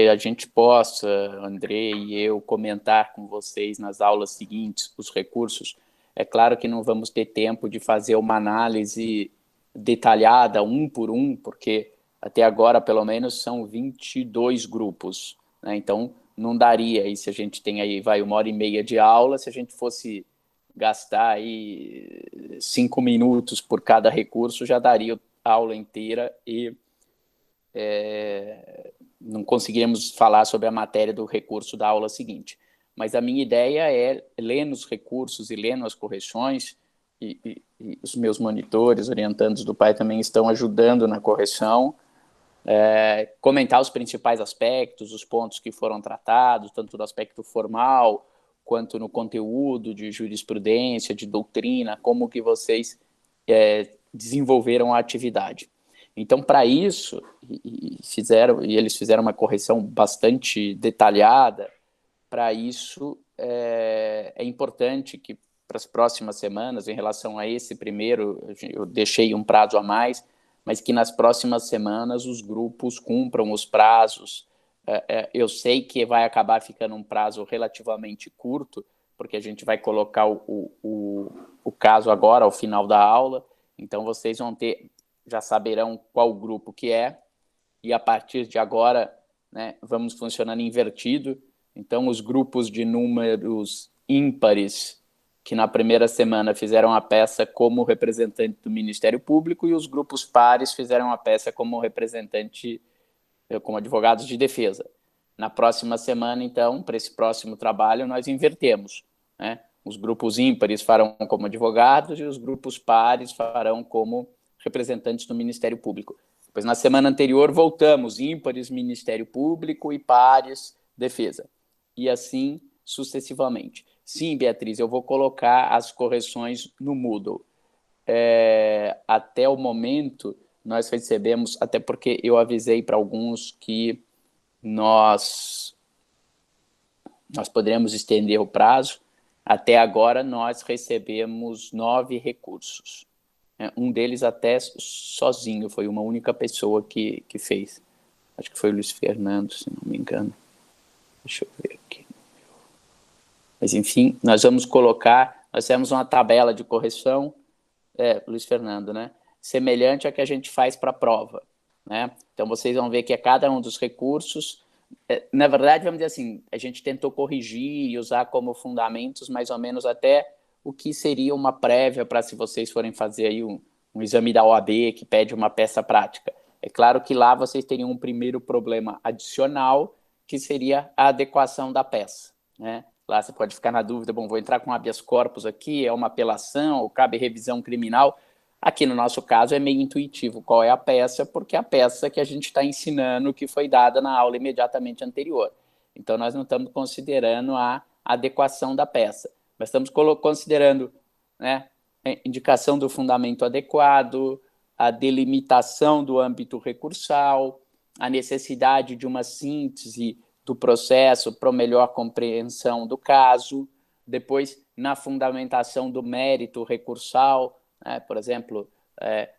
a gente possa, André e eu, comentar com vocês nas aulas seguintes os recursos. É claro que não vamos ter tempo de fazer uma análise detalhada, um por um, porque até agora, pelo menos, são 22 grupos, né? Então, não daria, e se a gente tem aí, 1h30 de aula, se a gente fosse gastar aí 5 minutos por cada recurso, já daria a aula inteira e não conseguiríamos falar sobre a matéria do recurso da aula seguinte. Mas a minha ideia é, lendo os recursos e lendo as correções, e os meus monitores, orientandos do PAI também estão ajudando na correção, comentar os principais aspectos, os pontos que foram tratados, tanto do aspecto formal, quanto no conteúdo de jurisprudência, de doutrina, como que vocês desenvolveram a atividade. Então, para isso, eles fizeram uma correção bastante detalhada. Para isso, é importante que, para as próximas semanas, em relação a esse primeiro, eu deixei um prazo a mais, mas que nas próximas semanas os grupos cumpram os prazos. Eu sei que vai acabar ficando um prazo relativamente curto, porque a gente vai colocar o caso agora, ao final da aula, então vocês já saberão qual grupo que é, e a partir de agora, né, vamos funcionando invertido. Então, os grupos de números ímpares, que na primeira semana fizeram a peça como representante do Ministério Público, e os grupos pares fizeram a peça como representante, como advogados de defesa. Na próxima semana, então, para esse próximo trabalho, nós invertemos, né? Os grupos ímpares farão como advogados e os grupos pares farão como representantes do Ministério Público. Depois, na semana anterior, voltamos, ímpares, Ministério Público, e pares, defesa. E assim sucessivamente. Sim, Beatriz, eu vou colocar as correções no Moodle. Até o momento, nós recebemos, até porque eu avisei para alguns que nós poderemos estender o prazo. Até agora, nós recebemos 9 recursos. Um deles até sozinho, foi uma única pessoa que fez. Acho que foi o Luiz Fernando, se não me engano. Deixa eu ver aqui. Mas, enfim, nós vamos colocar, nós temos uma tabela de correção, Luiz Fernando, né? Semelhante à que a gente faz para a prova, né? Então, vocês vão ver que cada um dos recursos, na verdade, vamos dizer assim, a gente tentou corrigir e usar como fundamentos mais ou menos até o que seria uma prévia para, se vocês forem fazer aí um exame da OAB que pede uma peça prática. É claro que lá vocês teriam um primeiro problema adicional, que seria a adequação da peça, né? Lá você pode ficar na dúvida, bom, vou entrar com habeas corpus aqui, é uma apelação, ou cabe revisão criminal. Aqui no nosso caso é meio intuitivo qual é a peça, porque é a peça que a gente está ensinando que foi dada na aula imediatamente anterior. Então, nós não estamos considerando a adequação da peça, mas estamos considerando, né, a indicação do fundamento adequado, a delimitação do âmbito recursal, a necessidade de uma síntese do processo para melhor compreensão do caso, depois na fundamentação do mérito recursal, né? Por exemplo,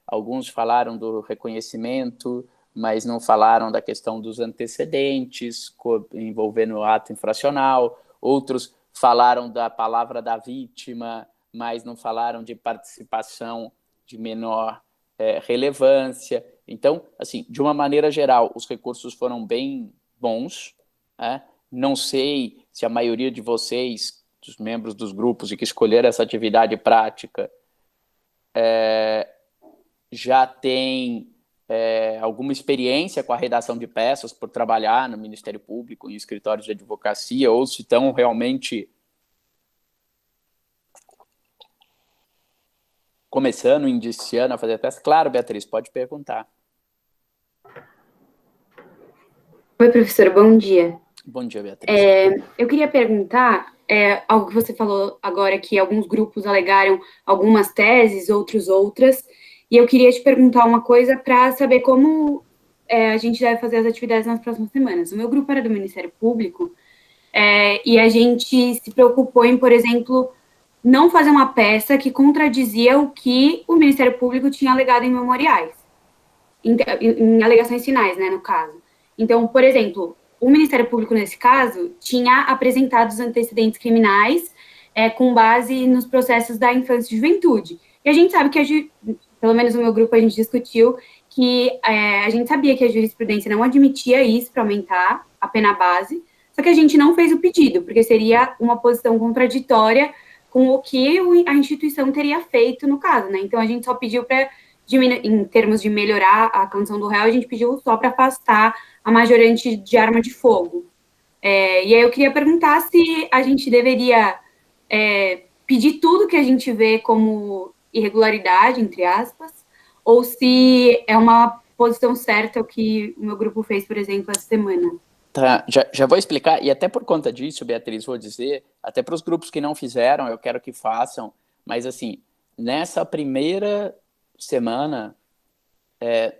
alguns falaram do reconhecimento, mas não falaram da questão dos antecedentes envolvendo o ato infracional, outros falaram da palavra da vítima, mas não falaram de participação de menor relevância. Então, assim, de uma maneira geral, os recursos foram bem bons. Não sei se a maioria de vocês, dos membros dos grupos e que escolheram essa atividade prática, já tem alguma experiência com a redação de peças por trabalhar no Ministério Público, em escritórios de advocacia, ou se estão realmente começando, indiciando a fazer peça. Claro, Beatriz, pode perguntar. Oi, professor, bom dia. Bom dia, Beatriz. Eu queria perguntar, algo que você falou agora, que alguns grupos alegaram algumas teses, outras, e eu queria te perguntar uma coisa para saber como a gente deve fazer as atividades nas próximas semanas. O meu grupo era do Ministério Público, e a gente se preocupou em, por exemplo, não fazer uma peça que contradizia o que o Ministério Público tinha alegado em memoriais, em alegações finais, né, no caso. Então, por exemplo, o Ministério Público, nesse caso, tinha apresentado os antecedentes criminais com base nos processos da infância e juventude. E a gente sabe que, pelo menos no meu grupo, a gente discutiu que a gente sabia que a jurisprudência não admitia isso para aumentar a pena base, só que a gente não fez o pedido, porque seria uma posição contraditória com o que a instituição teria feito no caso, né? Então, a gente só pediu para, em termos de melhorar a condição do réu, a gente pediu só para afastar a majorante de arma de fogo. E aí eu queria perguntar se a gente deveria pedir tudo que a gente vê como irregularidade, entre aspas, ou se é uma posição certa o que o meu grupo fez, por exemplo, essa semana. Tá, já vou explicar, e até por conta disso, Beatriz, vou dizer, até para os grupos que não fizeram, eu quero que façam, mas assim, nessa primeira semana,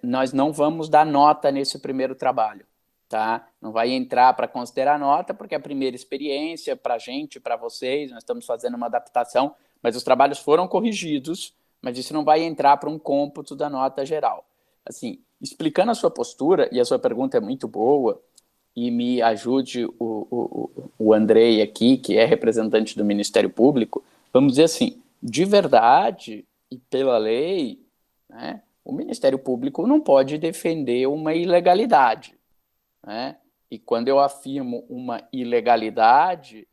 nós não vamos dar nota nesse primeiro trabalho, tá? Não vai entrar para considerar nota, porque é a primeira experiência para a gente, para vocês, nós estamos fazendo uma adaptação, mas os trabalhos foram corrigidos, mas isso não vai entrar para um cômputo da nota geral. Assim, explicando a sua postura, e a sua pergunta é muito boa, e me ajude o Andrei aqui, que é representante do Ministério Público, vamos dizer assim, de verdade e pela lei, né, o Ministério Público não pode defender uma ilegalidade, né? E quando eu afirmo uma ilegalidade,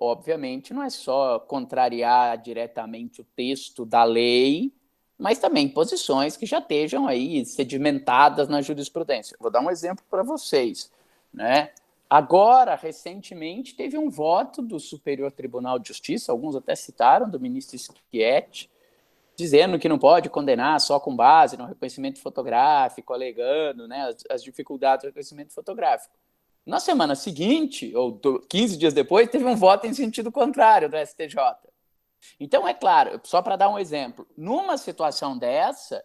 obviamente não é só contrariar diretamente o texto da lei, mas também posições que já estejam aí sedimentadas na jurisprudência. Vou dar um exemplo para vocês, né? Agora, recentemente, teve um voto do Superior Tribunal de Justiça, alguns até citaram, do ministro Schietti, dizendo que não pode condenar só com base no reconhecimento fotográfico, alegando, né, as dificuldades do reconhecimento fotográfico. Na semana seguinte, ou 15 dias depois, teve um voto em sentido contrário do STJ. Então, é claro, só para dar um exemplo, numa situação dessa,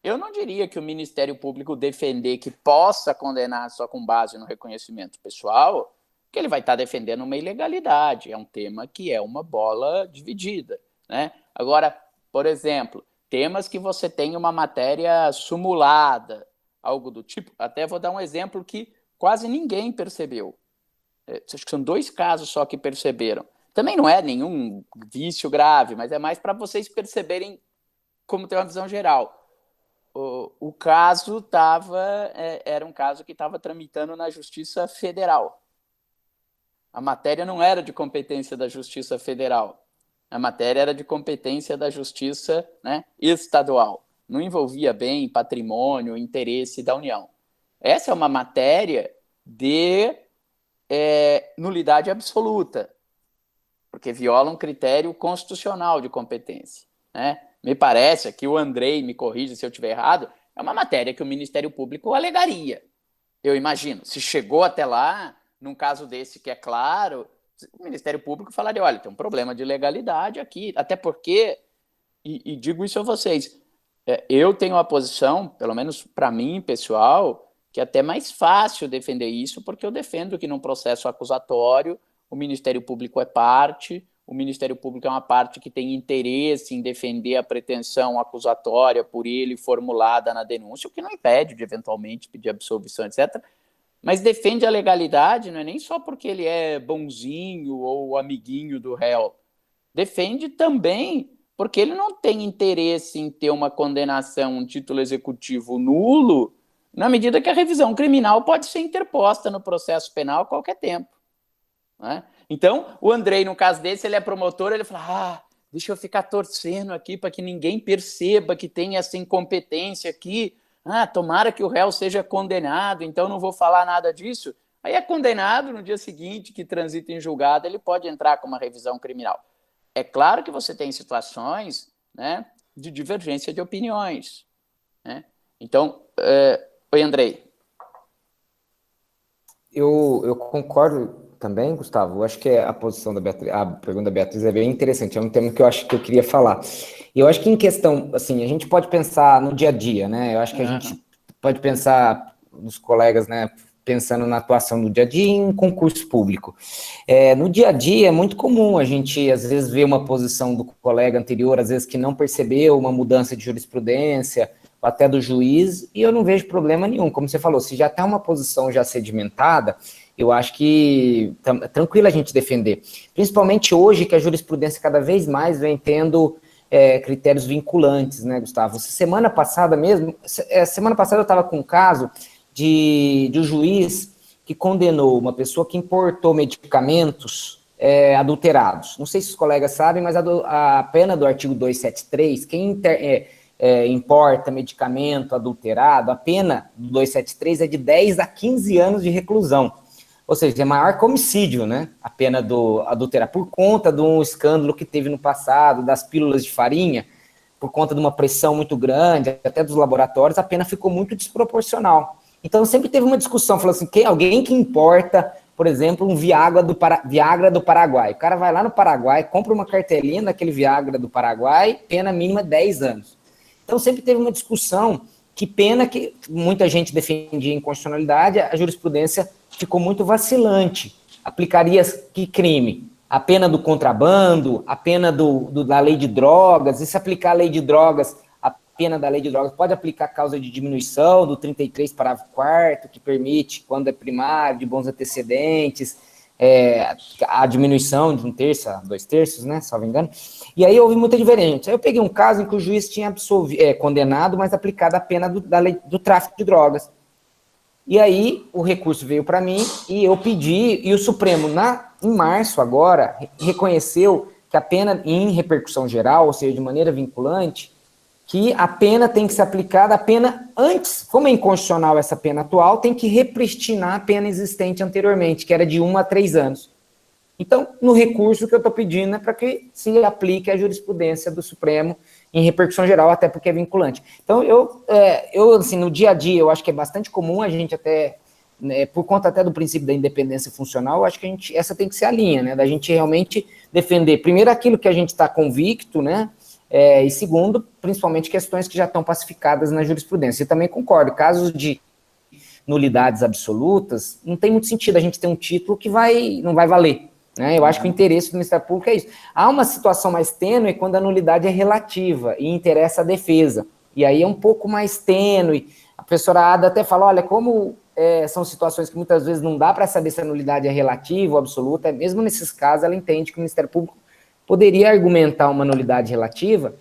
eu não diria que o Ministério Público defender que possa condenar só com base no reconhecimento pessoal, que ele vai estar defendendo uma ilegalidade. É um tema que é uma bola dividida, né? Agora, por exemplo, temas que você tem uma matéria sumulada, algo do tipo, até vou dar um exemplo que quase ninguém percebeu. Acho que são 2 casos só que perceberam. Também não é nenhum vício grave, mas é mais para vocês perceberem como tem uma visão geral. O caso era um caso que estava tramitando na Justiça Federal. A matéria não era de competência da Justiça Federal. A matéria era de competência da Justiça, né, estadual. Não envolvia bem patrimônio, interesse da União. Essa é uma matéria de nulidade absoluta, porque viola um critério constitucional de competência, né? Me parece, aqui o Andrei me corrige se eu estiver errado, é uma matéria que o Ministério Público alegaria. Eu imagino, se chegou até lá, num caso desse que é claro, o Ministério Público falaria, olha, tem um problema de legalidade aqui, até porque, e digo isso a vocês, eu tenho uma posição, pelo menos para mim, pessoal, que é até mais fácil defender isso, porque eu defendo que num processo acusatório o Ministério Público é parte, o Ministério Público é uma parte que tem interesse em defender a pretensão acusatória por ele formulada na denúncia, o que não impede de eventualmente pedir absolvição, etc., mas defende a legalidade, não é nem só porque ele é bonzinho ou amiguinho do réu, defende também porque ele não tem interesse em ter uma condenação, um título executivo nulo, na medida que a revisão criminal pode ser interposta no processo penal a qualquer tempo, né? Então, o Andrei, no caso desse, ele é promotor, ele fala, deixa eu ficar torcendo aqui para que ninguém perceba que tem essa incompetência aqui, tomara que o réu seja condenado, então não vou falar nada disso. Aí é condenado, no dia seguinte que transita em julgado, ele pode entrar com uma revisão criminal. É claro que você tem situações, né, de divergência de opiniões, né? Então, oi, Andrei. Eu concordo também, Gustavo. Eu acho que a posição da Beatriz, a pergunta da Beatriz é bem interessante. É um tema que eu acho que eu queria falar. E eu acho que em questão, assim, a gente pode pensar no dia a dia, né? Eu acho que a gente pode pensar nos colegas, né? Pensando na atuação no dia a dia em concurso público. No dia a dia é muito comum a gente, às vezes, ver uma posição do colega anterior, às vezes que não percebeu uma mudança de jurisprudência, até do juiz, e eu não vejo problema nenhum. Como você falou, se já está uma posição já sedimentada, eu acho que é tranquilo a gente defender. Principalmente hoje, que a jurisprudência cada vez mais vem tendo critérios vinculantes, né, Gustavo? Semana passada mesmo, semana passada eu estava com um caso de um juiz que condenou uma pessoa que importou medicamentos adulterados. Não sei se os colegas sabem, mas a pena do artigo 273, quem importa medicamento adulterado, a pena do 273 é de 10 a 15 anos de reclusão. Ou seja, é maior que homicídio, né? A pena do adulterar, por conta de um escândalo que teve no passado, das pílulas de farinha, por conta de uma pressão muito grande, até dos laboratórios, a pena ficou muito desproporcional. Então, sempre teve uma discussão, falou assim, alguém que importa, por exemplo, um Viagra do Paraguai. O cara vai lá no Paraguai, compra uma cartelinha daquele Viagra do Paraguai, pena mínima 10 anos. Então, sempre teve uma discussão, que pena que muita gente defendia inconstitucionalidade, a jurisprudência ficou muito vacilante. Aplicaria que crime? A pena do contrabando, a pena da lei de drogas, e se aplicar a lei de drogas, a pena da lei de drogas pode aplicar causa de diminuição do 33, parágrafo 4º, que permite, quando é primário, de bons antecedentes, a diminuição de 1/3 a 2/3, né, se não me engano. E aí houve muita diferença. Aí eu peguei um caso em que o juiz tinha condenado, mas aplicado a pena da lei do tráfico de drogas. E aí o recurso veio para mim e eu pedi, e o Supremo, em março agora, reconheceu que a pena em repercussão geral, ou seja, de maneira vinculante, que a pena tem que ser aplicada a pena antes, como é inconstitucional essa pena atual, tem que repristinar a pena existente anteriormente, que era de 1 a 3 anos. Então, no recurso que eu estou pedindo é para que se aplique a jurisprudência do Supremo em repercussão geral, até porque é vinculante. Então, eu assim, no dia a dia, eu acho que é bastante comum a gente até, por conta até do princípio da independência funcional, eu acho que essa tem que ser a linha, né, da gente realmente defender, primeiro, aquilo que a gente está convicto, né, e segundo, principalmente questões que já estão pacificadas na jurisprudência. Eu também concordo, casos de nulidades absolutas, não tem muito sentido a gente ter um título que não vai valer. Né? Eu acho que o interesse do Ministério Público é isso. Há uma situação mais tênue quando a nulidade é relativa e interessa a defesa. E aí é um pouco mais tênue. A professora Ada até fala, olha, como são situações que muitas vezes não dá para saber se a nulidade é relativa ou absoluta, mesmo nesses casos ela entende que o Ministério Público poderia argumentar uma nulidade relativa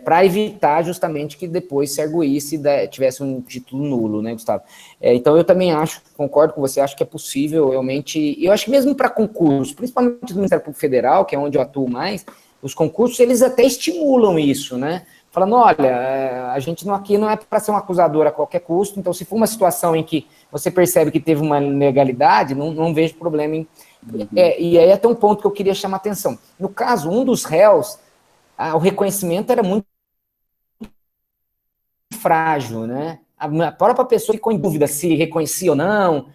para evitar justamente que depois se arguísse e tivesse um título nulo, né, Gustavo? Então eu também concordo com você, acho que é possível realmente, eu acho que mesmo para concurso, principalmente do Ministério Público Federal, que é onde eu atuo mais, os concursos, eles até estimulam isso, né? Falando, olha, a gente aqui não é para ser um acusador a qualquer custo, então se for uma situação em que você percebe que teve uma ilegalidade, não vejo problema em... E aí até um ponto que eu queria chamar a atenção. No caso, um dos réus, o reconhecimento era muito frágil, né? A própria pessoa ficou em dúvida se reconhecia ou não,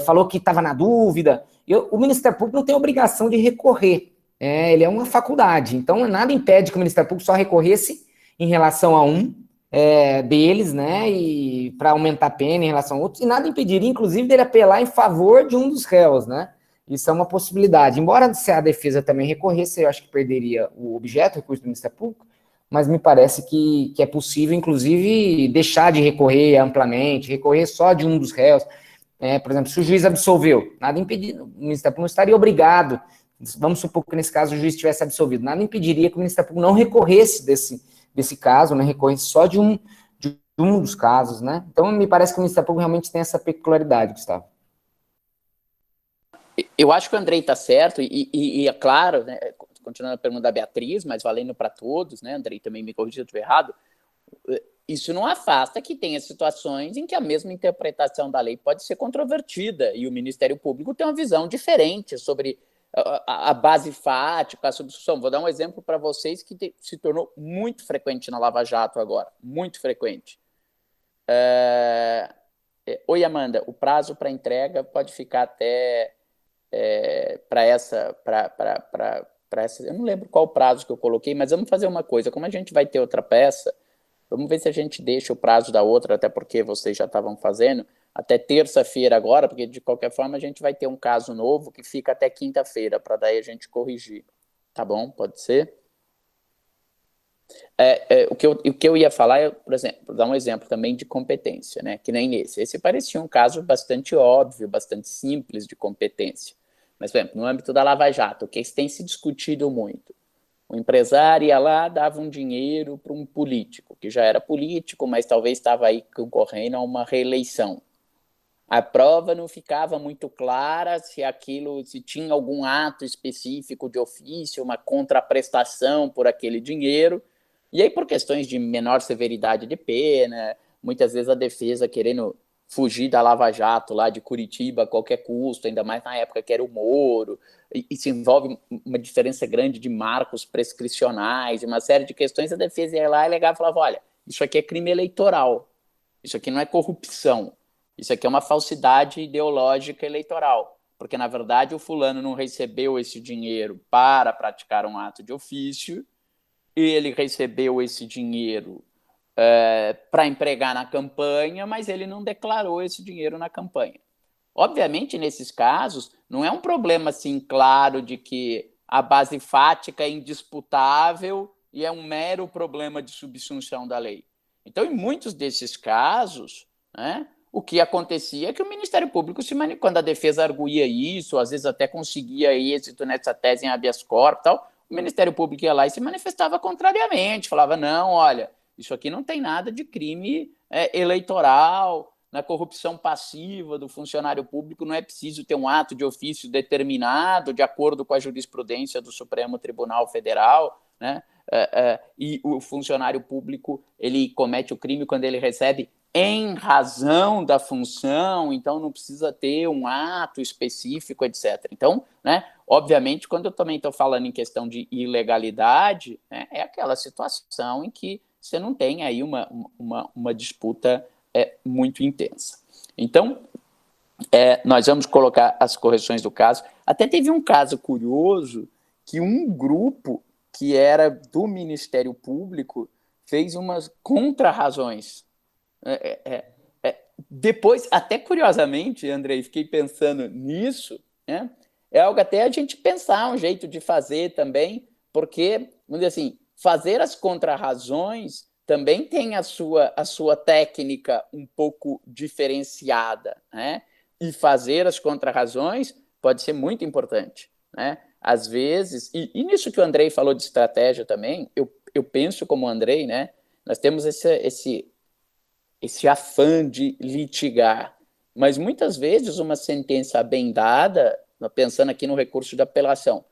falou que estava na dúvida. O Ministério Público não tem obrigação de recorrer, ele é uma faculdade, então nada impede que o Ministério Público só recorresse em relação a um deles, né, e para aumentar a pena em relação a outros, e nada impediria, inclusive, dele apelar em favor de um dos réus, né? Isso é uma possibilidade. Embora se a defesa também recorresse, eu acho que perderia o objeto, o recurso do Ministério Público, mas me parece que é possível, inclusive, deixar de recorrer amplamente, recorrer só de um dos réus. Por exemplo, se o juiz absolveu, nada impediria, o Ministério Público não estaria obrigado, vamos supor que nesse caso o juiz tivesse absolvido, nada impediria que o Ministério Público não recorresse desse caso, né, recorresse só de um dos casos, né? Então, me parece que o Ministério Público realmente tem essa peculiaridade, Gustavo. Eu acho que o Andrei está certo, e é claro, né, continuando a pergunta da Beatriz, mas valendo para todos, né, Andrei também me corrija se eu estiver errado, isso não afasta que tenha situações em que a mesma interpretação da lei pode ser controvertida, e o Ministério Público tem uma visão diferente sobre a base fática, a substituição. Vou dar um exemplo para vocês que se tornou muito frequente na Lava Jato agora, muito frequente. Oi, Amanda, o prazo para entrega pode ficar até... para essa, eu não lembro qual o prazo que eu coloquei, mas vamos fazer uma coisa, como a gente vai ter outra peça, vamos ver se a gente deixa o prazo da outra, até porque vocês já estavam fazendo, até terça-feira agora, porque de qualquer forma a gente vai ter um caso novo que fica até quinta-feira, para daí a gente corrigir, tá bom? Pode ser? O que eu ia falar é, por exemplo, dar um exemplo também de competência, né? Que nem nesse. Esse parecia um caso bastante óbvio, bastante simples de competência. Mas, por exemplo, no âmbito da Lava Jato, o que tem se discutido muito? O empresário ia lá, dava um dinheiro para um político, que já era político, mas talvez estava aí concorrendo a uma reeleição. A prova não ficava muito clara se tinha algum ato específico de ofício, uma contraprestação por aquele dinheiro. E aí, por questões de menor severidade de pena, muitas vezes a defesa querendo fugir da Lava Jato lá de Curitiba a qualquer custo, ainda mais na época que era o Moro, e se envolve uma diferença grande de marcos prescricionais, uma série de questões, a defesa ia lá e alegava e falava, olha, isso aqui é crime eleitoral, isso aqui não é corrupção, isso aqui é uma falsidade ideológica eleitoral, porque, na verdade, o fulano não recebeu esse dinheiro para praticar um ato de ofício, ele recebeu esse dinheiro para empregar na campanha, mas ele não declarou esse dinheiro na campanha. Obviamente, nesses casos, não é um problema assim claro de que a base fática é indisputável e é um mero problema de subsunção da lei. Então, em muitos desses casos, né, o que acontecia é que o Ministério Público, quando a defesa arguía isso, às vezes até conseguia êxito nessa tese em habeas corpus, tal, o Ministério Público ia lá e se manifestava contrariamente, falava, não, olha, isso aqui não tem nada de crime eleitoral, na corrupção passiva do funcionário público não é preciso ter um ato de ofício determinado, de acordo com a jurisprudência do Supremo Tribunal Federal, né? E o funcionário público ele comete o crime quando ele recebe em razão da função, então não precisa ter um ato específico, etc. Então, né, obviamente, quando eu também estou falando em questão de ilegalidade, né, é aquela situação em que você não tem aí uma disputa muito intensa. Então, nós vamos colocar as correções do caso. Até teve um caso curioso que um grupo que era do Ministério Público fez umas contra-razões. Depois, até curiosamente, Andrei, fiquei pensando nisso, né? É algo até a gente pensar um jeito de fazer também, porque, vamos dizer assim, fazer as contra-razões também tem a sua técnica um pouco diferenciada, né? E fazer as contra-razões pode ser muito importante, né? Às vezes, e nisso que o Andrei falou de estratégia também, eu penso como o Andrei, né? Nós temos esse afã de litigar, mas muitas vezes uma sentença bem dada, pensando aqui no recurso de apelação,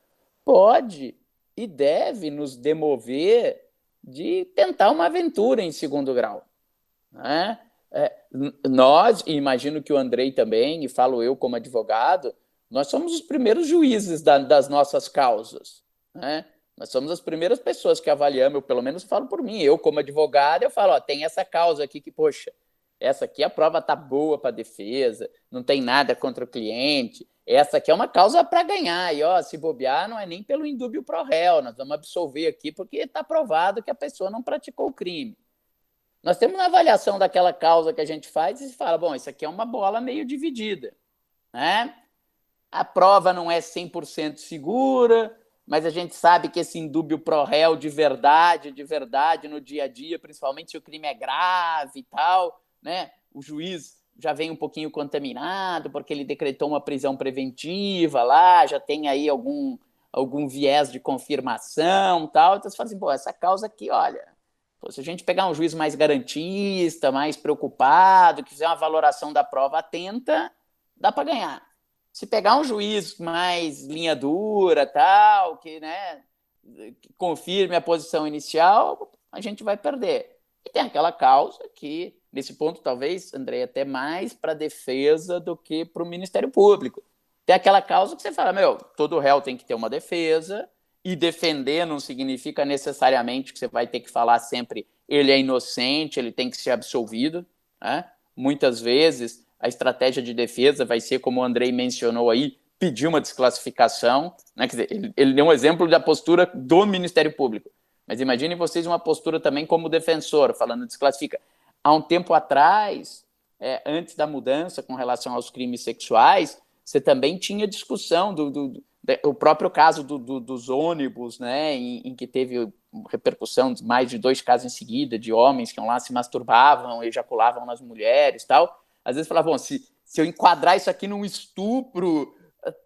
pode e deve nos demover de tentar uma aventura em segundo grau. Né? Nós, e imagino que o Andrei também, e falo eu como advogado, nós somos os primeiros juízes das nossas causas. Né? Nós somos as primeiras pessoas que avaliamos, eu pelo menos falo por mim, eu como advogado, eu falo, tem essa causa aqui que, poxa, essa aqui a prova está boa para a defesa, não tem nada contra o cliente, essa aqui é uma causa para ganhar, e se bobear não é nem pelo indúbio pro réu, nós vamos absolver aqui porque está provado que a pessoa não praticou o crime. Nós temos uma avaliação daquela causa que a gente faz e se fala, bom, isso aqui é uma bola meio dividida, né? A prova não é 100% segura, mas a gente sabe que esse indúbio pro réu de verdade no dia a dia, principalmente se o crime é grave e tal, né? O juiz já vem um pouquinho contaminado porque ele decretou uma prisão preventiva lá, já tem aí algum viés de confirmação tal. Então você fala assim, essa causa aqui, olha, se a gente pegar um juiz mais garantista, mais preocupado, que fizer uma valoração da prova atenta, dá para ganhar. Se pegar um juiz mais linha dura, tal, que confirme a posição inicial, a gente vai perder. E tem aquela causa que, nesse ponto, talvez, André, até mais para a defesa do que para o Ministério Público. Tem aquela causa que você fala, todo réu tem que ter uma defesa, e defender não significa necessariamente que você vai ter que falar sempre ele é inocente, ele tem que ser absolvido. Né? Muitas vezes a estratégia de defesa vai ser, como o Andrei mencionou aí, pedir uma desclassificação. Né? Quer dizer, ele deu um exemplo da postura do Ministério Público. Mas imaginem vocês uma postura também como defensor, falando desclassifica. Há um tempo atrás, antes da mudança com relação aos crimes sexuais, você também tinha discussão o próprio caso dos ônibus, né, em que teve repercussão de mais de 2 casos em seguida, de homens que iam lá, se masturbavam, ejaculavam nas mulheres e tal. Às vezes falavam, bom, se eu enquadrar isso aqui num estupro,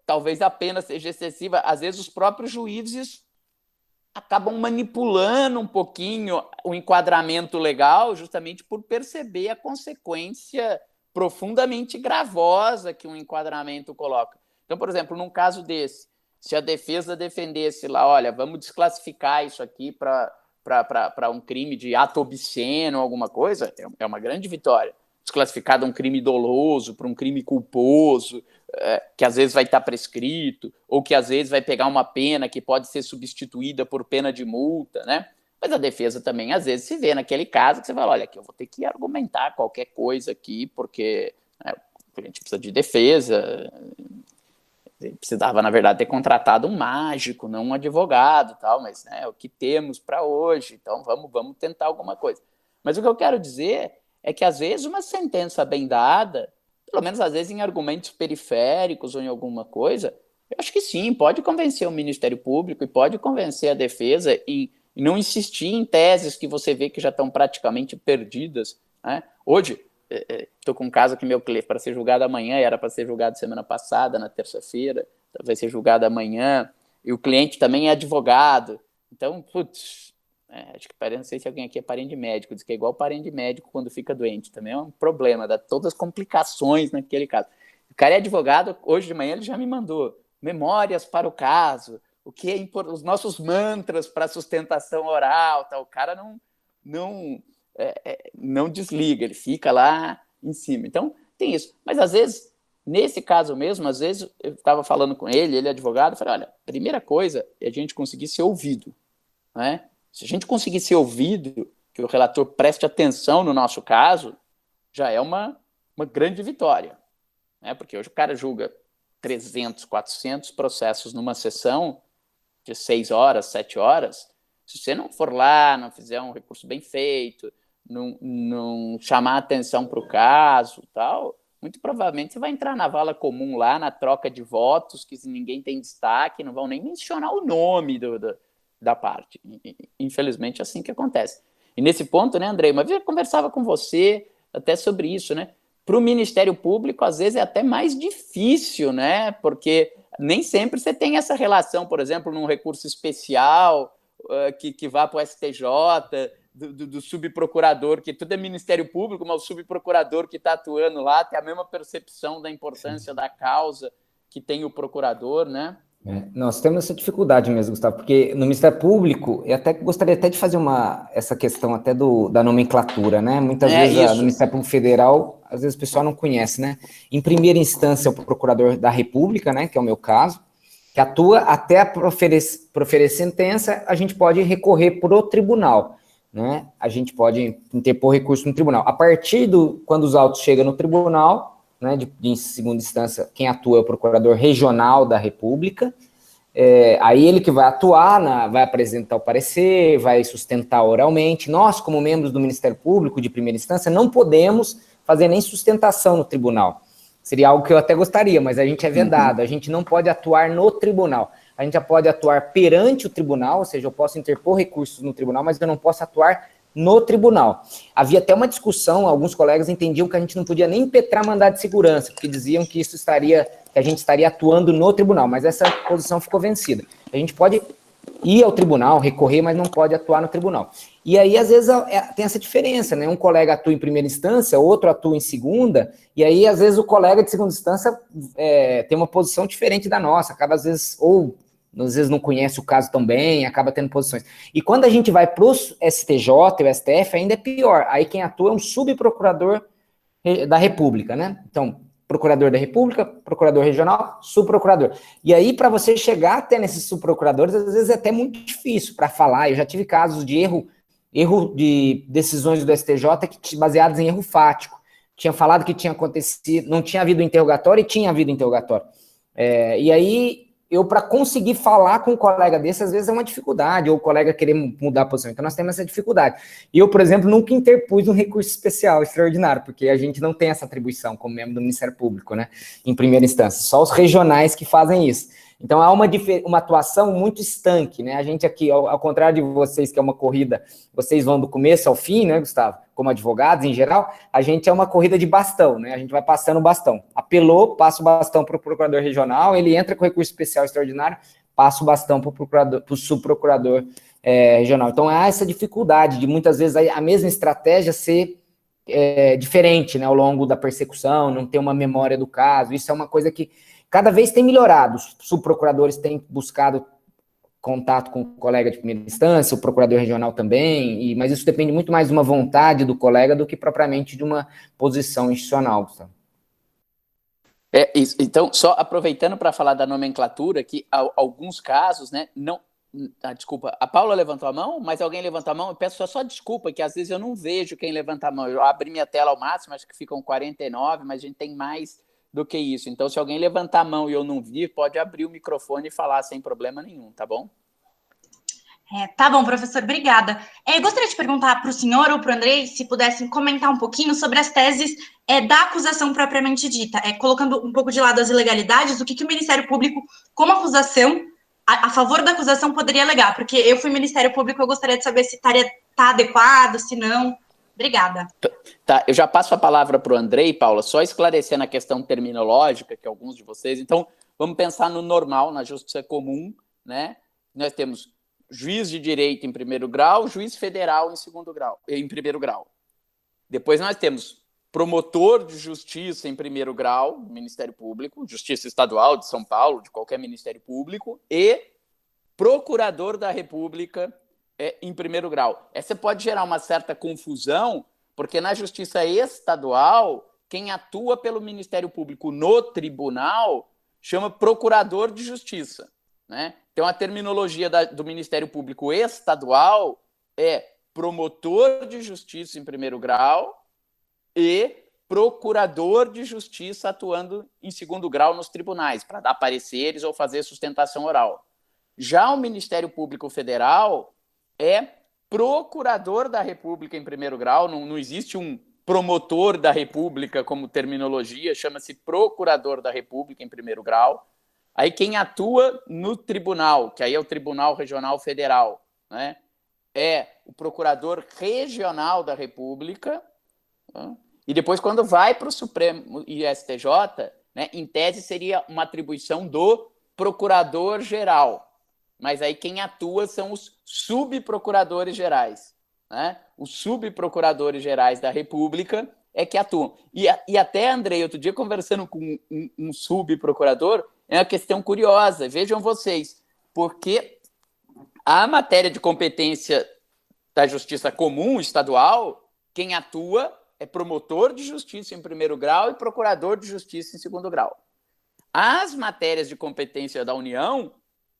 talvez a pena seja excessiva. Às vezes os próprios juízes acabam manipulando um pouquinho o enquadramento legal, justamente por perceber a consequência profundamente gravosa que um enquadramento coloca. Então, por exemplo, num caso desse, se a defesa defendesse lá, olha, vamos desclassificar isso aqui para um crime de ato obsceno, alguma coisa, é uma grande vitória. Desclassificado um crime doloso para um crime culposo, que às vezes vai estar prescrito, ou que às vezes vai pegar uma pena que pode ser substituída por pena de multa, né? Mas a defesa também, às vezes, se vê naquele caso que você fala, olha, aqui eu vou ter que argumentar qualquer coisa aqui, porque a gente precisa de defesa. Precisava, na verdade, ter contratado um mágico, não um advogado, tal, mas é o que temos para hoje, então vamos tentar alguma coisa. Mas o que eu quero dizer é que, às vezes, uma sentença bem dada, pelo menos às vezes em argumentos periféricos ou em alguma coisa, eu acho que sim, pode convencer o Ministério Público e pode convencer a defesa e não insistir em teses que você vê que já estão praticamente perdidas, né? Hoje, estou com um caso que meu cliente, para ser julgado amanhã, era para ser julgado semana passada, na terça-feira, vai ser julgado amanhã, e o cliente também é advogado. Então, putz, acho que não sei se alguém aqui é parente de médico, diz que é igual parente de médico quando fica doente, também é um problema, dá todas as complicações naquele caso. O cara é advogado, hoje de manhã ele já me mandou memórias para o caso, o que é os nossos mantras para sustentação oral, tá? O cara não desliga, ele fica lá em cima. Então, tem isso. Mas, às vezes, nesse caso mesmo, às vezes eu estava falando com ele é advogado, eu falei, olha, a primeira coisa é a gente conseguir ser ouvido, né? Se a gente conseguir ser ouvido, que o relator preste atenção no nosso caso, já é uma grande vitória, né? Porque hoje o cara julga 300, 400 processos numa sessão de 6 horas, 7 horas, se você não for lá, não fizer um recurso bem feito, não chamar atenção para o caso, tal, muito provavelmente você vai entrar na vala comum lá, na troca de votos, que ninguém tem destaque, não vão nem mencionar o nome da parte. Infelizmente, é assim que acontece. E nesse ponto, né, Andrei, uma vez eu conversava com você até sobre isso, né? Para o Ministério Público, às vezes, é até mais difícil, né? Porque nem sempre você tem essa relação, por exemplo, num recurso especial que vá para o STJ, do subprocurador, que tudo é Ministério Público, mas o subprocurador que está atuando lá tem a mesma percepção da importância da causa que tem o procurador, né? Nós temos essa dificuldade mesmo, Gustavo, porque no Ministério Público, eu até gostaria até de fazer essa questão até da nomenclatura, né? Muitas vezes no Ministério Público Federal, às vezes o pessoal não conhece, né? Em primeira instância, o Procurador da República, né, que é o meu caso, que atua até proferir sentença, a gente pode recorrer pro tribunal, né? A gente pode interpor recurso no tribunal. A partir quando os autos chegam no tribunal, né, em segunda instância, quem atua é o Procurador Regional da República, aí ele que vai atuar, vai apresentar o parecer, vai sustentar oralmente. Nós, como membros do Ministério Público de primeira instância, não podemos fazer nem sustentação no tribunal. Seria algo que eu até gostaria, mas a gente é vedado, a gente não pode atuar no tribunal. A gente já pode atuar perante o tribunal, ou seja, eu posso interpor recursos no tribunal, mas eu não posso atuar no tribunal. Havia até uma discussão, alguns colegas entendiam que a gente não podia nem impetrar mandado de segurança, porque diziam que que a gente estaria atuando no tribunal, mas essa posição ficou vencida. A gente pode ir ao tribunal, recorrer, mas não pode atuar no tribunal. E aí, às vezes, tem essa diferença, né? Um colega atua em primeira instância, outro atua em segunda, e aí, às vezes, o colega de segunda instância tem uma posição diferente da nossa, acaba, às vezes, não conhece o caso tão bem, acaba tendo posições. E quando a gente vai para o STJ e o STF, ainda é pior. Aí quem atua é um subprocurador da República, né? Então, procurador da República, procurador regional, subprocurador. E aí, para você chegar até nesses subprocuradores, às vezes é até muito difícil para falar. Eu já tive casos de erro de decisões do STJ baseados em erro fático. Tinha falado que tinha acontecido, não tinha havido interrogatório e tinha havido interrogatório. E aí, para conseguir falar com um colega desse, às vezes é uma dificuldade, ou o colega querer mudar a posição. Então, nós temos essa dificuldade. E eu, por exemplo, nunca interpus um recurso especial, extraordinário, porque a gente não tem essa atribuição como membro do Ministério Público, né, em primeira instância. Só os regionais que fazem isso. Então, há uma atuação muito estanque, né? A gente aqui, ao contrário de vocês, que é uma corrida, vocês vão do começo ao fim, né, Gustavo? Como advogados, em geral, a gente é uma corrida de bastão, né? A gente vai passando o bastão. Apelou, passa o bastão para o procurador regional, ele entra com recurso especial extraordinário, passa o bastão para o subprocurador regional. Então, há essa dificuldade de, muitas vezes, a mesma estratégia ser diferente, né, ao longo da persecução, não ter uma memória do caso. Isso é uma coisa que cada vez tem melhorado. Os subprocuradores têm buscado contato com o colega de primeira instância, o procurador regional também, mas isso depende muito mais de uma vontade do colega do que propriamente de uma posição institucional, Gustavo. Então, só aproveitando para falar da nomenclatura, que alguns casos, né, não... desculpa, a Paula levantou a mão, mas alguém levantou a mão? Eu peço só desculpa, que às vezes eu não vejo quem levanta a mão. Eu abri minha tela ao máximo, acho que ficam 49, mas a gente tem mais do que isso. Então, se alguém levantar a mão e eu não vir, pode abrir o microfone e falar sem problema nenhum, tá bom? Tá bom, professor, obrigada. Eu gostaria de perguntar para o senhor ou para o Andrei, se pudessem comentar um pouquinho sobre as teses da acusação propriamente dita, colocando um pouco de lado as ilegalidades, o que o Ministério Público, como acusação, a favor da acusação, poderia alegar, porque eu fui Ministério Público, eu gostaria de saber se tá adequado, se não. Obrigada. Tá, eu já passo a palavra para o Andrei, Paula, só esclarecendo a questão terminológica, que alguns de vocês... Então, vamos pensar no normal, na justiça comum, né? Nós temos juiz de direito em primeiro grau, juiz federal em primeiro grau. Depois nós temos promotor de justiça em primeiro grau, do Ministério Público, Justiça Estadual de São Paulo, de qualquer Ministério Público, e procurador da República em primeiro grau. Essa pode gerar uma certa confusão, porque na Justiça Estadual, quem atua pelo Ministério Público no tribunal chama procurador de justiça, né? Então, a terminologia do Ministério Público Estadual é promotor de justiça em primeiro grau e procurador de justiça atuando em segundo grau nos tribunais, para dar pareceres ou fazer sustentação oral. Já o Ministério Público Federal é procurador da República em primeiro grau, não existe um promotor da República como terminologia, chama-se procurador da República em primeiro grau. Aí quem atua no tribunal, que aí é o Tribunal Regional Federal, né, é o Procurador Regional da República, né, e depois quando vai para o Supremo e STJ, né, em tese seria uma atribuição do Procurador-Geral, mas aí quem atua são os subprocuradores gerais, né? Os subprocuradores gerais da República é que atuam. E até, Andrei, outro dia conversando com um subprocurador, é uma questão curiosa, vejam vocês, porque a matéria de competência da justiça comum estadual, quem atua é promotor de justiça em primeiro grau e procurador de justiça em segundo grau. As matérias de competência da União,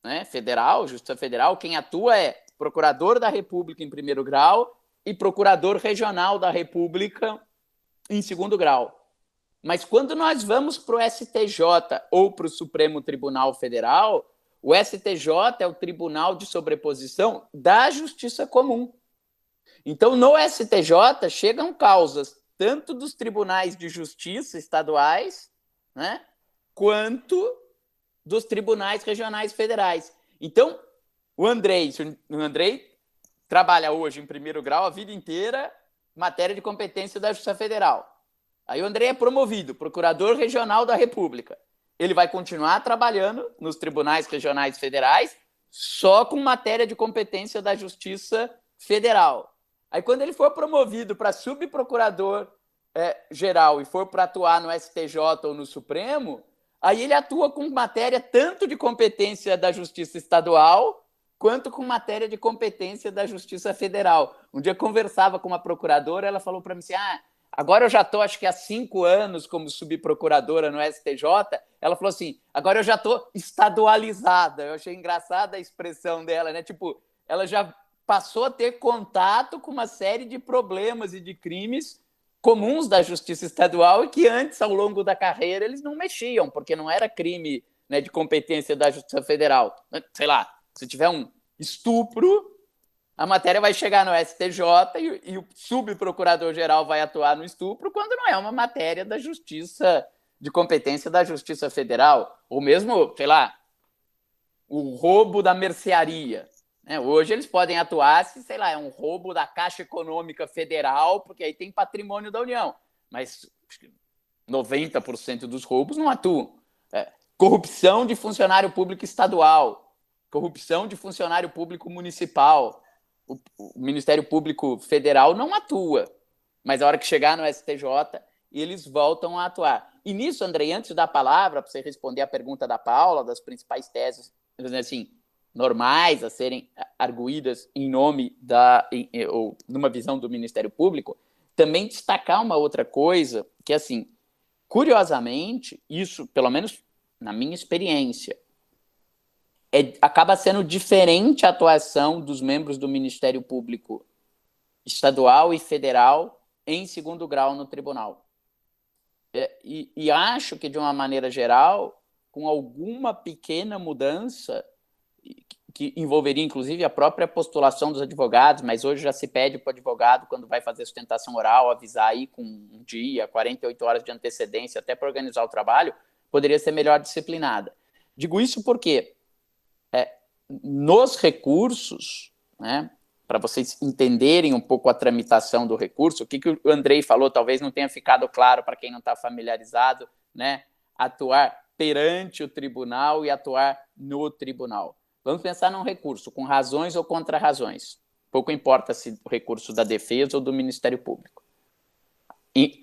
né, federal, Justiça Federal, quem atua é procurador da República em primeiro grau e procurador regional da República em segundo grau. Mas quando nós vamos para o STJ ou para o Supremo Tribunal Federal, o STJ é o Tribunal de Sobreposição da Justiça Comum. Então, no STJ, chegam causas tanto dos tribunais de justiça estaduais, né, quanto dos tribunais regionais federais. Então, o Andrei trabalha hoje em primeiro grau a vida inteira, matéria de competência da Justiça Federal. Aí o Andrei é promovido, procurador regional da República. Ele vai continuar trabalhando nos tribunais regionais federais, só com matéria de competência da Justiça Federal. Aí, quando ele for promovido para subprocurador geral e for para atuar no STJ ou no Supremo, aí ele atua com matéria tanto de competência da Justiça Estadual quanto com matéria de competência da Justiça Federal. Um dia eu conversava com uma procuradora, ela falou para mim assim, agora eu já estou, acho que há 5 anos como subprocuradora no STJ, ela falou assim, agora eu já estou estadualizada. Eu achei engraçada a expressão dela, né? Tipo, ela já passou a ter contato com uma série de problemas e de crimes comuns da Justiça Estadual e que antes, ao longo da carreira, eles não mexiam, porque não era crime, né, de competência da Justiça Federal. Sei lá, se tiver um estupro, a matéria vai chegar no STJ e o subprocurador-geral vai atuar no estupro quando não é uma matéria da Justiça, de competência da Justiça Federal. Ou mesmo, sei lá, o roubo da mercearia. Né? Hoje eles podem atuar se, sei lá, é um roubo da Caixa Econômica Federal, porque aí tem patrimônio da União. Mas 90% dos roubos não atuam. Corrupção de funcionário público estadual, corrupção de funcionário público municipal. O Ministério Público Federal não atua, mas a hora que chegar no STJ, eles voltam a atuar. E nisso, Andrei, antes da palavra, para você responder a pergunta da Paula, das principais teses, assim, normais a serem arguídas em nome ou numa visão do Ministério Público, também destacar uma outra coisa, que assim, curiosamente, isso, pelo menos na minha experiência, acaba sendo diferente a atuação dos membros do Ministério Público estadual e federal em segundo grau no tribunal. E acho que, de uma maneira geral, com alguma pequena mudança, que envolveria, inclusive, a própria postulação dos advogados, mas hoje já se pede para o advogado, quando vai fazer sustentação oral, avisar aí com um dia, 48 horas de antecedência, até para organizar o trabalho, poderia ser melhor disciplinada. Digo isso porque nos recursos, né, para vocês entenderem um pouco a tramitação do recurso, o que o Andrei falou, talvez não tenha ficado claro para quem não está familiarizado, né, atuar perante o tribunal e atuar no tribunal. Vamos pensar num recurso com razões ou contra-razões. Pouco importa se o recurso da defesa ou do Ministério Público. E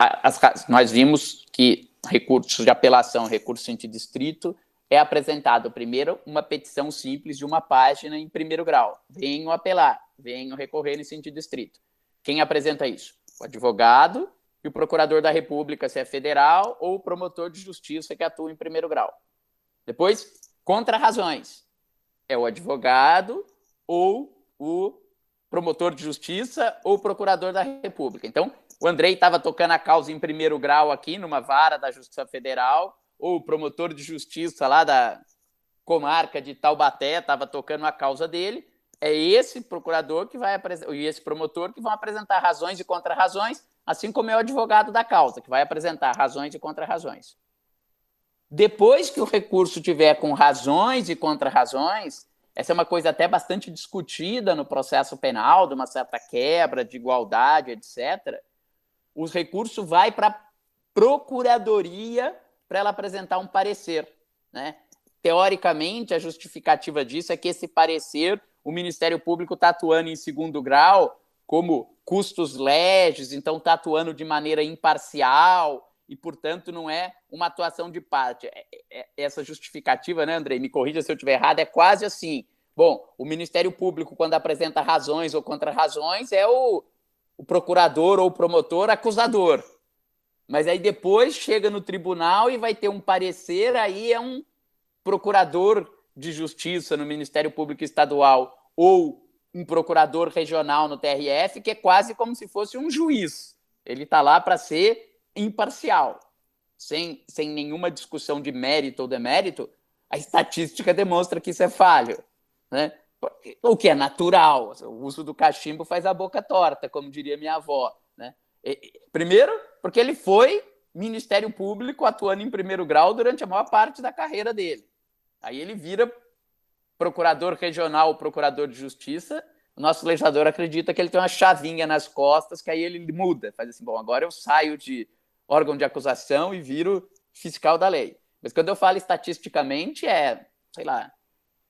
nós vimos que recurso de apelação, recurso antidistrito, é apresentado primeiro uma petição simples de uma página em primeiro grau. Venho apelar, venho recorrer nesse antidistrito. Quem apresenta isso? O advogado e o procurador da República, se é federal, ou o promotor de justiça que atua em primeiro grau. Depois, contra-razões. É o advogado ou o promotor de justiça ou o procurador da República. Então, o Andrei estava tocando a causa em primeiro grau aqui, numa vara da Justiça Federal, ou o promotor de justiça lá da comarca de Taubaté estava tocando a causa dele. É esse procurador que vai e esse promotor que vão apresentar razões e contra-razões, assim como é o advogado da causa, que vai apresentar razões e contra-razões. Depois que o recurso tiver com razões e contra-razões, essa é uma coisa até bastante discutida no processo penal, de uma certa quebra de igualdade, etc., o recurso vai para a procuradoria para ela apresentar um parecer. Né? Teoricamente, a justificativa disso é que esse parecer, o Ministério Público está atuando em segundo grau como custos legis, então está atuando de maneira imparcial e, portanto, não é uma atuação de parte. Essa justificativa, né, Andrei? Me corrija se eu estiver errado, é quase assim. Bom, o Ministério Público, quando apresenta razões ou contra-razões, é o procurador ou o promotor acusador. Mas aí depois chega no tribunal e vai ter um parecer, aí é um procurador de justiça no Ministério Público Estadual ou um procurador regional no TRF, que é quase como se fosse um juiz. Ele está lá para ser imparcial, sem nenhuma discussão de mérito ou demérito. A estatística demonstra que isso é falho, né? O que é natural. O uso do cachimbo faz a boca torta, como diria minha avó. Né? Primeiro, porque ele foi Ministério Público atuando em primeiro grau durante a maior parte da carreira dele. Aí ele vira procurador regional, procurador de justiça. O nosso legislador acredita que ele tem uma chavinha nas costas, que aí ele muda. Faz assim, bom, agora eu saio de órgão de acusação e viro fiscal da lei. Mas quando eu falo estatisticamente, sei lá,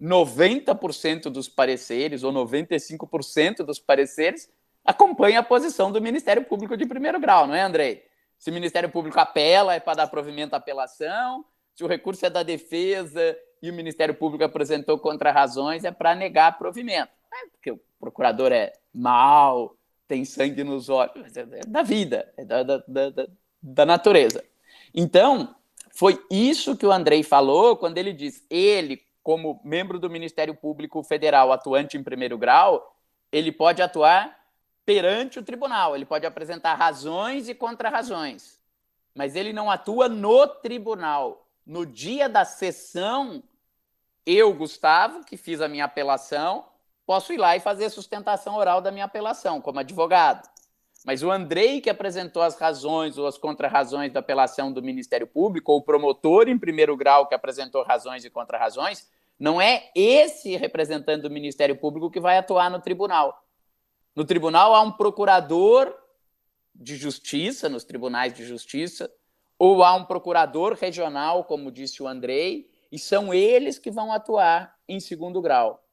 90% dos pareceres ou 95% dos pareceres acompanha a posição do Ministério Público de primeiro grau, não é, Andrei? Se o Ministério Público apela, é para dar provimento à apelação. Se o recurso é da defesa e o Ministério Público apresentou contra-razões, é para negar provimento. Não é porque o procurador é mau, tem sangue nos olhos, é da vida, é da natureza. Então, foi isso que o Andrei falou quando ele diz, ele, como membro do Ministério Público Federal atuante em primeiro grau, ele pode atuar perante o tribunal, ele pode apresentar razões e contra-razões, mas ele não atua no tribunal. No dia da sessão, eu, Gustavo, que fiz a minha apelação, posso ir lá e fazer a sustentação oral da minha apelação, como advogado. Mas o Andrei, que apresentou as razões ou as contra-razões da apelação do Ministério Público, ou o promotor em primeiro grau que apresentou razões e contra-razões, não é esse representante do Ministério Público que vai atuar no tribunal. No tribunal há um procurador de justiça, nos tribunais de justiça, ou há um procurador regional, como disse o Andrei, e são eles que vão atuar em segundo grau.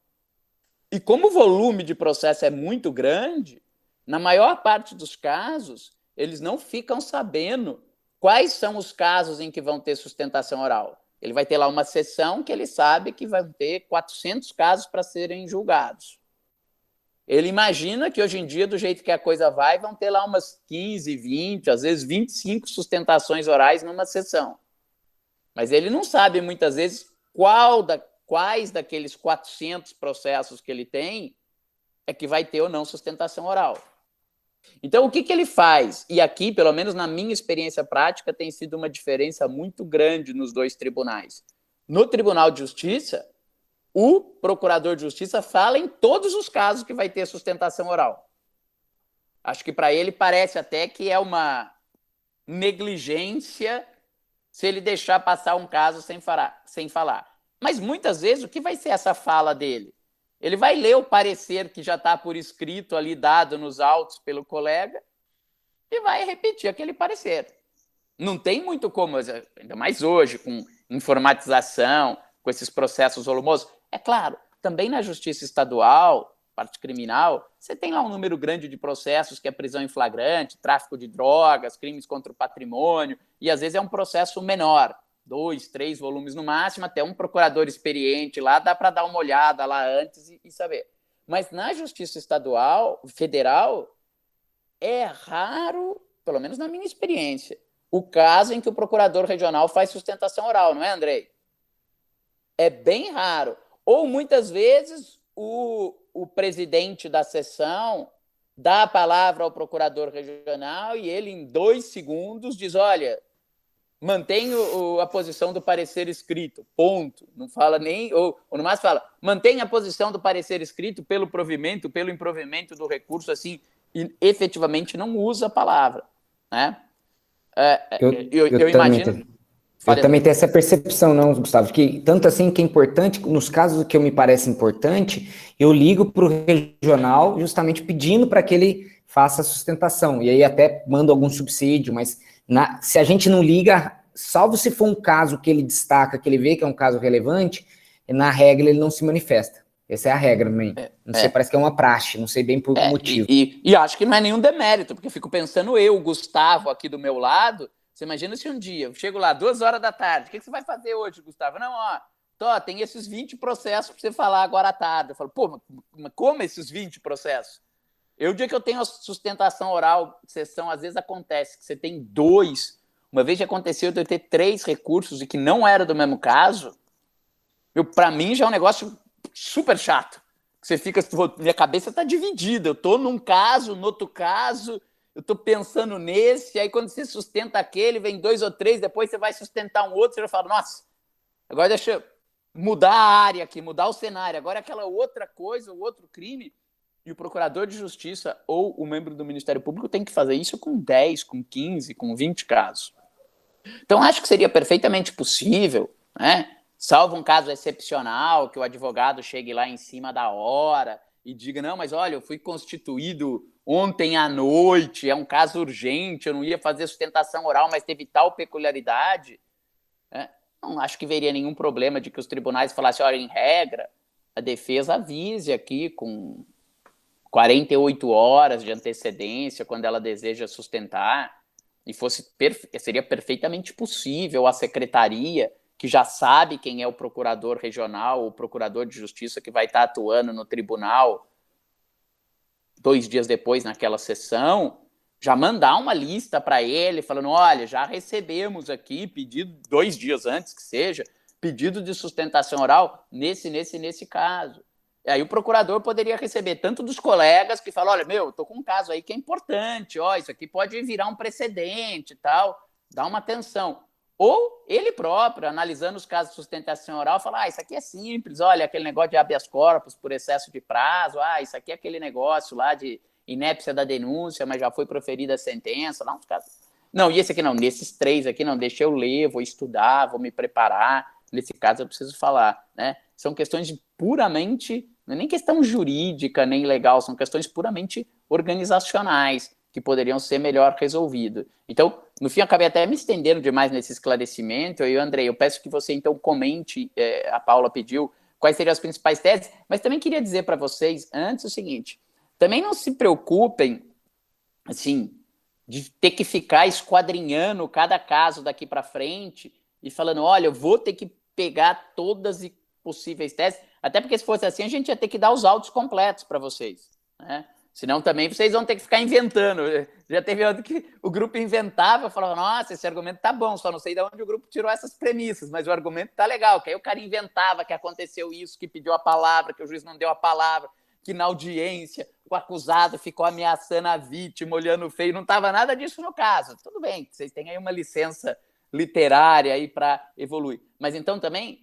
E como o volume de processo é muito grande, na maior parte dos casos, eles não ficam sabendo quais são os casos em que vão ter sustentação oral. Ele vai ter lá uma sessão que ele sabe que vai ter 400 casos para serem julgados. Ele imagina que hoje em dia, do jeito que a coisa vai, vão ter lá umas 15, 20, às vezes 25 sustentações orais numa sessão. Mas ele não sabe, muitas vezes, quais daqueles 400 processos que ele tem é que vai ter ou não sustentação oral. Então, o que ele faz? E aqui, pelo menos na minha experiência prática, tem sido uma diferença muito grande nos dois tribunais. No Tribunal de Justiça, o procurador de justiça fala em todos os casos que vai ter sustentação oral. Acho que para ele parece até que é uma negligência se ele deixar passar um caso sem falar. Mas muitas vezes, o que vai ser essa fala dele? Ele vai ler o parecer que já está por escrito ali, dado nos autos pelo colega, e vai repetir aquele parecer. Não tem muito como, ainda mais hoje, com informatização, com esses processos volumosos. É claro, também na justiça estadual, parte criminal, você tem lá um número grande de processos que é prisão em flagrante, tráfico de drogas, crimes contra o patrimônio, e às vezes é um processo menor, 2, 3 volumes no máximo, até um procurador experiente lá, dá para dar uma olhada lá antes e saber. Mas na justiça estadual, federal, é raro, pelo menos na minha experiência, o caso em que o procurador regional faz sustentação oral, não é, Andrei? É bem raro. Ou, muitas vezes, o presidente da sessão dá a palavra ao procurador regional e ele, em 2 segundos, diz, olha, mantém a posição do parecer escrito, ponto. Não fala nem... Ou no máximo fala, mantém a posição do parecer escrito pelo provimento, pelo improvimento do recurso, assim, e efetivamente não usa a palavra, né? Eu imagino... Eu também tenho essa percepção, não, Gustavo, que tanto assim que é importante, nos casos que eu me parece importante, eu ligo para o regional justamente pedindo para que ele faça a sustentação, e aí até mando algum subsídio, mas se a gente não liga, salvo se for um caso que ele destaca, que ele vê que é um caso relevante, na regra ele não se manifesta. Essa é a regra também. Não sei, parece que é uma praxe, não sei bem por que motivo. E acho que não é nenhum demérito, porque eu fico pensando o Gustavo, aqui do meu lado. Você imagina se um dia eu chego lá, 2 horas da tarde, o que você vai fazer hoje, Gustavo? Não, tem esses 20 processos para você falar agora à tarde. Eu falo, pô, mas como esses 20 processos? O dia que eu tenho a sustentação oral, sessão, às vezes acontece que você tem 2. Uma vez já aconteceu de eu ter 3 recursos e que não era do mesmo caso. Para mim já é um negócio super chato. Você fica, minha cabeça está dividida. Eu estou num caso, no outro caso... Eu estou pensando nesse, aí quando você sustenta aquele, vem 2 ou 3, depois você vai sustentar um outro, você já fala, nossa, agora deixa eu mudar a área aqui, mudar o cenário, agora é aquela outra coisa, o outro crime, e o procurador de justiça ou o membro do Ministério Público tem que fazer isso com 10, com 15, com 20 casos. Então, acho que seria perfeitamente possível, né? Salvo um caso excepcional, que o advogado chegue lá em cima da hora e diga, não, mas olha, eu fui constituído ontem à noite, é um caso urgente, eu não ia fazer sustentação oral, mas teve tal peculiaridade. Não acho que veria nenhum problema de que os tribunais falassem, olha, em regra, a defesa avise aqui com 48 horas de antecedência, quando ela deseja sustentar, e seria perfeitamente possível a secretaria, que já sabe quem é o procurador regional, o procurador de justiça que vai estar atuando no tribunal 2 dias depois naquela sessão, já mandar uma lista para ele, falando, olha, já recebemos aqui pedido 2 dias antes que seja, pedido de sustentação oral nesse caso. E aí o procurador poderia receber tanto dos colegas que falam, olha, estou com um caso aí que é importante, isso aqui pode virar um precedente e tal, dá uma atenção. Ou ele próprio, analisando os casos de sustentação oral, fala, isso aqui é simples, olha, aquele negócio de habeas corpus por excesso de prazo, isso aqui é aquele negócio lá de inépcia da denúncia, mas já foi proferida a sentença, não, e esse aqui não, nesses 3 aqui não, deixa eu ler, vou estudar, vou me preparar, nesse caso eu preciso falar, né? São questões de puramente, não é nem questão jurídica, nem legal, são questões puramente organizacionais, que poderiam ser melhor resolvidas. Então, no fim, eu acabei até me estendendo demais nesse esclarecimento, e Andrei, eu peço que você, então, comente, a Paula pediu, quais seriam as principais teses, mas também queria dizer para vocês, antes, o seguinte, também não se preocupem, assim, de ter que ficar esquadrinhando cada caso daqui para frente e falando, olha, eu vou ter que pegar todas as possíveis teses, até porque se fosse assim, a gente ia ter que dar os autos completos para vocês, né? Senão também vocês vão ter que ficar inventando. Já teve outro que o grupo inventava, falava, nossa, esse argumento tá bom, só não sei de onde o grupo tirou essas premissas, mas o argumento tá legal, que aí o cara inventava que aconteceu isso, que pediu a palavra, que o juiz não deu a palavra, que na audiência o acusado ficou ameaçando a vítima, olhando feio, não estava nada disso no caso. Tudo bem, vocês têm aí uma licença literária aí para evoluir. Mas então também,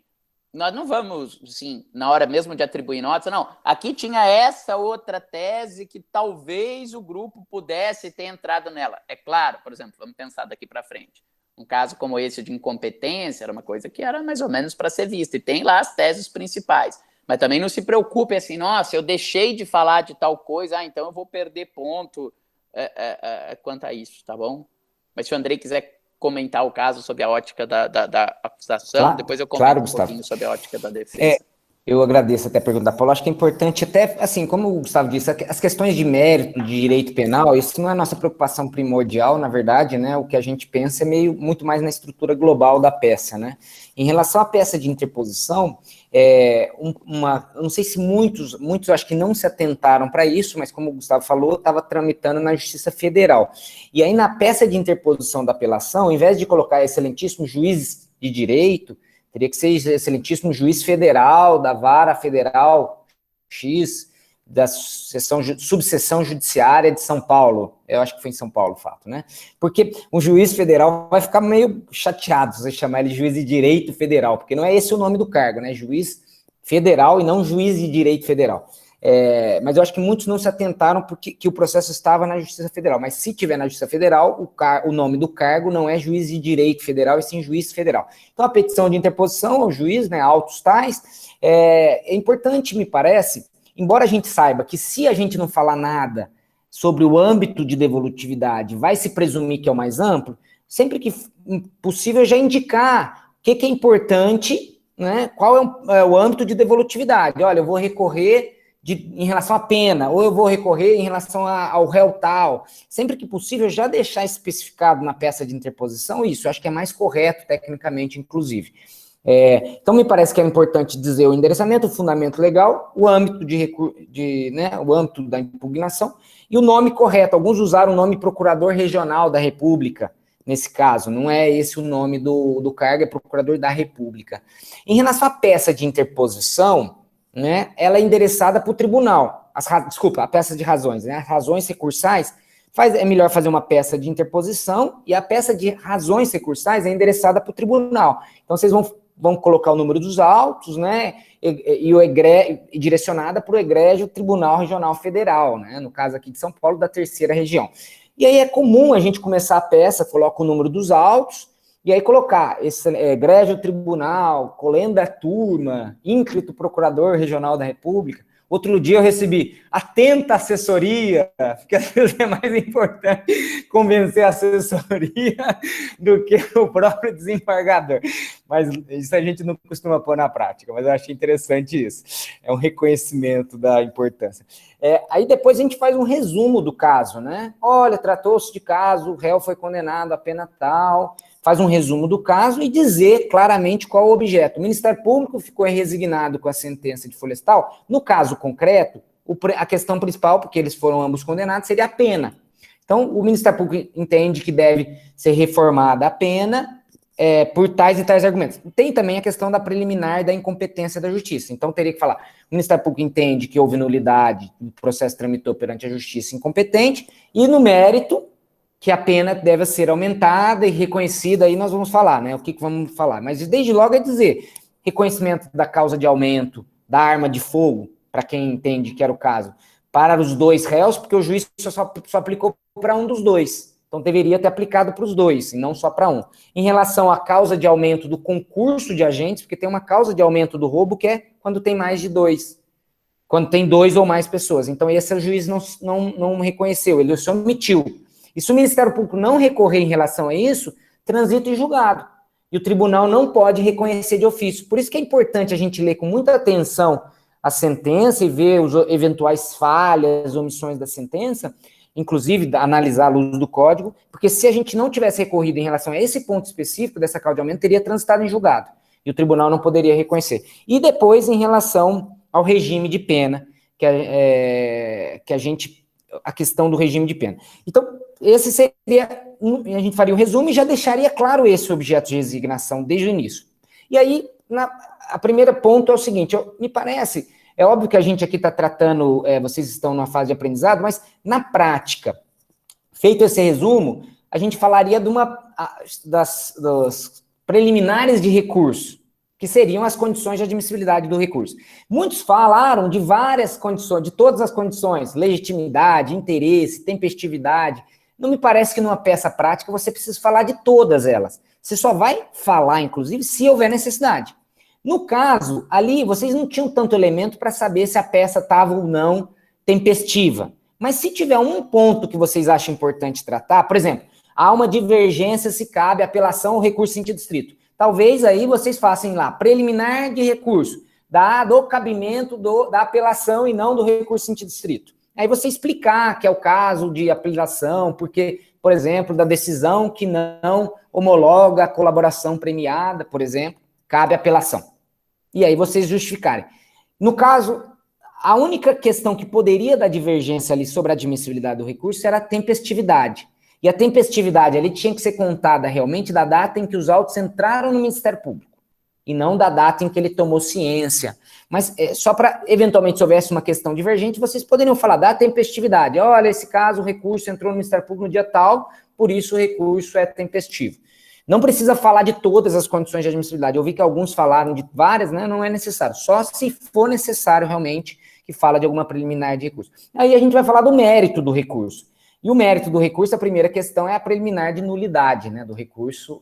nós não vamos, assim, na hora mesmo de atribuir notas, não. Aqui tinha essa outra tese que talvez o grupo pudesse ter entrado nela. É claro, por exemplo, vamos pensar daqui para frente. Um caso como esse de incompetência era uma coisa que era mais ou menos para ser vista. E tem lá as teses principais. Mas também não se preocupe assim, nossa, eu deixei de falar de tal coisa, então eu vou perder ponto quanto a isso, tá bom? Mas se o Andrei quiser comentar o caso sob a ótica da acusação, claro, depois eu comento claro, um Gustavo. pouquinho sobre a ótica da defesa. Eu agradeço até a pergunta da Paula. Acho que é importante até, assim, como o Gustavo disse, as questões de mérito, de direito penal, isso não é a nossa preocupação primordial, na verdade, né? O que a gente pensa é muito mais na estrutura global da peça, né? Em relação à peça de interposição, eu não sei se muitos acho que não se atentaram para isso, mas como o Gustavo falou, estava tramitando na Justiça Federal. E aí, na peça de interposição da apelação, ao invés de colocar excelentíssimo juiz de direito, teria que ser excelentíssimo juiz federal, da vara federal X, da subseção judiciária de São Paulo. Eu acho que foi em São Paulo o fato, né? Porque o juiz federal vai ficar meio chateado se você chamar ele de juiz de direito federal, porque não é esse o nome do cargo, né? Juiz federal e não juiz de direito federal. Mas eu acho que muitos não se atentaram porque o processo estava na Justiça Federal. Mas se tiver na Justiça Federal, o nome do cargo não é juiz de direito federal, e sim juiz federal. Então, a petição de interposição ao juiz, né, autos tais, é importante, me parece, embora a gente saiba que se a gente não falar nada sobre o âmbito de devolutividade, vai se presumir que é o mais amplo, sempre que possível já indicar o que é importante, né, qual é o âmbito de devolutividade. Olha, eu vou recorrer em relação à pena, ou eu vou recorrer em relação ao réu tal. Sempre que possível, já deixar especificado na peça de interposição isso. Eu acho que é mais correto, tecnicamente, inclusive. Então, me parece que é importante dizer o endereçamento, o fundamento legal, o âmbito o âmbito da impugnação e o nome correto. Alguns usaram o nome Procurador Regional da República, nesse caso. Não é esse o nome do cargo, é Procurador da República. Em relação à peça de interposição, né, ela é endereçada para o tribunal. A peça de razões, né, as razões recursais, é melhor fazer uma peça de interposição e a peça de razões recursais é endereçada para o tribunal. Então, vocês vão colocar o número dos autos, né, e direcionada para o egrégio Tribunal Regional Federal, né, no caso aqui de São Paulo, da 3ª Região. E aí é comum a gente começar a peça, coloca o número dos autos, e aí colocar esse egrégio tribunal, colenda turma, ínclito procurador regional da República. Outro dia eu recebi atenta assessoria, porque às vezes é mais importante convencer a assessoria do que o próprio desembargador. Mas isso a gente não costuma pôr na prática, mas eu achei interessante isso. É um reconhecimento da importância. Aí depois a gente faz um resumo do caso, né? Olha, tratou-se de caso, o réu foi condenado a pena tal, faz um resumo do caso e dizer claramente qual é o objeto. O Ministério Público ficou resignado com a sentença de Florestal. No caso concreto, a questão principal, porque eles foram ambos condenados, seria a pena. Então, o Ministério Público entende que deve ser reformada a pena por tais e tais argumentos. Tem também a questão da preliminar da incompetência da Justiça. Então, teria que falar, o Ministério Público entende que houve nulidade, o processo tramitou perante a Justiça incompetente, e no mérito, que a pena deve ser aumentada e reconhecida, aí nós vamos falar, né? O que vamos falar? Mas desde logo é dizer, reconhecimento da causa de aumento, da arma de fogo, para quem entende que era o caso, para os dois réus, porque o juiz só aplicou para um dos dois. Então, deveria ter aplicado para os dois, e não só para um. Em relação à causa de aumento do concurso de agentes, porque tem uma causa de aumento do roubo que é quando tem mais de 2. Quando tem 2 ou mais pessoas. Então, esse o juiz não reconheceu, ele se omitiu. E se o Ministério Público não recorrer em relação a isso, transita em julgado. E o tribunal não pode reconhecer de ofício. Por isso que é importante a gente ler com muita atenção a sentença e ver os eventuais falhas, omissões da sentença, inclusive analisar a luz do código, porque se a gente não tivesse recorrido em relação a esse ponto específico dessa causa de aumento, teria transitado em julgado. E o tribunal não poderia reconhecer. E depois, em relação ao regime de pena, a questão do regime de pena. Então, esse seria, a gente faria o resumo e já deixaria claro esse objeto de resignação desde o início. E aí, a primeiro ponto é o seguinte, me parece, é óbvio que a gente aqui está tratando, vocês estão numa fase de aprendizado, mas na prática, feito esse resumo, a gente falaria das preliminares de recurso, que seriam as condições de admissibilidade do recurso. Muitos falaram de várias condições, de todas as condições, legitimidade, interesse, tempestividade. Não me parece que numa peça prática você precisa falar de todas elas. Você só vai falar, inclusive, se houver necessidade. No caso, ali, vocês não tinham tanto elemento para saber se a peça estava ou não tempestiva. Mas se tiver um ponto que vocês acham importante tratar, por exemplo, há uma divergência se cabe apelação ou recurso em sentido estrito. Talvez aí vocês façam lá, preliminar de recurso, do cabimento da apelação e não do recurso em sentido estrito. Aí você explicar que é o caso de apelação, porque, por exemplo, da decisão que não homologa a colaboração premiada, por exemplo, cabe apelação. E aí vocês justificarem. No caso, a única questão que poderia dar divergência ali sobre a admissibilidade do recurso era a tempestividade. E a tempestividade ali tinha que ser contada realmente da data em que os autos entraram no Ministério Público, e não da data em que ele tomou ciência. Mas só para, eventualmente, se houvesse uma questão divergente, vocês poderiam falar da tempestividade. Olha, esse caso, o recurso entrou no Ministério Público no dia tal, por isso o recurso é tempestivo. Não precisa falar de todas as condições de admissibilidade. Eu vi que alguns falaram de várias, né? Não é necessário. Só se for necessário, realmente, que fala de alguma preliminar de recurso. Aí a gente vai falar do mérito do recurso. E o mérito do recurso, a primeira questão é a preliminar de nulidade, né, do recurso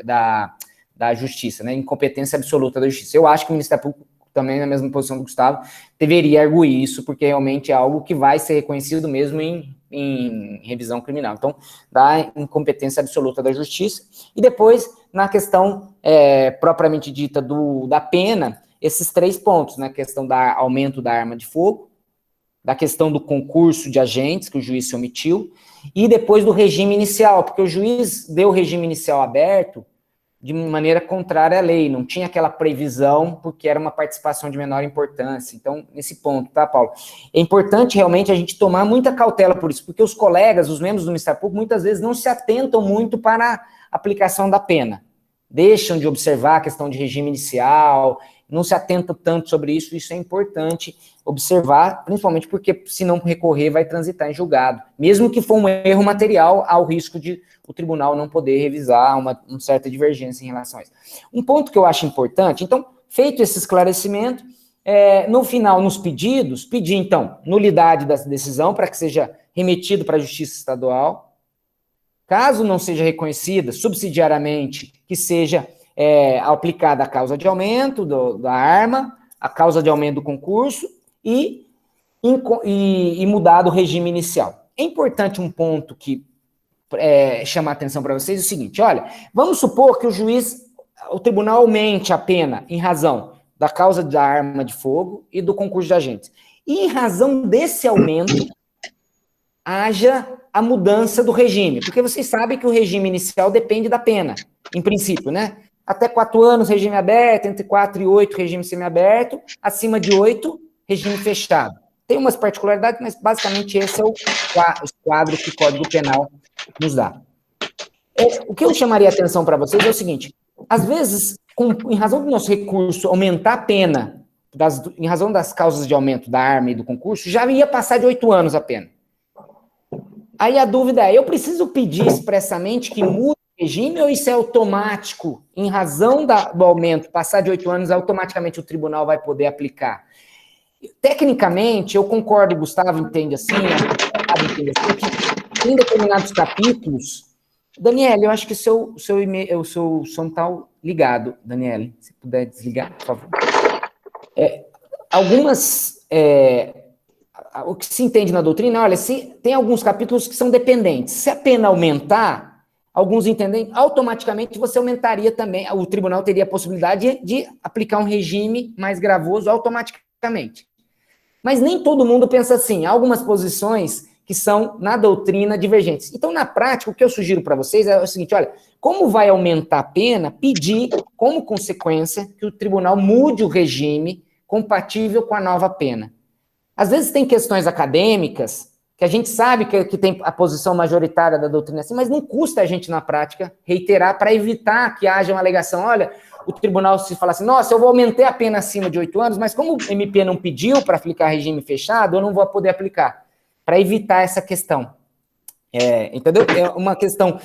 da justiça, né, incompetência absoluta da justiça. Eu acho que o Ministério Público, também na mesma posição do Gustavo, deveria arguir isso, porque realmente é algo que vai ser reconhecido mesmo em revisão criminal. Então, da incompetência absoluta da justiça. E depois, na questão propriamente dita da pena, esses 3 pontos, né, a questão do aumento da arma de fogo, da questão do concurso de agentes, que o juiz se omitiu, e depois do regime inicial, porque o juiz deu o regime inicial aberto de maneira contrária à lei, não tinha aquela previsão, porque era uma participação de menor importância. Então, nesse ponto, tá, Paulo? É importante realmente a gente tomar muita cautela por isso, porque os colegas, os membros do Ministério Público, muitas vezes não se atentam muito para a aplicação da pena. Deixam de observar a questão de regime inicial, não se atentam tanto sobre isso, isso é importante observar, principalmente porque, se não recorrer, vai transitar em julgado. Mesmo que for um erro material, há o risco de o tribunal não poder revisar uma certa divergência em relação a isso. Um ponto que eu acho importante, então, feito esse esclarecimento, no final, nos pedidos, pedir, então, nulidade da decisão para que seja remetido para a Justiça Estadual. Caso não seja reconhecida, subsidiariamente, que seja aplicada a causa de aumento da arma, a causa de aumento do concurso e mudado o regime inicial. É importante um ponto que chamar a atenção para vocês, é o seguinte, olha, vamos supor que o tribunal aumente a pena em razão da causa da arma de fogo e do concurso de agentes. E em razão desse aumento, haja a mudança do regime, porque vocês sabem que o regime inicial depende da pena, em princípio, né? Até 4 anos, regime aberto, entre 4 e 8, regime semiaberto, acima de 8, regime fechado. Tem umas particularidades, mas basicamente esse é o quadro que o Código Penal nos dá. O que eu chamaria a atenção para vocês é o seguinte, às vezes, em razão do nosso recurso aumentar a pena, em razão das causas de aumento da arma e do concurso, já ia passar de 8 anos a pena. Aí a dúvida é, eu preciso pedir expressamente que mude o regime ou isso é automático? Em razão do aumento, passar de 8 anos, automaticamente o tribunal vai poder aplicar. Tecnicamente, eu concordo, Gustavo entende assim, que tem determinados capítulos. Daniela, eu acho que o seu som está ligado, Daniela. Se puder desligar, por favor. O que se entende na doutrina, olha, se tem alguns capítulos que são dependentes. Se a pena aumentar, alguns entendem, automaticamente você aumentaria também, o tribunal teria a possibilidade de aplicar um regime mais gravoso automaticamente. Mas nem todo mundo pensa assim. Há algumas posições que são, na doutrina, divergentes. Então, na prática, o que eu sugiro para vocês é o seguinte, olha, como vai aumentar a pena, pedir, como consequência, que o tribunal mude o regime compatível com a nova pena. Às vezes tem questões acadêmicas, que a gente sabe que tem a posição majoritária da doutrina assim, mas não custa a gente, na prática, reiterar para evitar que haja uma alegação, olha, o tribunal se fala assim, nossa, eu vou aumentar a pena acima de 8 anos, mas como o MP não pediu para aplicar regime fechado, eu não vou poder aplicar. Para evitar essa questão. Entendeu? É uma questão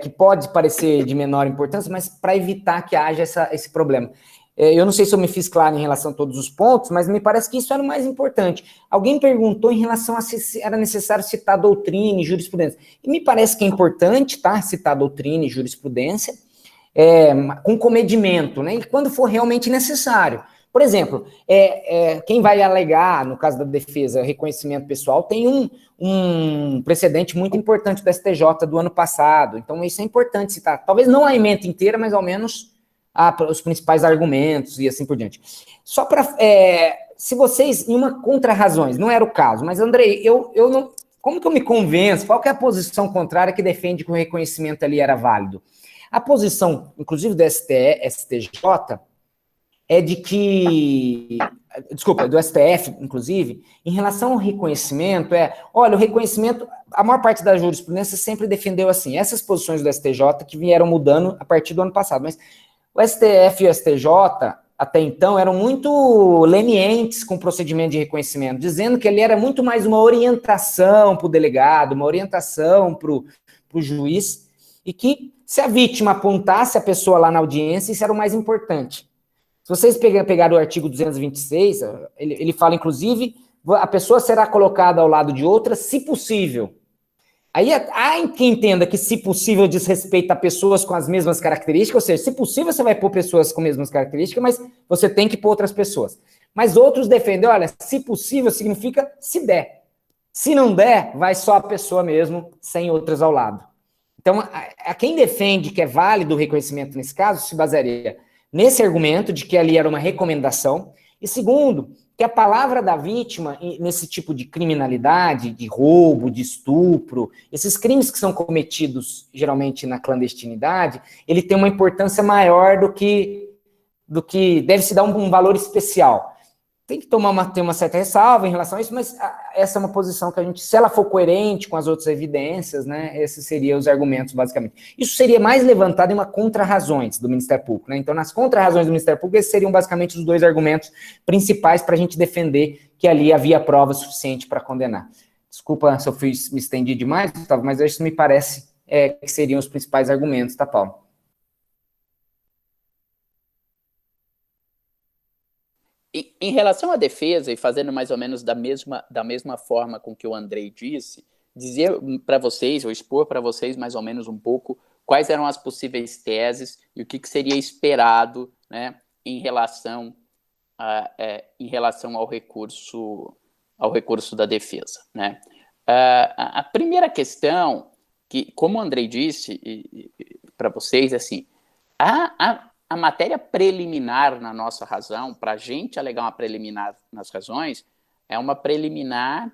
que pode parecer de menor importância, mas para evitar que haja esse problema. Eu não sei se eu me fiz claro em relação a todos os pontos, mas me parece que isso era o mais importante. Alguém perguntou em relação a se era necessário citar doutrina e jurisprudência. E me parece que é importante, tá? Citar doutrina e jurisprudência, com comedimento, né? E quando for realmente necessário. Por exemplo, quem vai alegar, no caso da defesa, reconhecimento pessoal, tem um precedente muito importante do STJ do ano passado. Então, isso é importante citar. Talvez não a ementa inteira, mas ao menos os principais argumentos e assim por diante. Só para... se vocês, em uma contra-razões, não era o caso, mas, Andrei, eu não... Como que eu me convenço? Qual que é a posição contrária que defende que o reconhecimento ali era válido? A posição, inclusive, do STJ... é de que, desculpa, do STF, inclusive, em relação ao reconhecimento, olha, o reconhecimento, a maior parte da jurisprudência sempre defendeu assim, essas posições do STJ que vieram mudando a partir do ano passado, mas o STF e o STJ, até então, eram muito lenientes com o procedimento de reconhecimento, dizendo que ele era muito mais uma orientação para o delegado, uma orientação para o juiz, e que se a vítima apontasse a pessoa lá na audiência, isso era o mais importante. Se vocês pegarem o artigo 226, ele fala, inclusive, a pessoa será colocada ao lado de outra, se possível. Aí há quem entenda que, se possível, diz respeito a pessoas com as mesmas características, ou seja, se possível, você vai pôr pessoas com as mesmas características, mas você tem que pôr outras pessoas. Mas outros defendem, olha, se possível significa se der. Se não der, vai só a pessoa mesmo, sem outras ao lado. Então, a quem defende que é válido o reconhecimento nesse caso, se basearia nesse argumento de que ali era uma recomendação, e segundo, que a palavra da vítima, nesse tipo de criminalidade, de roubo, de estupro, esses crimes que são cometidos geralmente na clandestinidade, ele tem uma importância maior do que deve se dar um valor especial. Tem que ter uma certa ressalva em relação a isso, mas essa é uma posição que a gente, se ela for coerente com as outras evidências, né, esses seriam os argumentos, basicamente. Isso seria mais levantado em uma contra-razões do Ministério Público, né? Então, nas contra-razões do Ministério Público, esses seriam basicamente os dois argumentos principais para a gente defender que ali havia prova suficiente para condenar. Desculpa se eu me estendi demais, Gustavo, mas isso me parece que seriam os principais argumentos, tá, Paulo? Em relação à defesa, e fazendo mais ou menos da mesma forma com que o Andrei disse, dizer para vocês, ou expor para vocês mais ou menos um pouco, quais eram as possíveis teses e o que seria esperado, né, em relação ao recurso da defesa. Né? A primeira questão, que, como o Andrei disse para vocês, assim, a matéria preliminar na nossa razão, para a gente alegar uma preliminar nas razões, é uma preliminar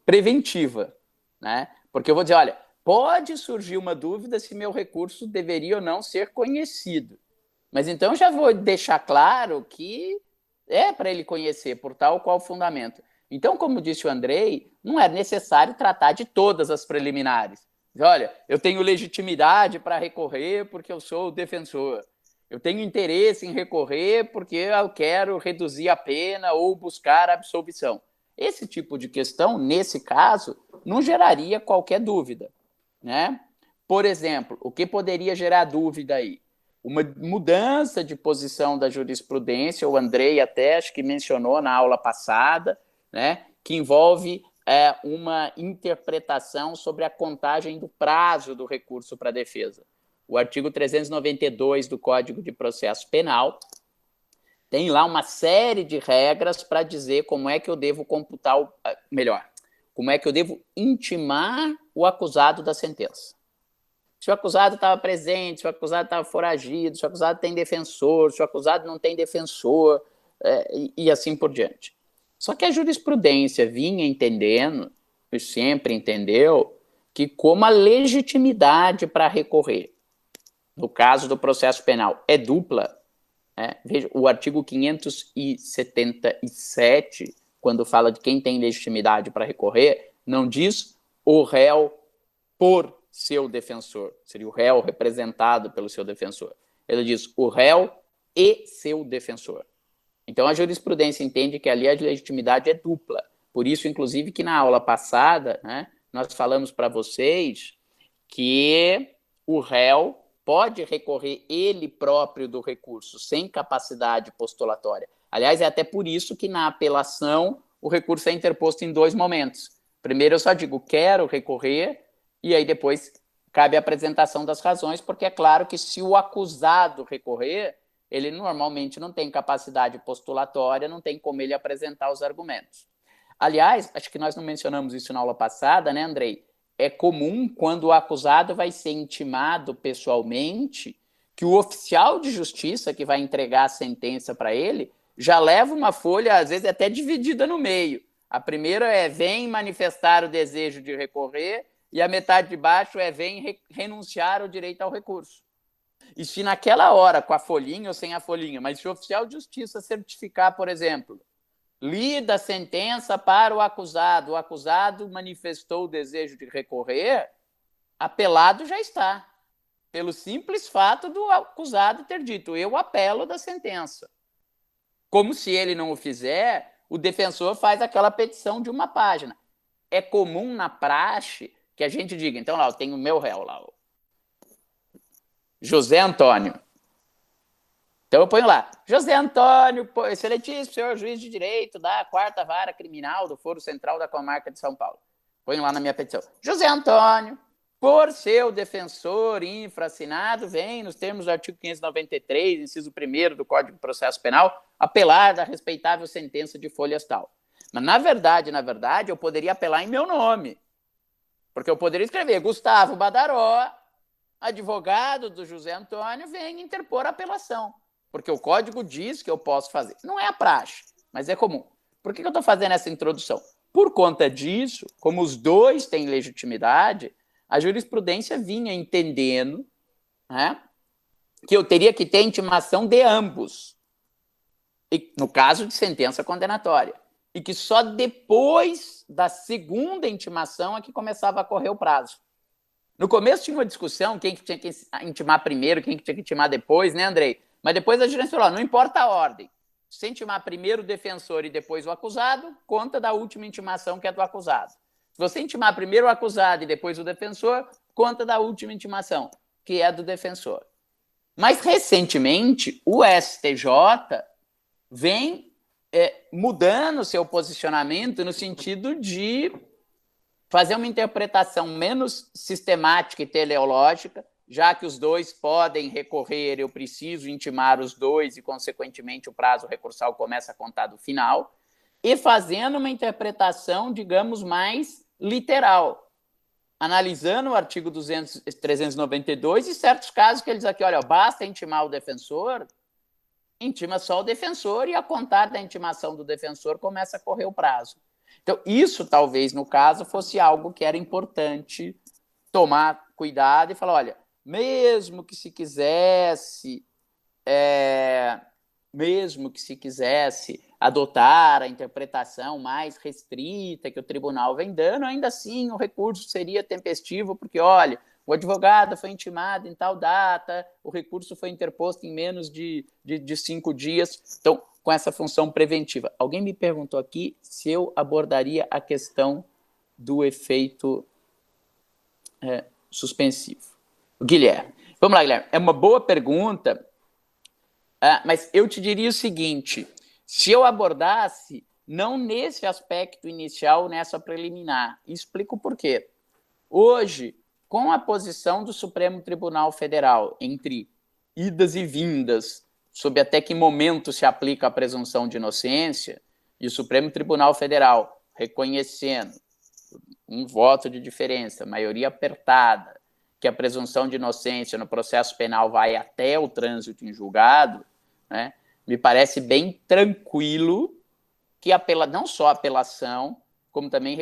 preventiva, né? Porque eu vou dizer, olha, pode surgir uma dúvida se meu recurso deveria ou não ser conhecido. Mas então já vou deixar claro que é para ele conhecer, por tal qual fundamento. Então, como disse o Andrei, não é necessário tratar de todas as preliminares. Olha, eu tenho legitimidade para recorrer porque eu sou o defensor. Eu tenho interesse em recorrer porque eu quero reduzir a pena ou buscar a absolvição. Esse tipo de questão, nesse caso, não geraria qualquer dúvida. Né? Por exemplo, o que poderia gerar dúvida aí? Uma mudança de posição da jurisprudência, o Andrei até acho que mencionou na aula passada, né, que envolve uma interpretação sobre a contagem do prazo do recurso para a defesa. O artigo 392 do Código de Processo Penal tem lá uma série de regras para dizer como é que eu devo computar, como é que eu devo intimar o acusado da sentença. Se o acusado estava presente, se o acusado estava foragido, se o acusado tem defensor, se o acusado não tem defensor, e assim por diante. Só que a jurisprudência vinha entendendo, e sempre entendeu, que como a legitimidade para recorrer, no caso do processo penal, é dupla, veja, o artigo 577, quando fala de quem tem legitimidade para recorrer, não diz o réu por seu defensor, seria o réu representado pelo seu defensor. Ele diz o réu e seu defensor. Então, a jurisprudência entende que ali a legitimidade é dupla. Por isso, inclusive, que na aula passada, nós falamos para vocês que o réu pode recorrer ele próprio do recurso, sem capacidade postulatória. Aliás, é até por isso que na apelação o recurso é interposto em 2 momentos. Primeiro, eu só digo, quero recorrer, e aí depois cabe a apresentação das razões, porque é claro que se o acusado recorrer, ele normalmente não tem capacidade postulatória, não tem como ele apresentar os argumentos. Aliás, acho que nós não mencionamos isso na aula passada, né, Andrei? É comum, quando o acusado vai ser intimado pessoalmente, que o oficial de justiça que vai entregar a sentença para ele já leva uma folha, às vezes até dividida no meio. A primeira é vem manifestar o desejo de recorrer, e a metade de baixo é vem renunciar ao direito ao recurso. E se naquela hora, com a folhinha ou sem a folhinha, mas se o oficial de justiça certificar, por exemplo, lida a sentença para o acusado manifestou o desejo de recorrer, apelado já está, pelo simples fato do acusado ter dito, eu apelo da sentença. Como se ele não o fizer, o defensor faz aquela petição de uma página. É comum na praxe que a gente diga, então lá, eu tenho o meu réu lá, José Antônio. Então eu ponho lá, José Antônio, excelentíssimo senhor juiz de direito da 4ª Vara Criminal do Foro Central da Comarca de São Paulo. Ponho lá na minha petição. José Antônio, por seu defensor infraassinado, vem, nos termos do artigo 593, inciso 1º do Código de Processo Penal, apelar da respeitável sentença de folhas tal. Mas, na verdade, eu poderia apelar em meu nome. Porque eu poderia escrever Gustavo Badaró, advogado do José Antônio, vem interpor a apelação. Porque o código diz que eu posso fazer. Não é a praxe, mas é comum. Por que eu estou fazendo essa introdução? Por conta disso, como os dois têm legitimidade, a jurisprudência vinha entendendo, que eu teria que ter intimação de ambos, e, no caso de sentença condenatória. E que só depois da segunda intimação é que começava a correr o prazo. No começo tinha uma discussão, quem que tinha que intimar primeiro, quem que tinha que intimar depois, né, Andrei? Mas depois a jurisprudência falou, não importa a ordem. Se intimar primeiro o defensor e depois o acusado, conta da última intimação que é do acusado. Se você intimar primeiro o acusado e depois o defensor, conta da última intimação, que é do defensor. Mas, recentemente, o STJ vem mudando seu posicionamento no sentido de fazer uma interpretação menos sistemática e teleológica, já que os dois podem recorrer, eu preciso intimar os dois e, consequentemente, o prazo recursal começa a contar do final, e fazendo uma interpretação, digamos, mais literal, analisando o artigo 392 e certos casos que eles aqui, olha, basta intimar o defensor, intima só o defensor e a contar da intimação do defensor começa a correr o prazo. Então, isso talvez, no caso, fosse algo que era importante tomar cuidado e falar, olha, mesmo que se quisesse adotar a interpretação mais restrita que o tribunal vem dando, ainda assim o recurso seria tempestivo, porque, olha, o advogado foi intimado em tal data, o recurso foi interposto em menos de 5 dias, então, com essa função preventiva. Alguém me perguntou aqui se eu abordaria a questão do efeito suspensivo. Guilherme. Vamos lá, Guilherme. É uma boa pergunta, mas eu te diria o seguinte, se eu abordasse, não nesse aspecto inicial, nessa preliminar. E explico por quê. Hoje, com a posição do Supremo Tribunal Federal entre idas e vindas, sobre até que momento se aplica a presunção de inocência, e o Supremo Tribunal Federal reconhecendo um voto de diferença, maioria apertada, que a presunção de inocência no processo penal vai até o trânsito em julgado, né, me parece bem tranquilo que não só a apelação, como também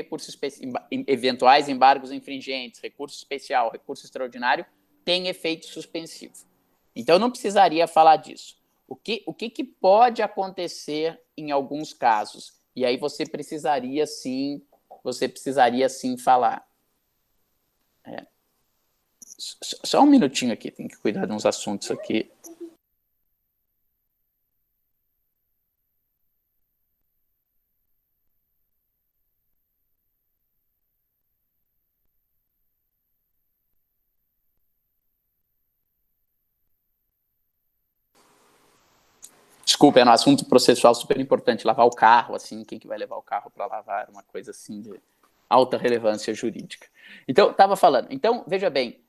eventuais embargos infringentes, recurso especial, recurso extraordinário, tem efeito suspensivo. Então, eu não precisaria falar disso. O que pode acontecer em alguns casos? E aí você precisaria sim falar. Só um minutinho aqui, tem que cuidar de uns assuntos aqui. Desculpa, é um assunto processual super importante, lavar o carro, assim, quem que vai levar o carro para lavar, uma coisa assim de alta relevância jurídica. Então, estava falando. Então, veja bem,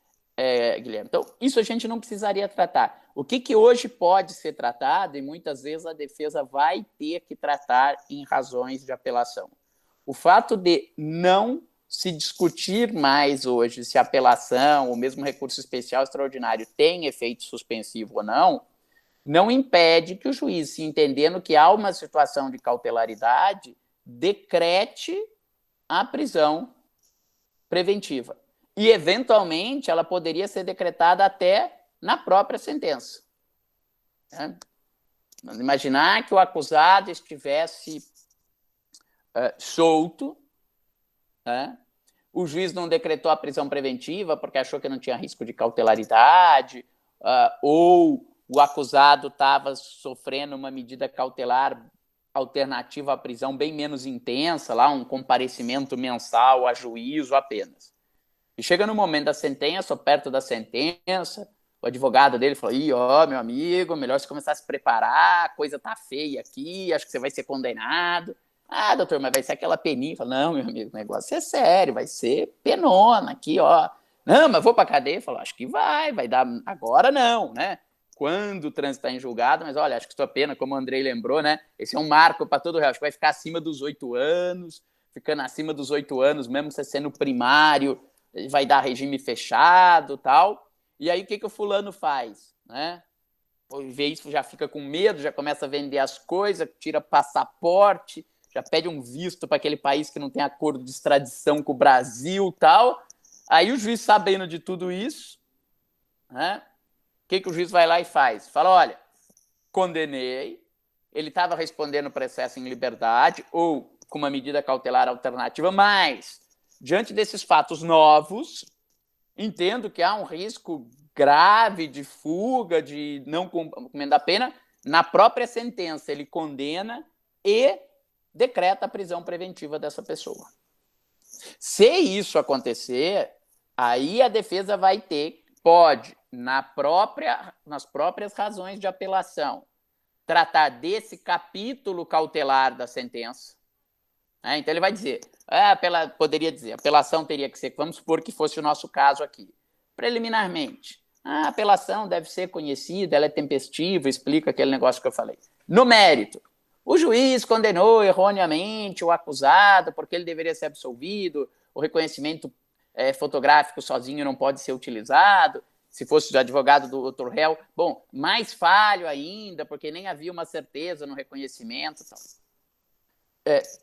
Guilherme, então, isso a gente não precisaria tratar. O que hoje pode ser tratado, e muitas vezes a defesa vai ter que tratar em razões de apelação. O fato de não se discutir mais hoje se a apelação, ou mesmo recurso especial extraordinário, tem efeito suspensivo ou não impede que o juiz, se entendendo que há uma situação de cautelaridade, decrete a prisão preventiva. E, eventualmente, ela poderia ser decretada até na própria sentença. Imaginar que o acusado estivesse solto, o juiz não decretou a prisão preventiva porque achou que não tinha risco de cautelaridade, ou o acusado estava sofrendo uma medida cautelar alternativa à prisão bem menos intensa, lá um comparecimento mensal a juízo apenas. E chega no momento da sentença, ou perto da sentença, o advogado dele falou, meu amigo, melhor você começar a se preparar, a coisa tá feia aqui, acho que você vai ser condenado. Ah, doutor, mas vai ser aquela peninha. Fala, não, meu amigo, o negócio é sério, vai ser penona aqui, ó. Não, mas vou pra cadeia? Fala, acho que vai dar, agora não, né? Quando o trânsito está em julgado, mas olha, acho que sua pena, como o Andrei lembrou, né? Esse é um marco para todo o réu, acho que vai ficar acima dos 8 anos, ficando acima dos 8 anos, mesmo você sendo primário, vai dar regime fechado e tal. E aí o que o fulano faz, né? Vê isso, já fica com medo, já começa a vender as coisas, tira passaporte, já pede um visto para aquele país que não tem acordo de extradição com o Brasil e tal. Aí o juiz, sabendo de tudo isso, né? O que o juiz vai lá e faz? Fala, olha, condenei, ele estava respondendo o processo em liberdade ou com uma medida cautelar alternativa, mas, diante desses fatos novos, entendo que há um risco grave de fuga, de não cumprimento da pena, na própria sentença ele condena e decreta a prisão preventiva dessa pessoa. Se isso acontecer, aí a defesa pode, nas próprias razões de apelação, tratar desse capítulo cautelar da sentença. Então ele vai dizer, poderia dizer, a apelação teria que ser, vamos supor que fosse o nosso caso aqui, preliminarmente. A apelação deve ser conhecida, ela é tempestiva, explica aquele negócio que eu falei. No mérito, o juiz condenou erroneamente o acusado porque ele deveria ser absolvido, o reconhecimento fotográfico sozinho não pode ser utilizado, se fosse o advogado do outro réu, bom, mais falho ainda, porque nem havia uma certeza no reconhecimento. Tal.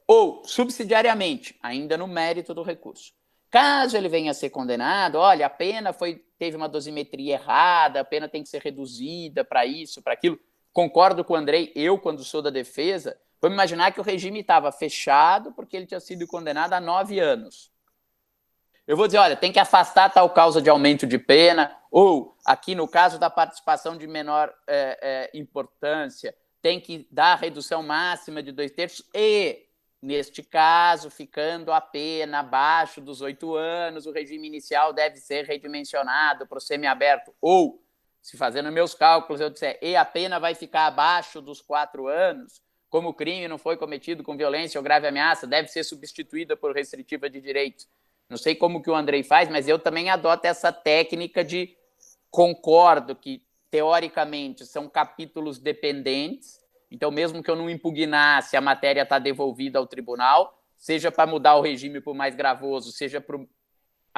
Ou, subsidiariamente, ainda no mérito do recurso. Caso ele venha a ser condenado, olha, a pena teve uma dosimetria errada, a pena tem que ser reduzida para isso, para aquilo. Concordo com o Andrei, eu, quando sou da defesa, vamos imaginar que o regime estava fechado porque ele tinha sido condenado a 9 anos. Eu vou dizer, olha, tem que afastar tal causa de aumento de pena, ou, aqui no caso da participação de menor importância, tem que dar a redução máxima de 2/3 e, neste caso, ficando a pena abaixo dos 8 anos, o regime inicial deve ser redimensionado para o semiaberto. Ou, se fazendo meus cálculos, eu disser, e a pena vai ficar abaixo dos 4 anos, como o crime não foi cometido com violência ou grave ameaça, deve ser substituída por restritiva de direitos. Não sei como que o Andrei faz, mas eu também adoto essa técnica de concordo que, teoricamente, são capítulos dependentes, então, mesmo que eu não impugnasse, a matéria está devolvida ao tribunal, seja para mudar o regime para o mais gravoso, seja para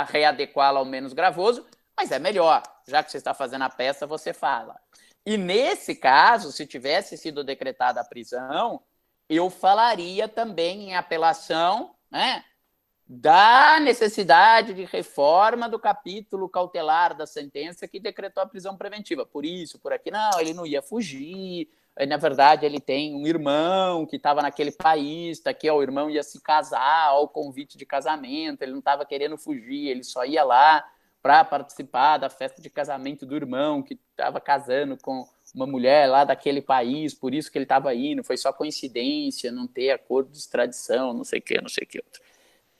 readequá-lo ao menos gravoso, mas é melhor, já que você está fazendo a peça, você fala. E nesse caso, se tivesse sido decretada a prisão, eu falaria também em apelação, né, da necessidade de reforma do capítulo cautelar da sentença que decretou a prisão preventiva. Por isso, por aqui, não, ele não ia fugir. Na verdade, ele tem um irmão que estava naquele país, tá aqui, ó, o irmão ia se casar, ao convite de casamento, ele não estava querendo fugir, ele só ia lá para participar da festa de casamento do irmão, que estava casando com uma mulher lá daquele país, por isso que ele estava indo, foi só coincidência, não ter acordo de extradição, não sei o que, não sei o que outro.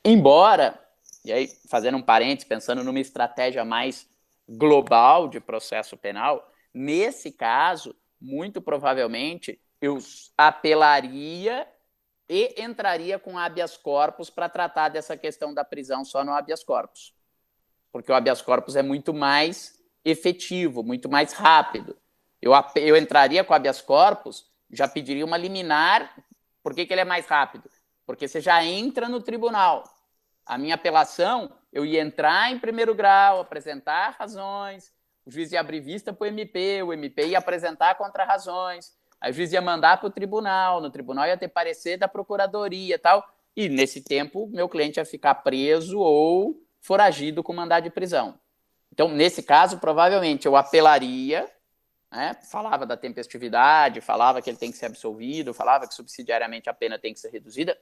Embora, e aí fazendo um parênteses, pensando numa estratégia mais global de processo penal, nesse caso, muito provavelmente, eu apelaria e entraria com habeas corpus para tratar dessa questão da prisão só no habeas corpus. Porque o habeas corpus é muito mais efetivo, muito mais rápido. Eu entraria com habeas corpus, já pediria uma liminar. Por que ele é mais rápido? Porque você já entra no tribunal. A minha apelação, eu ia entrar em primeiro grau, apresentar razões, o juiz ia abrir vista para o MP ia apresentar contra-razões, aí o juiz ia mandar para o tribunal, no tribunal ia ter parecer da procuradoria e tal, e nesse tempo meu cliente ia ficar preso ou foragido com mandado de prisão. Então, nesse caso, provavelmente eu apelaria, né, falava da tempestividade, falava que ele tem que ser absolvido, falava que subsidiariamente a pena tem que ser reduzida,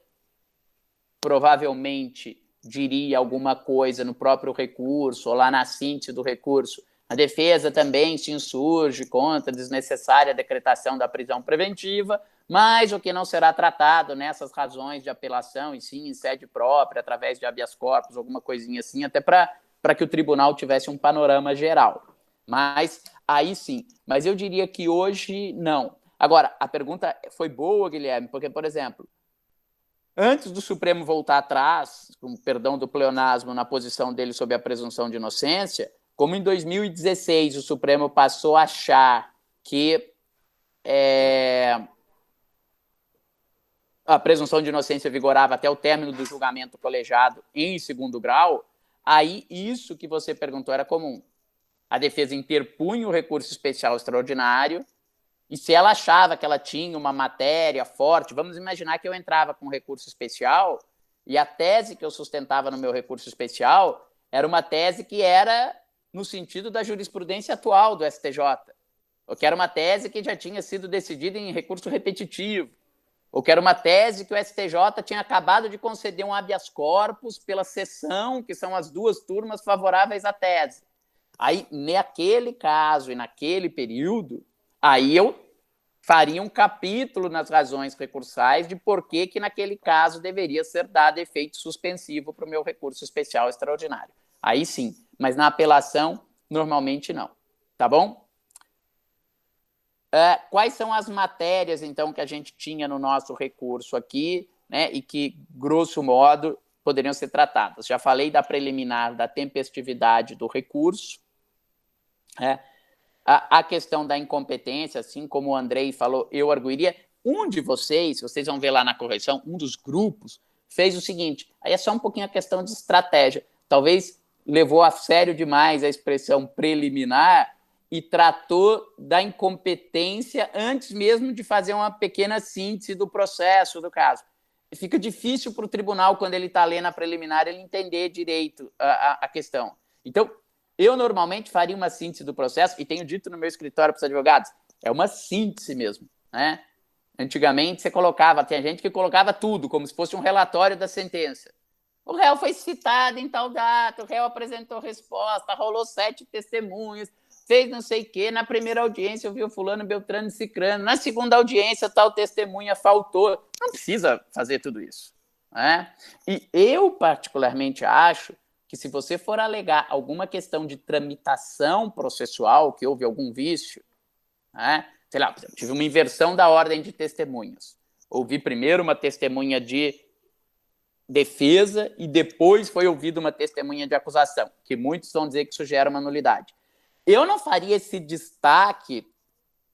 provavelmente diria alguma coisa no próprio recurso ou lá na síntese do recurso. A defesa também se insurge contra a desnecessária decretação da prisão preventiva, mas o que não será tratado nessas razões de apelação, e sim em sede própria, através de habeas corpus, alguma coisinha assim, até para que o tribunal tivesse um panorama geral. Mas aí sim. Mas eu diria que hoje não. Agora, a pergunta foi boa, Guilherme, porque, por exemplo, antes do Supremo voltar atrás, com perdão do pleonasmo, na posição dele sobre a presunção de inocência, como em 2016 o Supremo passou a achar que a presunção de inocência vigorava até o término do julgamento colegiado em segundo grau, aí isso que você perguntou era comum. A defesa interpunha o recurso especial extraordinário, e se ela achava que ela tinha uma matéria forte, vamos imaginar que eu entrava com recurso especial, e a tese que eu sustentava no meu recurso especial era uma tese que era no sentido da jurisprudência atual do STJ, ou que era uma tese que já tinha sido decidida em recurso repetitivo, ou que era uma tese que o STJ tinha acabado de conceder um habeas corpus pela sessão, que são as duas turmas favoráveis à tese. Aí, naquele caso e naquele período, aí eu faria um capítulo nas razões recursais de por que naquele caso deveria ser dado efeito suspensivo para o meu recurso especial extraordinário. Aí sim, mas na apelação, normalmente não. Tá bom? Quais são as matérias, então, que a gente tinha no nosso recurso aqui, né, e que, grosso modo, poderiam ser tratadas? Já falei da preliminar da tempestividade do recurso, a questão da incompetência, assim como o Andrei falou, eu arguiria. Um de vocês vão ver lá na correção, um dos grupos fez o seguinte, aí é só um pouquinho a questão de estratégia, talvez levou a sério demais a expressão preliminar e tratou da incompetência antes mesmo de fazer uma pequena síntese do processo do caso. Fica difícil para o tribunal, quando ele está lendo a preliminar, ele entender direito a questão. Então, eu normalmente faria uma síntese do processo, e tenho dito no meu escritório para os advogados, é uma síntese mesmo, né? Antigamente você colocava, tem gente que colocava tudo, como se fosse um relatório da sentença. O réu foi citado em tal data, o réu apresentou resposta, rolou 7 testemunhas, fez não sei o quê, na primeira audiência eu vi o fulano, beltrano e cicrano, na segunda audiência tal testemunha faltou. Não precisa fazer tudo isso, né? E eu particularmente acho que se você for alegar alguma questão de tramitação processual, que houve algum vício, né? Sei lá, por exemplo, tive uma inversão da ordem de testemunhas. ouvi primeiro uma testemunha de defesa e depois foi ouvida uma testemunha de acusação, que muitos vão dizer que isso gera uma nulidade. Eu não faria esse destaque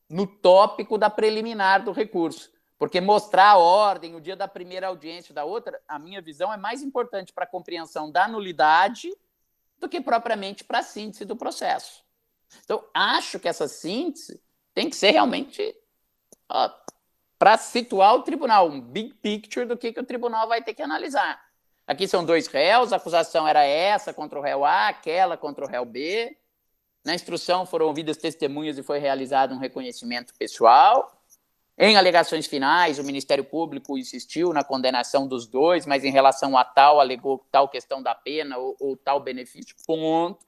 no tópico da preliminar do recurso, porque mostrar a ordem, o dia da primeira audiência e da outra, a minha visão é mais importante para a compreensão da nulidade do que propriamente para a síntese do processo. Então, acho que essa síntese tem que ser realmente para situar o tribunal, um big picture do que o tribunal vai ter que analisar. Aqui são 2 réus, a acusação era essa contra o réu A, aquela contra o réu B. Na instrução foram ouvidas testemunhas e foi realizado um reconhecimento pessoal. Em alegações finais, o Ministério Público insistiu na condenação dos 2, mas em relação a tal, alegou tal questão da pena ou tal benefício, ponto.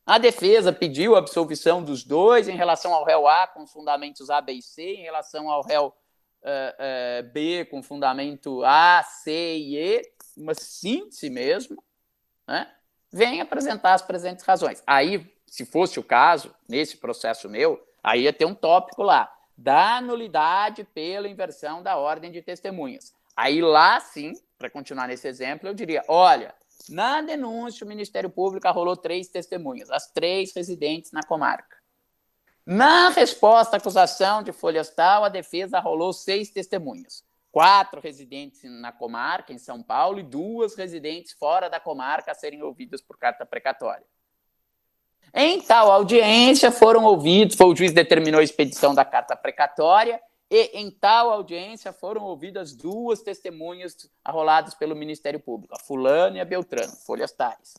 A defesa pediu a absolvição dos 2 em relação ao réu A com fundamentos A, B e C, em relação ao réu B com fundamento A, C e E, uma síntese mesmo, né? Vem apresentar as presentes razões. Aí, se fosse o caso, nesse processo meu, aí ia ter um tópico lá, da nulidade pela inversão da ordem de testemunhas. Aí lá, sim, para continuar nesse exemplo, eu diria, olha, na denúncia o Ministério Público arrolou 3 testemunhas, as 3 residentes na comarca. Na resposta à acusação de folhas tal, a defesa arrolou 6 testemunhas, 4 residentes na comarca, em São Paulo, e 2 residentes fora da comarca a serem ouvidas por carta precatória. Em tal audiência foram ouvidos, o juiz determinou a expedição da carta precatória, e em tal audiência foram ouvidas 2 testemunhas arroladas pelo Ministério Público, a fulano e a Beltrano, folhas tais.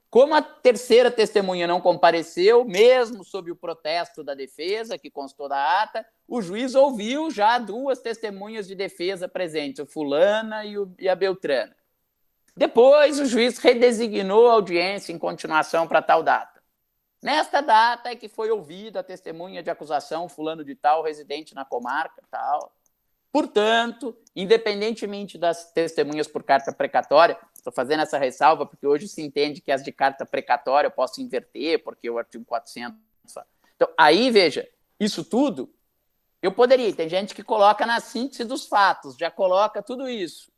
Como a terceira testemunha não compareceu, mesmo sob o protesto da defesa, que constou da ata, o juiz ouviu já 2 testemunhas de defesa presentes, a fulana e a Beltrana. Depois, o juiz redesignou a audiência em continuação para tal data. Nesta data é que foi ouvida a testemunha de acusação, fulano de tal, residente na comarca, tal. Portanto, independentemente das testemunhas por carta precatória, estou fazendo essa ressalva porque hoje se entende que as de carta precatória eu posso inverter, porque o artigo 400... Então, aí, veja, isso tudo, eu poderia, tem gente que coloca na síntese dos fatos, já coloca tudo isso.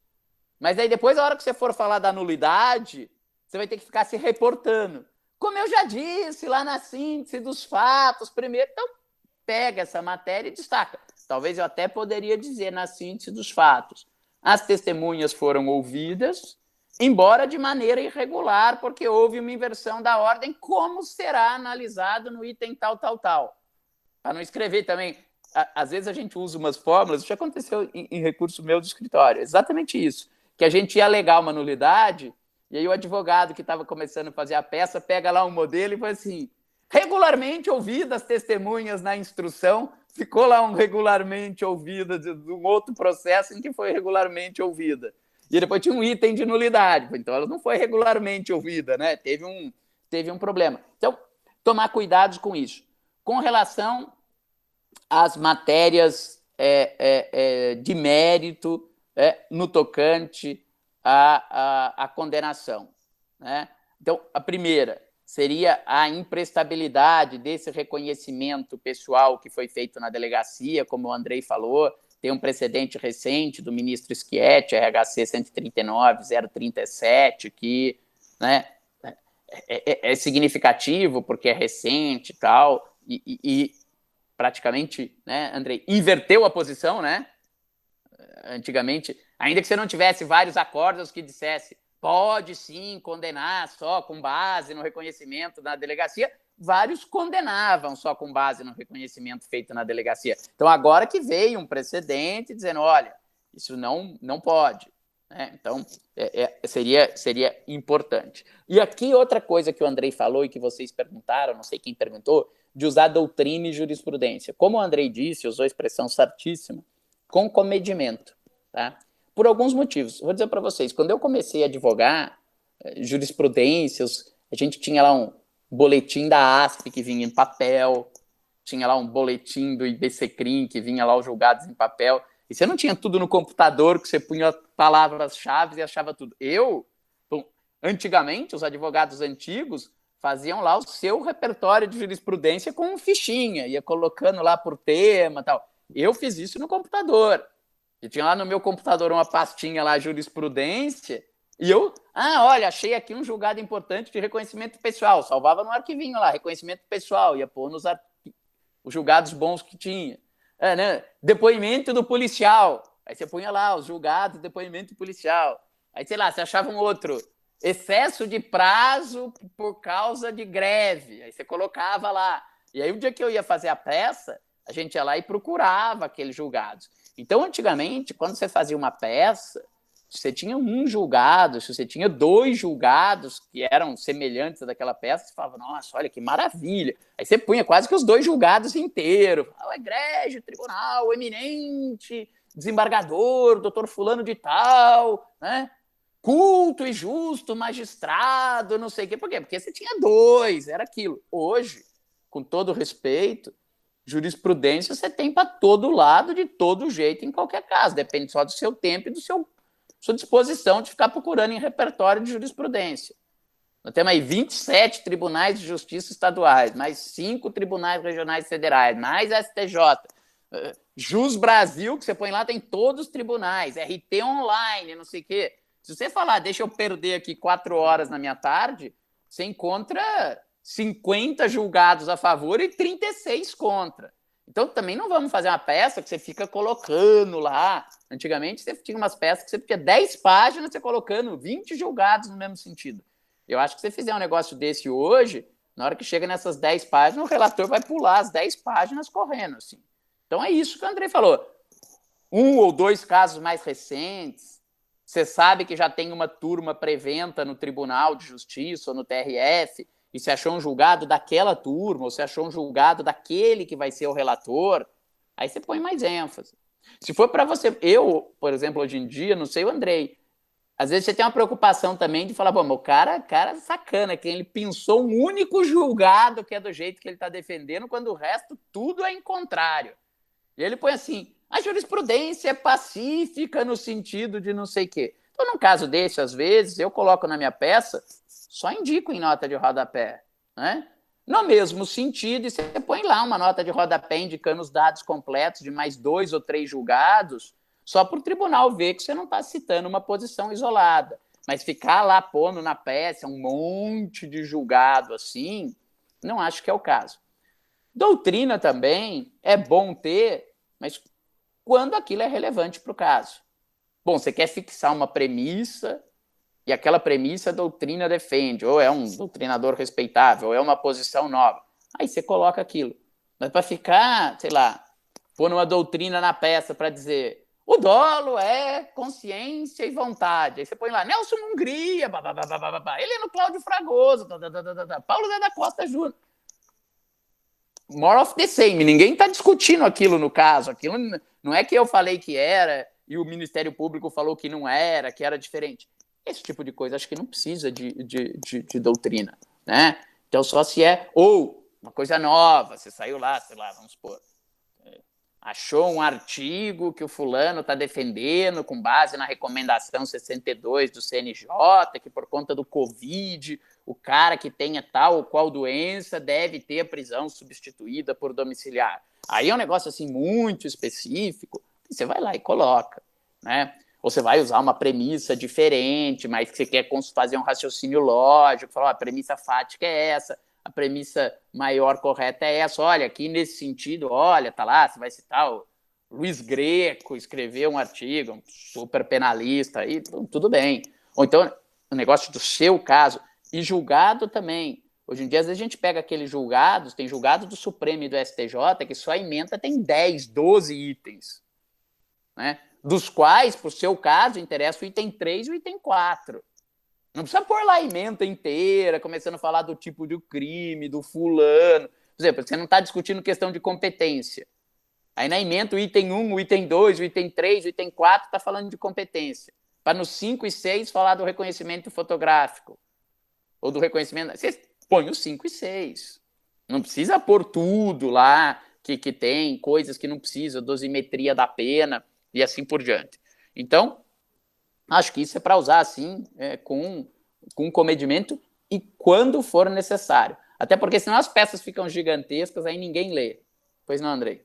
Mas aí depois, a hora que você for falar da nulidade, você vai ter que ficar se reportando. Como eu já disse lá na síntese dos fatos, primeiro, então pega essa matéria e destaca. Talvez eu até poderia dizer na síntese dos fatos. As testemunhas foram ouvidas, embora de maneira irregular, porque houve uma inversão da ordem, como será analisado no item tal, tal, tal. Para não escrever também. Às vezes a gente usa umas fórmulas, isso já aconteceu em recurso meu do escritório, exatamente isso, que a gente ia alegar uma nulidade, e aí o advogado que estava começando a fazer a peça pega lá um modelo e fala assim, regularmente ouvidas testemunhas na instrução, ficou lá um regularmente ouvida de um outro processo em que foi regularmente ouvida. E depois tinha um item de nulidade, então ela não foi regularmente ouvida, né? Teve um problema. Então, tomar cuidado com isso. Com relação às matérias de mérito no tocante à condenação, né? Então, a primeira seria a imprestabilidade desse reconhecimento pessoal que foi feito na delegacia, como o Andrei falou, tem um precedente recente do ministro Schietti, RHC 139-037, que, né, é significativo porque é recente e tal, e praticamente, né, Andrei, inverteu a posição, né? Antigamente, ainda que você não tivesse vários acordos que dissesse pode sim condenar só com base no reconhecimento da delegacia, vários condenavam só com base no reconhecimento feito na delegacia. Então, agora que veio um precedente dizendo, olha, isso não pode, né? Então, seria importante. E aqui outra coisa que o Andrei falou e que vocês perguntaram, não sei quem perguntou, de usar doutrina e jurisprudência. Como o Andrei disse, usou a expressão certíssima, com comedimento, tá? Por alguns motivos. Vou dizer para vocês, quando eu comecei a advogar jurisprudências, a gente tinha lá um boletim da ASP que vinha em papel, tinha lá um boletim do IBCCRIM que vinha lá os julgados em papel, e você não tinha tudo no computador, que você punha palavras-chave e achava tudo. Antigamente, os advogados antigos faziam lá o seu repertório de jurisprudência com fichinha, ia colocando lá por tema e tal. Eu fiz isso no computador. Eu tinha lá no meu computador uma pastinha lá, jurisprudência, e olha, achei aqui um julgado importante de reconhecimento pessoal. Salvava no arquivinho lá, reconhecimento pessoal, ia pôr os julgados bons que tinha. Né? Depoimento do policial. Aí você punha lá os julgados, depoimento policial. Aí, sei lá, você achava um outro. Excesso de prazo por causa de greve. Aí você colocava lá. E aí, o dia que eu ia fazer a peça, a gente ia lá e procurava aqueles julgados. Então, antigamente, quando você fazia uma peça, se você tinha um julgado, se você tinha 2 julgados que eram semelhantes daquela peça, você falava, nossa, olha que maravilha. Aí você punha quase que os 2 julgados inteiros. O egrégio, tribunal, eminente, desembargador, doutor fulano de tal, né? Culto e justo, magistrado, não sei o quê. Por quê? Porque você tinha 2, era aquilo. Hoje, com todo respeito, jurisprudência você tem para todo lado, de todo jeito, em qualquer caso. Depende só do seu tempo e da sua disposição de ficar procurando em repertório de jurisprudência. Nós temos aí 27 tribunais de justiça estaduais, mais 5 tribunais regionais federais, mais STJ. Jus Brasil, que você põe lá, tem todos os tribunais, RT online, não sei o quê. Se você falar, deixa eu perder aqui 4 horas na minha tarde, você encontra 50 julgados a favor e 36 contra. Então, também não vamos fazer uma peça que você fica colocando lá. Antigamente, você tinha umas peças que você tinha 10 páginas, você colocando 20 julgados no mesmo sentido. Eu acho que se você fizer um negócio desse hoje, na hora que chega nessas 10 páginas, o relator vai pular as 10 páginas correndo, assim. Então, é isso que o Andrei falou. 1 ou 2 casos mais recentes, você sabe que já tem uma turma preventa no Tribunal de Justiça ou no TRF, e você achou um julgado daquela turma, ou você achou um julgado daquele que vai ser o relator, aí você põe mais ênfase. Se for para você... Eu, por exemplo, hoje em dia, não sei o Andrei, às vezes você tem uma preocupação também de falar, bom, o cara sacana, que ele pensou um único julgado que é do jeito que ele está defendendo, quando o resto tudo é em contrário. E ele põe assim, a jurisprudência é pacífica no sentido de não sei o quê. Então, num caso desse, às vezes, eu coloco na minha peça, só indico em nota de rodapé, né? No mesmo sentido, e você põe lá uma nota de rodapé indicando os dados completos de mais 2 ou 3 julgados, só para o tribunal ver que você não está citando uma posição isolada. Mas ficar lá pondo na peça um monte de julgado assim, não acho que é o caso. Doutrina também é bom ter, mas quando aquilo é relevante para o caso. Bom, você quer fixar uma premissa e aquela premissa a doutrina defende, ou é um doutrinador respeitável, ou é uma posição nova. Aí você coloca aquilo. Mas para ficar, sei lá, pôr uma doutrina na peça para dizer o dolo é consciência e vontade. Aí você põe lá, Nelson Hungria, Heleno Cláudio Fragoso, Paulo Zé da Costa Júnior. More of the same. Ninguém está discutindo aquilo no caso. Aquilo não é que eu falei que era e o Ministério Público falou que não era, que era diferente. Esse tipo de coisa acho que não precisa de doutrina, né? Então, só se é... Ou uma coisa nova, você saiu lá, sei lá, vamos supor, achou um artigo que o fulano está defendendo com base na recomendação 62 do CNJ, que por conta do Covid, o cara que tenha tal ou qual doença deve ter a prisão substituída por domiciliar. Aí é um negócio assim muito específico, você vai lá e coloca, né? Ou você vai usar uma premissa diferente, mas que você quer fazer um raciocínio lógico, falar, a premissa fática é essa, a premissa maior correta é essa. Olha, aqui nesse sentido, olha, tá lá, você vai citar o Luiz Greco, escreveu um artigo, um super penalista, aí tudo bem. Ou então, o negócio do seu caso, e julgado também. Hoje em dia, às vezes a gente pega aqueles julgados, tem julgado do Supremo e do STJ, que só a ementa tem 10, 12 itens, né? Dos quais, para o seu caso, interessa o item 3 e o item 4. Não precisa pôr lá a ementa inteira, começando a falar do tipo de crime, do fulano. Por exemplo, você não está discutindo questão de competência. Aí na ementa o item 1, o item 2, o item 3, o item 4 está falando de competência. Para no 5 e 6 falar do reconhecimento fotográfico. Ou do reconhecimento... Você põe o 5 e 6. Não precisa pôr tudo lá que tem, coisas que não precisa, dosimetria da pena e assim por diante. Então, acho que isso é para usar assim, com comedimento e quando for necessário. Até porque senão as peças ficam gigantescas, aí ninguém lê. Pois não, Andrei?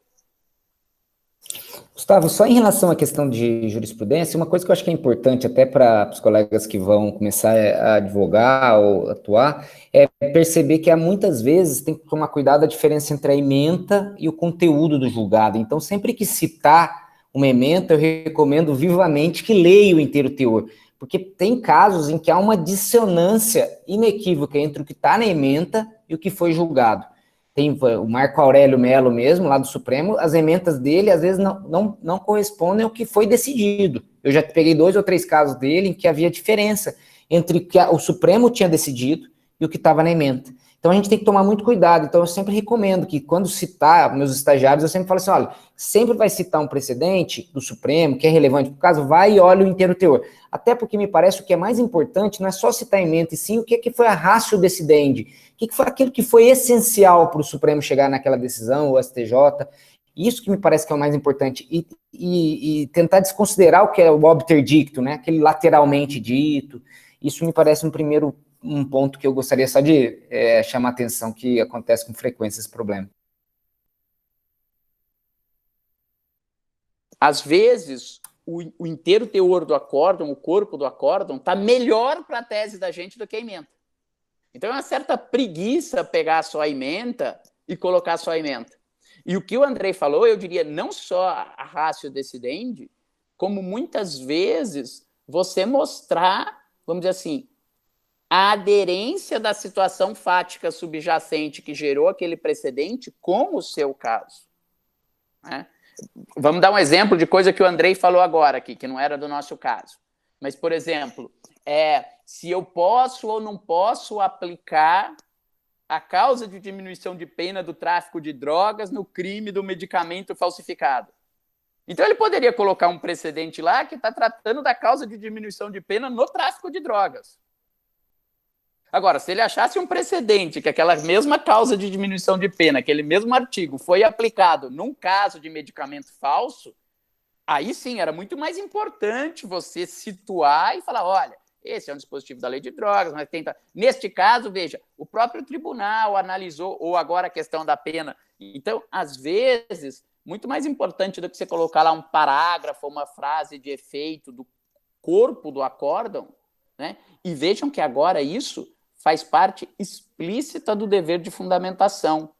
Gustavo, só em relação à questão de jurisprudência, uma coisa que eu acho que é importante até para os colegas que vão começar a advogar ou atuar, é perceber que há muitas vezes tem que tomar cuidado a diferença entre a ementa e o conteúdo do julgado. Então, sempre que citar uma ementa, eu recomendo vivamente que leia o inteiro teor, porque tem casos em que há uma dissonância inequívoca entre o que está na ementa e o que foi julgado. Tem o Marco Aurélio Melo mesmo, lá do Supremo, as ementas dele às vezes não correspondem ao que foi decidido. Eu já peguei 2 ou 3 casos dele em que havia diferença entre o que o Supremo tinha decidido e o que estava na ementa. Então a gente tem que tomar muito cuidado. Então eu sempre recomendo que quando citar meus estagiários, eu sempre falo assim, olha, sempre vai citar um precedente do Supremo, que é relevante para o caso, vai e olha o inteiro teor. Até porque me parece o que é mais importante não é só citar a ementa, e sim o que foi a ratio decidendi, o que foi aquilo que foi essencial para o Supremo chegar naquela decisão, o STJ. Isso que me parece que é o mais importante. E tentar desconsiderar o que é o obter dicto, né? Aquele lateralmente dito. Isso me parece um ponto que eu gostaria só de chamar a atenção, que acontece com frequência esse problema. Às vezes, o inteiro teor do acórdão, o corpo do acórdão, está melhor para a tese da gente do que a ementa. Então é uma certa preguiça pegar só a ementa e colocar só a ementa. E o que o Andrei falou, eu diria, não só a ratio decidendi, como muitas vezes você mostrar, vamos dizer assim, a aderência da situação fática subjacente que gerou aquele precedente com o seu caso. Né? Vamos dar um exemplo de coisa que o Andrei falou agora aqui, que não era do nosso caso. Mas, por exemplo, se eu posso ou não posso aplicar a causa de diminuição de pena do tráfico de drogas no crime do medicamento falsificado. Então, ele poderia colocar um precedente lá que está tratando da causa de diminuição de pena no tráfico de drogas. Agora, se ele achasse um precedente que aquela mesma causa de diminuição de pena, aquele mesmo artigo, foi aplicado num caso de medicamento falso, aí sim, era muito mais importante você situar e falar, olha, esse é um dispositivo da lei de drogas, mas tenta... Neste caso, veja, o próprio tribunal analisou, ou agora a questão da pena. Então, às vezes, muito mais importante do que você colocar lá um parágrafo, uma frase de efeito do corpo do acórdão, né? E vejam que agora isso faz parte explícita do dever de fundamentação.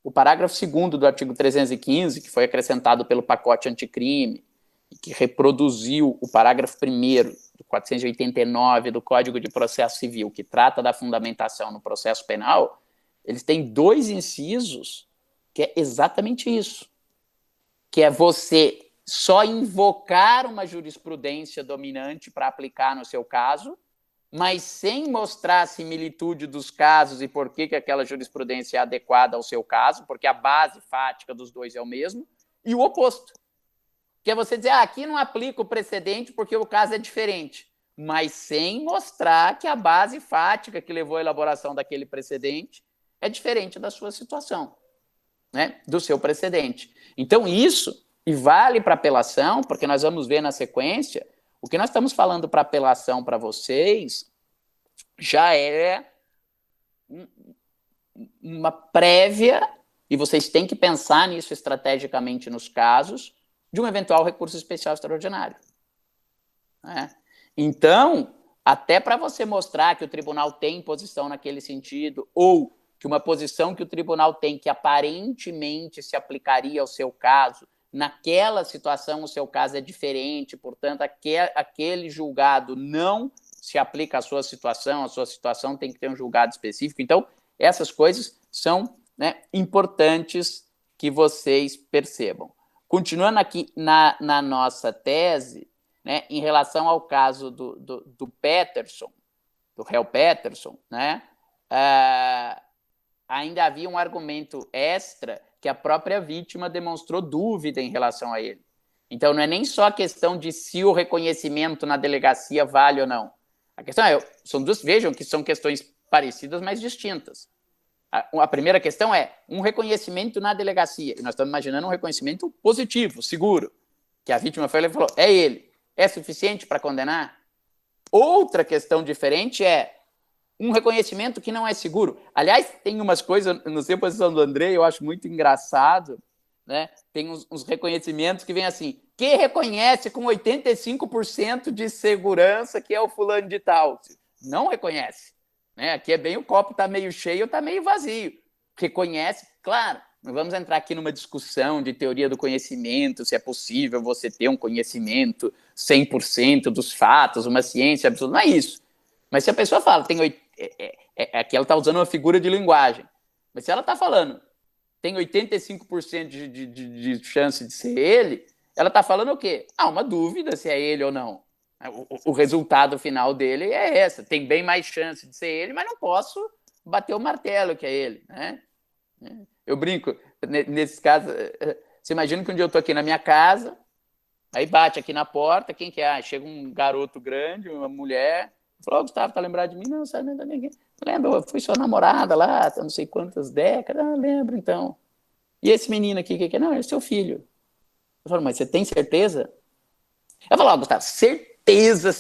O parágrafo 2º do artigo 315, que foi acrescentado pelo pacote anticrime, e que reproduziu o parágrafo 1º do 489 do Código de Processo Civil, que trata da fundamentação no processo penal, eles têm 2 incisos que é exatamente isso, que é você só invocar uma jurisprudência dominante para aplicar no seu caso, mas sem mostrar a similitude dos casos e por que aquela jurisprudência é adequada ao seu caso, porque a base fática dos 2 é o mesmo, e o oposto, que é você dizer, aqui não aplica o precedente porque o caso é diferente, mas sem mostrar que a base fática que levou à elaboração daquele precedente é diferente da sua situação, né, do seu precedente. Então, isso, e vale para apelação, porque nós vamos ver na sequência, o que nós estamos falando para apelação para vocês já é uma prévia, e vocês têm que pensar nisso estrategicamente nos casos, de um eventual recurso especial extraordinário. Né? Então, até para você mostrar que o tribunal tem posição naquele sentido, ou que uma posição que o tribunal tem que aparentemente se aplicaria ao seu caso, naquela situação o seu caso é diferente, portanto, aquele julgado não se aplica à sua situação, a sua situação tem que ter um julgado específico. Então, essas coisas são, né, importantes que vocês percebam. Continuando aqui na nossa tese, né, em relação ao caso do Peterson, do réu Peterson, né, ainda havia um argumento extra que a própria vítima demonstrou dúvida em relação a ele. Então, não é nem só a questão de se o reconhecimento na delegacia vale ou não. A questão são duas, vejam que são questões parecidas, mas distintas. A primeira questão é um reconhecimento na delegacia. E nós estamos imaginando um reconhecimento positivo, seguro, que a vítima foi e falou, é ele. É suficiente para condenar? Outra questão diferente é um reconhecimento que não é seguro. Aliás, tem umas coisas, não sei a posição do Andrei, eu acho muito engraçado, né? Tem uns reconhecimentos que vem assim, que reconhece com 85% de segurança que é o fulano de tal. Não reconhece. Né? Aqui é bem o copo está meio cheio ou está meio vazio. Reconhece, claro, não vamos entrar aqui numa discussão de teoria do conhecimento, se é possível você ter um conhecimento 100% dos fatos, uma ciência absoluta, não é isso. Mas se a pessoa fala, aqui ela está usando uma figura de linguagem, mas se ela está falando, tem 85% de chance de ser ele, ela está falando o quê? Uma dúvida se é ele ou não. O resultado final dele é essa. Tem bem mais chance de ser ele, mas não posso bater o martelo que é ele. Né? Eu brinco, nesse caso, você imagina que um dia eu estou aqui na minha casa, aí bate aqui na porta, quem que é? Chega um garoto grande, uma mulher, falou, Gustavo, tá lembrado de mim? Não, sabe nem da ninguém. Lembra, eu fui sua namorada lá, não sei quantas décadas. Lembro, então. E esse menino aqui, que é? Não, é seu filho. Eu falo, mas você tem certeza? Eu falo, Gustavo, certeza,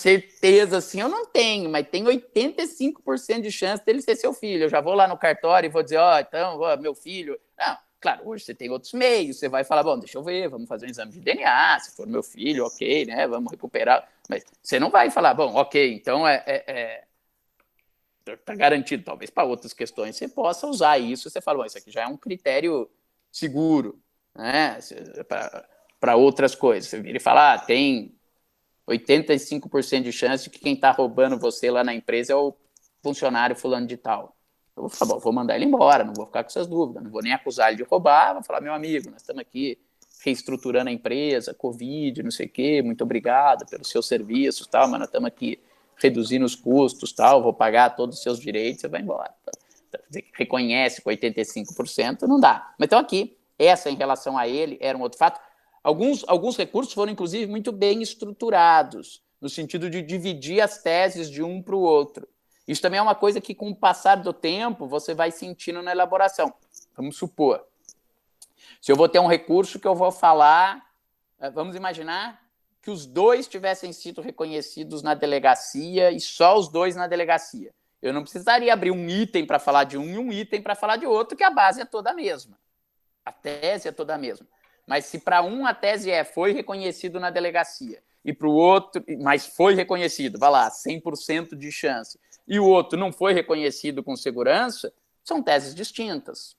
sim, eu não tenho, mas tem 85% de chance dele ser seu filho. Eu já vou lá no cartório e vou dizer, então, meu filho. Não, claro, hoje você tem outros meios, você vai falar, bom, deixa eu ver, vamos fazer um exame de DNA, se for meu filho, ok, né, vamos recuperar. Mas você não vai falar, bom, ok, então tá garantido. Talvez para outras questões você possa usar isso, você fala, bom, isso aqui já é um critério seguro, né, para outras coisas. Você vira e fala, tem 85% de chance de que quem está roubando você lá na empresa é o funcionário fulano de tal. Eu vou falar, bom, vou mandar ele embora, não vou ficar com essas dúvidas, não vou nem acusar ele de roubar, vou falar, meu amigo, nós estamos aqui reestruturando a empresa, Covid, não sei o quê, muito obrigado pelos seus serviços, tal, mas nós estamos aqui reduzindo os custos, tal, vou pagar todos os seus direitos, você vai embora. Reconhece com 85%, não dá. Mas então aqui, essa em relação a ele era um outro fato. Alguns recursos foram, inclusive, muito bem estruturados, no sentido de dividir as teses de um para o outro. Isso também é uma coisa que, com o passar do tempo, você vai sentindo na elaboração. Vamos supor, se eu vou ter um recurso que eu vou falar, vamos imaginar que os dois tivessem sido reconhecidos na delegacia e só os dois na delegacia. Eu não precisaria abrir um item para falar de um e um item para falar de outro, que a base é toda a mesma. A tese é toda a mesma. Mas se para um a tese foi reconhecido na delegacia e para o outro, mas foi reconhecido, vai lá, 100% de chance, e o outro não foi reconhecido com segurança, são teses distintas.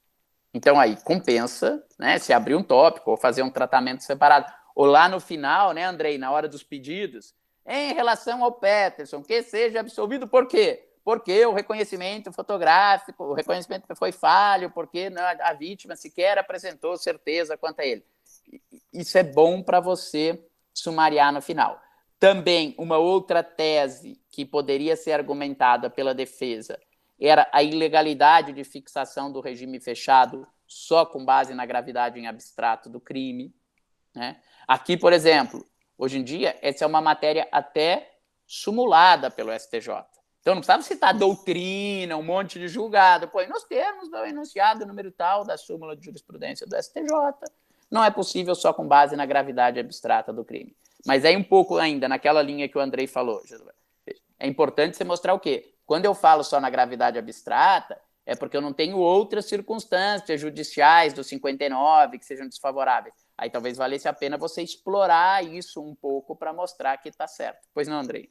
Então aí compensa, né, se abrir um tópico ou fazer um tratamento separado. Ou lá no final, né, Andrei, na hora dos pedidos, em relação ao Peterson, que seja absolvido por quê? Porque o reconhecimento fotográfico, o reconhecimento foi falho, porque a vítima sequer apresentou certeza quanto a ele. Isso é bom para você sumariar no final. Também, uma outra tese que poderia ser argumentada pela defesa era a ilegalidade de fixação do regime fechado só com base na gravidade em abstrato do crime. Né? Aqui, por exemplo, hoje em dia, essa é uma matéria até sumulada pelo STJ. Então, não precisava citar doutrina, um monte de julgado. Põe nos termos do enunciado número tal da súmula de jurisprudência do STJ. Não é possível só com base na gravidade abstrata do crime. Mas é um pouco ainda naquela linha que o Andrei falou. É importante você mostrar o quê? Quando eu falo só na gravidade abstrata, é porque eu não tenho outras circunstâncias judiciais do 59 que sejam desfavoráveis. Aí talvez valesse a pena você explorar isso um pouco para mostrar que está certo. Pois não, Andrei?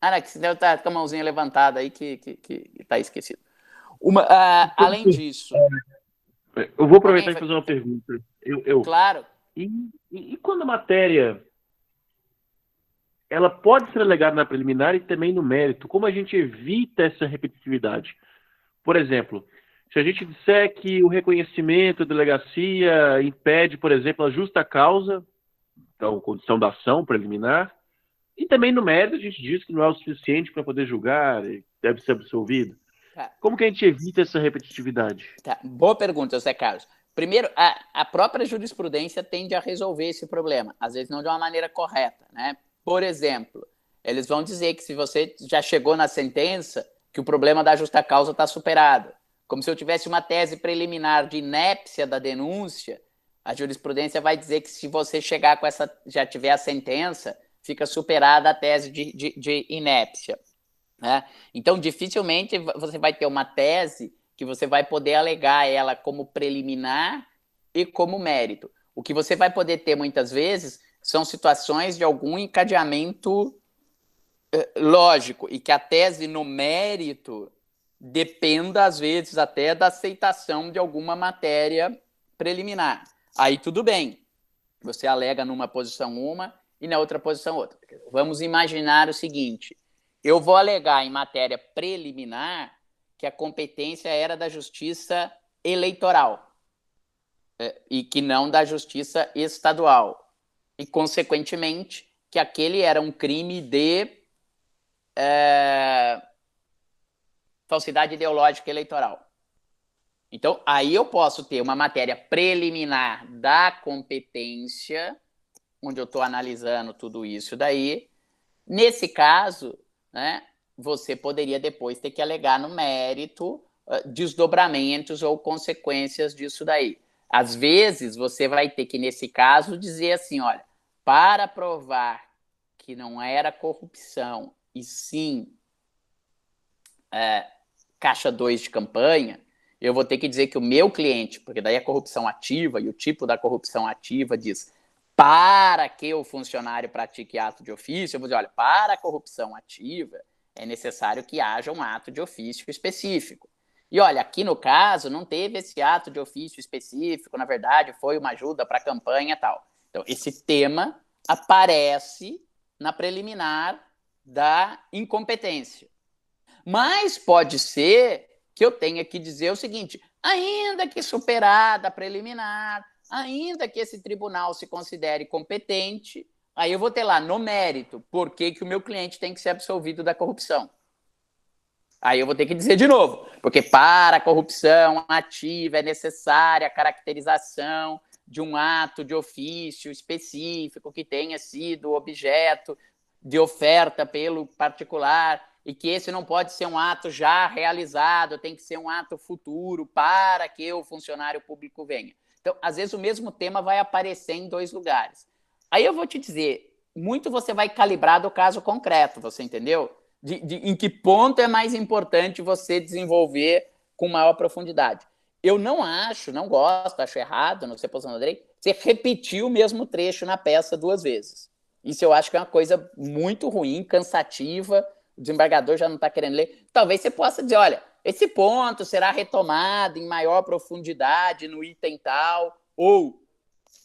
Que você deve estar com a mãozinha levantada aí que está esquecido. Além disso... Eu vou aproveitar e fazer uma pergunta. Claro. E quando a matéria ela pode ser alegada na preliminar e também no mérito? Como a gente evita essa repetitividade? Por exemplo, se a gente disser que o reconhecimento da delegacia impede, por exemplo, a justa causa, então, condição da ação preliminar, e também no mérito a gente diz que não é o suficiente para poder julgar e deve ser absolvido. Como que a gente evita essa repetitividade? Boa pergunta, José Carlos. Primeiro, a própria jurisprudência tende a resolver esse problema, às vezes não de uma maneira correta, né? Por exemplo, eles vão dizer que se você já chegou na sentença, que o problema da justa causa está superado. Como se eu tivesse uma tese preliminar de inépcia da denúncia, a jurisprudência vai dizer que se você chegar com essa, já tiver a sentença, fica superada a tese de inépcia. Né? Então, dificilmente você vai ter uma tese que você vai poder alegar ela como preliminar e como mérito. O que você vai poder ter muitas vezes são situações de algum encadeamento lógico, e que a tese no mérito dependa, às vezes, até da aceitação de alguma matéria preliminar. Aí tudo bem, você alega numa posição uma e na outra posição outra. Vamos imaginar o seguinte, eu vou alegar em matéria preliminar que a competência era da justiça eleitoral e que não da justiça estadual. E, consequentemente, que aquele era um crime de falsidade ideológica eleitoral. Então, aí eu posso ter uma matéria preliminar da competência, onde eu estou analisando tudo isso daí. Nesse caso, né, você poderia depois ter que alegar no mérito desdobramentos ou consequências disso daí. Às vezes, você vai ter que, nesse caso, dizer assim, olha, para provar que não era corrupção e sim caixa 2 de campanha, eu vou ter que dizer que o meu cliente, porque daí a corrupção ativa e o tipo da corrupção ativa diz para que o funcionário pratique ato de ofício, eu vou dizer, olha, para a corrupção ativa é necessário que haja um ato de ofício específico. E olha, aqui no caso não teve esse ato de ofício específico, na verdade foi uma ajuda para a campanha e tal. Então, esse tema aparece na preliminar da incompetência. Mas pode ser que eu tenha que dizer o seguinte, ainda que superada a preliminar, ainda que esse tribunal se considere competente, aí eu vou ter lá no mérito por que o meu cliente tem que ser absolvido da corrupção. Aí eu vou ter que dizer de novo, porque para a corrupção ativa é necessária a caracterização de um ato de ofício específico que tenha sido objeto de oferta pelo particular e que esse não pode ser um ato já realizado, tem que ser um ato futuro para que o funcionário público venha. Então, às vezes, o mesmo tema vai aparecer em dois lugares. Aí eu vou te dizer, muito você vai calibrar do caso concreto, você entendeu? Em que ponto é mais importante você desenvolver com maior profundidade. Eu não gosto, acho errado, não sei a posição do Andrei, você repetir o mesmo trecho na peça 2 vezes. Isso eu acho que é uma coisa muito ruim, cansativa, o desembargador já não está querendo ler. Talvez você possa dizer, olha, esse ponto será retomado em maior profundidade no item tal, ou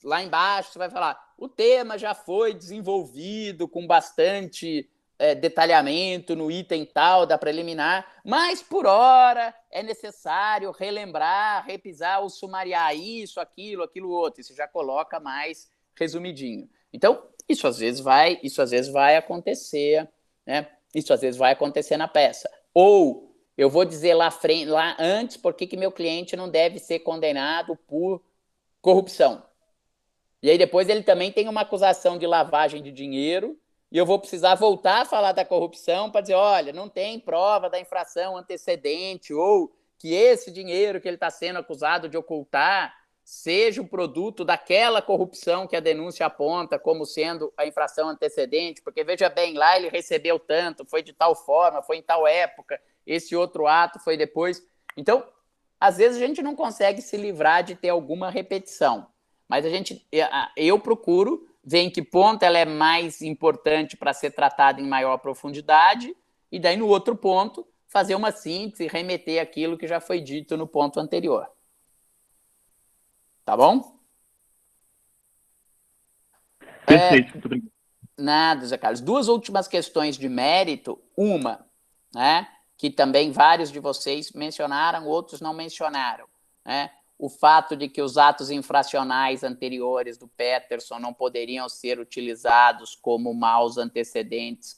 lá embaixo você vai falar, o tema já foi desenvolvido com bastante detalhamento no item tal da preliminar, mas por hora é necessário relembrar, repisar ou sumariar isso, aquilo outro. Isso já coloca mais resumidinho. Então, isso às vezes vai acontecer, né? Isso às vezes vai acontecer na peça. Ou eu vou dizer lá antes por que meu cliente não deve ser condenado por corrupção. E aí depois ele também tem uma acusação de lavagem de dinheiro e eu vou precisar voltar a falar da corrupção para dizer, olha, não tem prova da infração antecedente ou que esse dinheiro que ele está sendo acusado de ocultar seja o produto daquela corrupção que a denúncia aponta como sendo a infração antecedente, porque, veja bem, lá ele recebeu tanto, foi de tal forma, foi em tal época, esse outro ato foi depois. Então, às vezes a gente não consegue se livrar de ter alguma repetição, mas eu procuro ver em que ponto ela é mais importante para ser tratada em maior profundidade, e daí, no outro ponto, fazer uma síntese e remeter aquilo que já foi dito no ponto anterior. Tá bom? Perfeito, muito obrigado. Nada, Zé Carlos. 2 últimas questões de mérito. Uma, né, que também vários de vocês mencionaram, outros não mencionaram, né? O fato de que os atos infracionais anteriores do Peterson não poderiam ser utilizados como maus antecedentes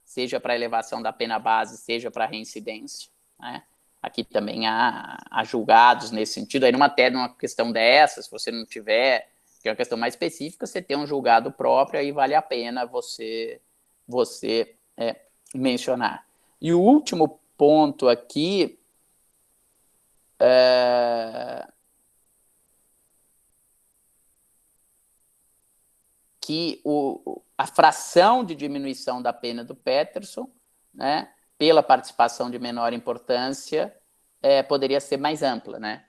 seja para elevação da pena base, seja para reincidência, né? Aqui também há julgados nesse sentido. Aí numa questão dessa, se você não tiver, que é uma questão mais específica, você tem um julgado próprio, aí vale a pena você mencionar. E o último ponto aqui que a fração de diminuição da pena do Peterson, né, pela participação de menor importância, poderia ser mais ampla, né?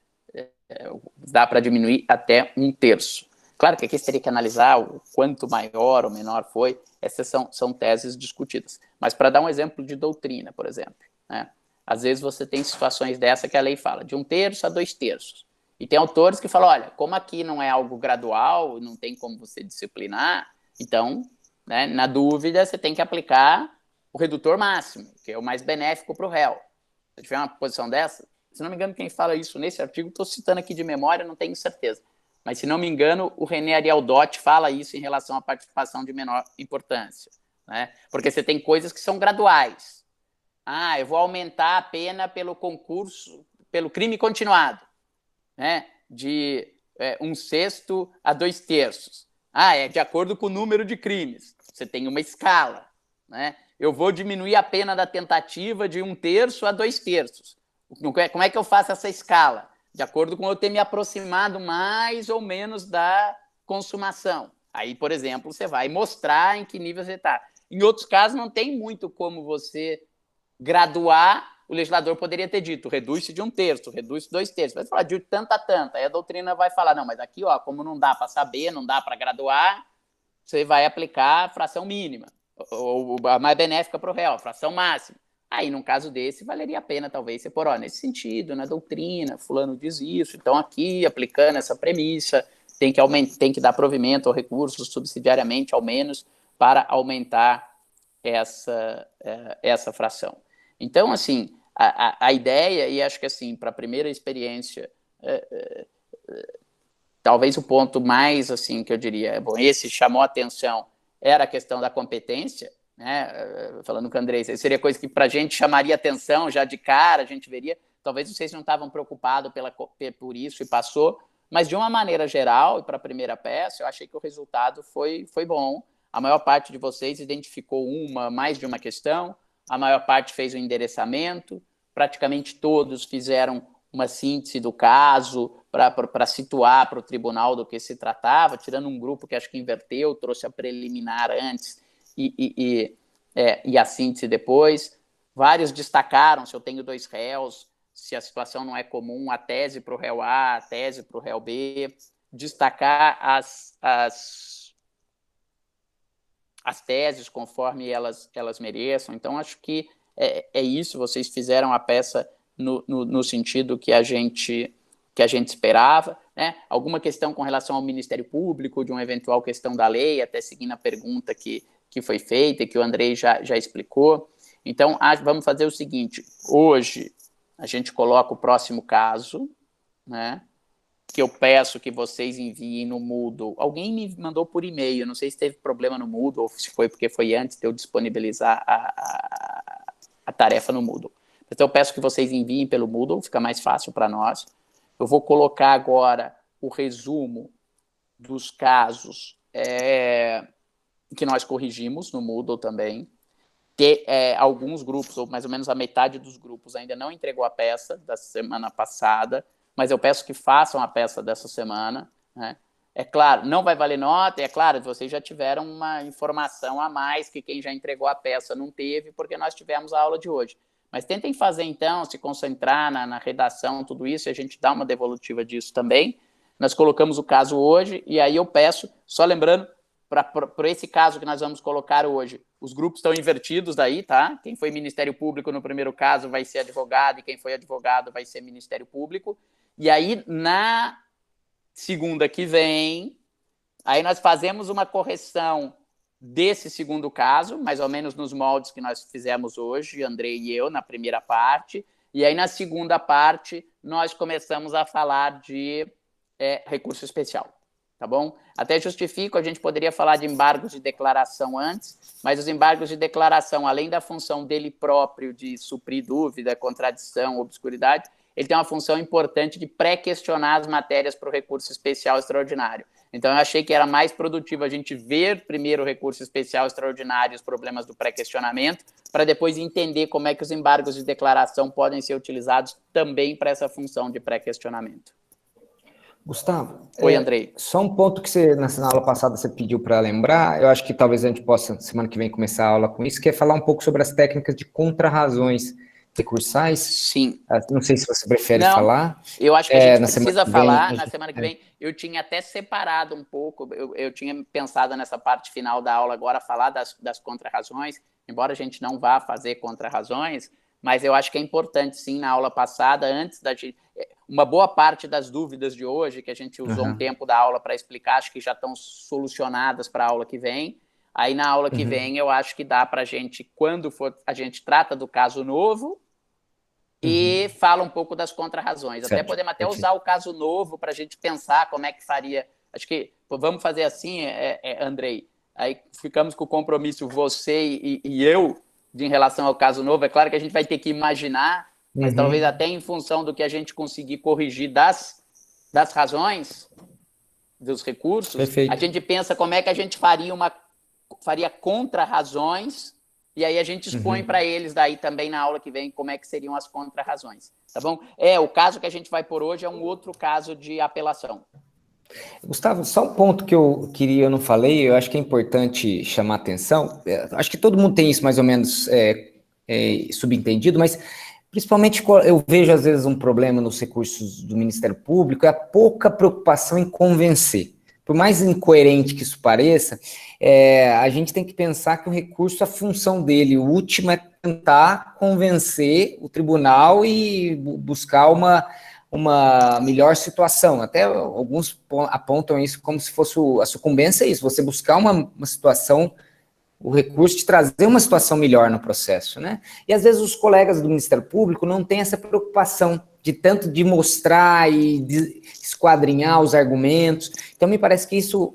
dá para diminuir até 1/3. Claro que aqui você teria que analisar o quanto maior ou menor foi, essas são teses discutidas. Mas para dar um exemplo de doutrina, por exemplo, né? Às vezes você tem situações dessa que a lei fala de 1/3 a 2/3. E tem autores que falam, olha, como aqui não é algo gradual, não tem como você disciplinar, então, né, na dúvida, você tem que aplicar o redutor máximo, que é o mais benéfico para o réu. Se tiver uma posição dessa, se não me engano, quem fala isso nesse artigo, estou citando aqui de memória, não tenho certeza. Mas, se não me engano, o René Ariel Dott fala isso em relação à participação de menor importância, né? Porque você tem coisas que são graduais. Eu vou aumentar a pena pelo concurso, pelo crime continuado, né? De 1/6 a 2/3. É de acordo com o número de crimes. Você tem uma escala, né? Eu vou diminuir a pena da tentativa de 1/3 a 2/3. Como é que eu faço essa escala? De acordo com eu ter me aproximado mais ou menos da consumação. Aí, por exemplo, você vai mostrar em que nível você está. Em outros casos, não tem muito como você graduar. O legislador poderia ter dito, reduz-se de 1/3, reduz-se 2/3. Vai falar de tanto a tanto. Aí a doutrina vai falar, não, mas aqui, como não dá para saber, não dá para graduar, você vai aplicar a fração mínima, ou a mais benéfica para o réu, a fração máxima. Aí, num caso desse, valeria a pena, talvez, você pôr, nesse sentido, na doutrina, fulano diz isso, então aqui, aplicando essa premissa, tem que dar provimento ao recurso subsidiariamente, ao menos, para aumentar essa fração. Então, assim, a ideia, e acho que, assim, para a primeira experiência, talvez o ponto mais, assim, que eu diria, esse chamou a atenção, era a questão da competência, né? Falando com o Andrei, seria coisa que para a gente chamaria atenção já de cara, a gente veria, talvez vocês não estavam preocupados por isso e passou, mas de uma maneira geral, e para a primeira peça, eu achei que o resultado foi bom. A maior parte de vocês identificou mais de uma questão, a maior parte fez o endereçamento, praticamente todos fizeram uma síntese do caso para situar para o tribunal do que se tratava, tirando um grupo que acho que inverteu, trouxe a preliminar antes e a síntese depois. Vários destacaram, se eu tenho 2 réus, se a situação não é comum, a tese para o réu A, a tese para o réu B, destacar as teses conforme elas mereçam. Então, acho que é isso, vocês fizeram a peça no sentido que a gente esperava, né? Alguma questão com relação ao Ministério Público, de uma eventual questão da lei, até seguindo a pergunta que foi feita e que o Andrei já explicou. Então, vamos fazer o seguinte, hoje a gente coloca o próximo caso, né? Que eu peço que vocês enviem no Moodle. Alguém me mandou por e-mail, não sei se teve problema no Moodle, ou se foi porque foi antes de eu disponibilizar a tarefa no Moodle. Então, eu peço que vocês enviem pelo Moodle, fica mais fácil para nós. Eu vou colocar agora o resumo dos casos que nós corrigimos no Moodle também. Alguns grupos, ou mais ou menos a metade dos grupos, ainda não entregou a peça da semana passada, mas eu peço que façam a peça dessa semana, né? É claro, não vai valer nota, é claro, vocês já tiveram uma informação a mais que quem já entregou a peça não teve, porque nós tivemos a aula de hoje. Mas tentem fazer, então, se concentrar na redação, tudo isso, e a gente dá uma devolutiva disso também. Nós colocamos o caso hoje, e aí eu peço, só lembrando, para esse caso que nós vamos colocar hoje, os grupos estão invertidos daí, tá? Quem foi Ministério Público no primeiro caso vai ser advogado, e quem foi advogado vai ser Ministério Público. E aí, na segunda que vem, aí nós fazemos uma correção desse segundo caso, mais ou menos nos moldes que nós fizemos hoje, Andrei e eu, na primeira parte, e aí na segunda parte nós começamos a falar de recurso especial, tá bom? Até justifico, a gente poderia falar de embargos de declaração antes, mas os embargos de declaração, além da função dele próprio de suprir dúvida, contradição, obscuridade, ele tem uma função importante de pré-questionar as matérias para o recurso especial extraordinário. Então, eu achei que era mais produtivo a gente ver primeiro o recurso especial extraordinário e os problemas do pré-questionamento, para depois entender como é que os embargos de declaração podem ser utilizados também para essa função de pré-questionamento. Gustavo. Oi, Andrei. Só um ponto que você, na aula passada, você pediu para lembrar, eu acho que talvez a gente possa, semana que vem, começar a aula com isso, que é falar um pouco sobre as técnicas de contra-razões, recursais. Sim. Não sei se você prefere Não, falar. eu acho que a gente na precisa semana que vem, falar a na gente- semana que vem. Eu tinha até separado um pouco, eu tinha pensado nessa parte final da aula agora, falar das contrarrazões, embora a gente não vá fazer contrarrazões, mas eu acho que é importante, sim, na aula passada, antes da gente... Uma boa parte das dúvidas de hoje, que a gente usou um tempo da aula para explicar, acho que já estão solucionadas para a aula que vem. Aí, na aula que vem, eu acho que dá para a gente, quando for, a gente trata do caso novo, e fala um pouco das contrarrazões. Até podemos até usar o caso novo para a gente pensar como é que faria. Acho que vamos fazer assim, Andrei. Aí ficamos com o compromisso você e eu em relação ao caso novo. É claro que a gente vai ter que imaginar, mas talvez até em função do que a gente conseguir corrigir das razões, dos recursos, Perfeito. a gente pensa como é que a gente faria contrarrazões. E aí a gente expõe para eles daí também na aula que vem como é que seriam as contrarrazões, tá bom? O caso que a gente vai por hoje é um outro caso de apelação. Gustavo, só um ponto que eu não falei, eu acho que é importante chamar atenção. Acho que todo mundo tem isso mais ou menos subentendido, mas principalmente eu vejo às vezes um problema nos recursos do Ministério Público, é a pouca preocupação em convencer. Por mais incoerente que isso pareça, a gente tem que pensar que o recurso, a função dele, o último é tentar convencer o tribunal e buscar uma melhor situação. Até alguns apontam isso como se fosse a sucumbência, isso, você buscar uma situação, o recurso de trazer uma situação melhor no processo, né? E às vezes os colegas do Ministério Público não têm essa preocupação de mostrar e de esquadrinhar os argumentos. Então me parece que isso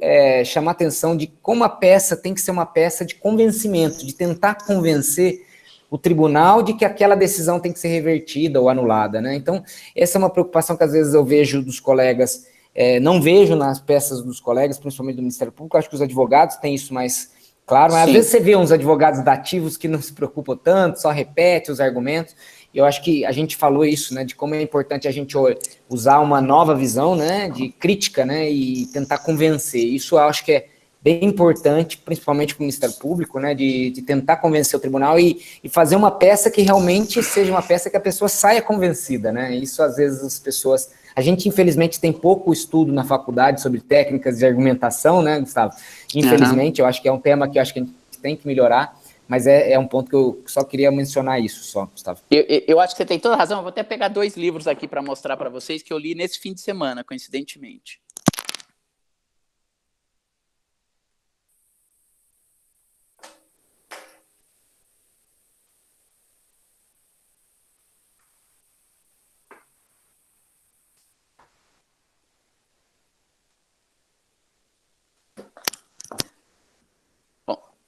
chama a atenção de como a peça tem que ser uma peça de convencimento, de tentar convencer o tribunal de que aquela decisão tem que ser revertida ou anulada, né? Então essa é uma preocupação que às vezes eu vejo dos colegas, não vejo nas peças dos colegas, principalmente do Ministério Público. Acho que os advogados têm isso mais claro, mas às vezes você vê uns advogados dativos que não se preocupam tanto, só repete os argumentos. Eu acho que a gente falou isso, né, de como é importante a gente usar uma nova visão, né, de crítica, né, e tentar convencer. Isso eu acho que é bem importante, principalmente para o Ministério Público, né, de tentar convencer o tribunal e fazer uma peça que realmente seja uma peça que a pessoa saia convencida, né. Isso às vezes as pessoas... A gente, infelizmente, tem pouco estudo na faculdade sobre técnicas de argumentação, né, Gustavo? Infelizmente, eu acho que é um tema que eu acho que a gente tem que melhorar, mas é um ponto que eu só queria mencionar isso, só, Gustavo. Eu acho que você tem toda a razão. Eu vou até pegar 2 livros aqui para mostrar para vocês que eu li nesse fim de semana, coincidentemente.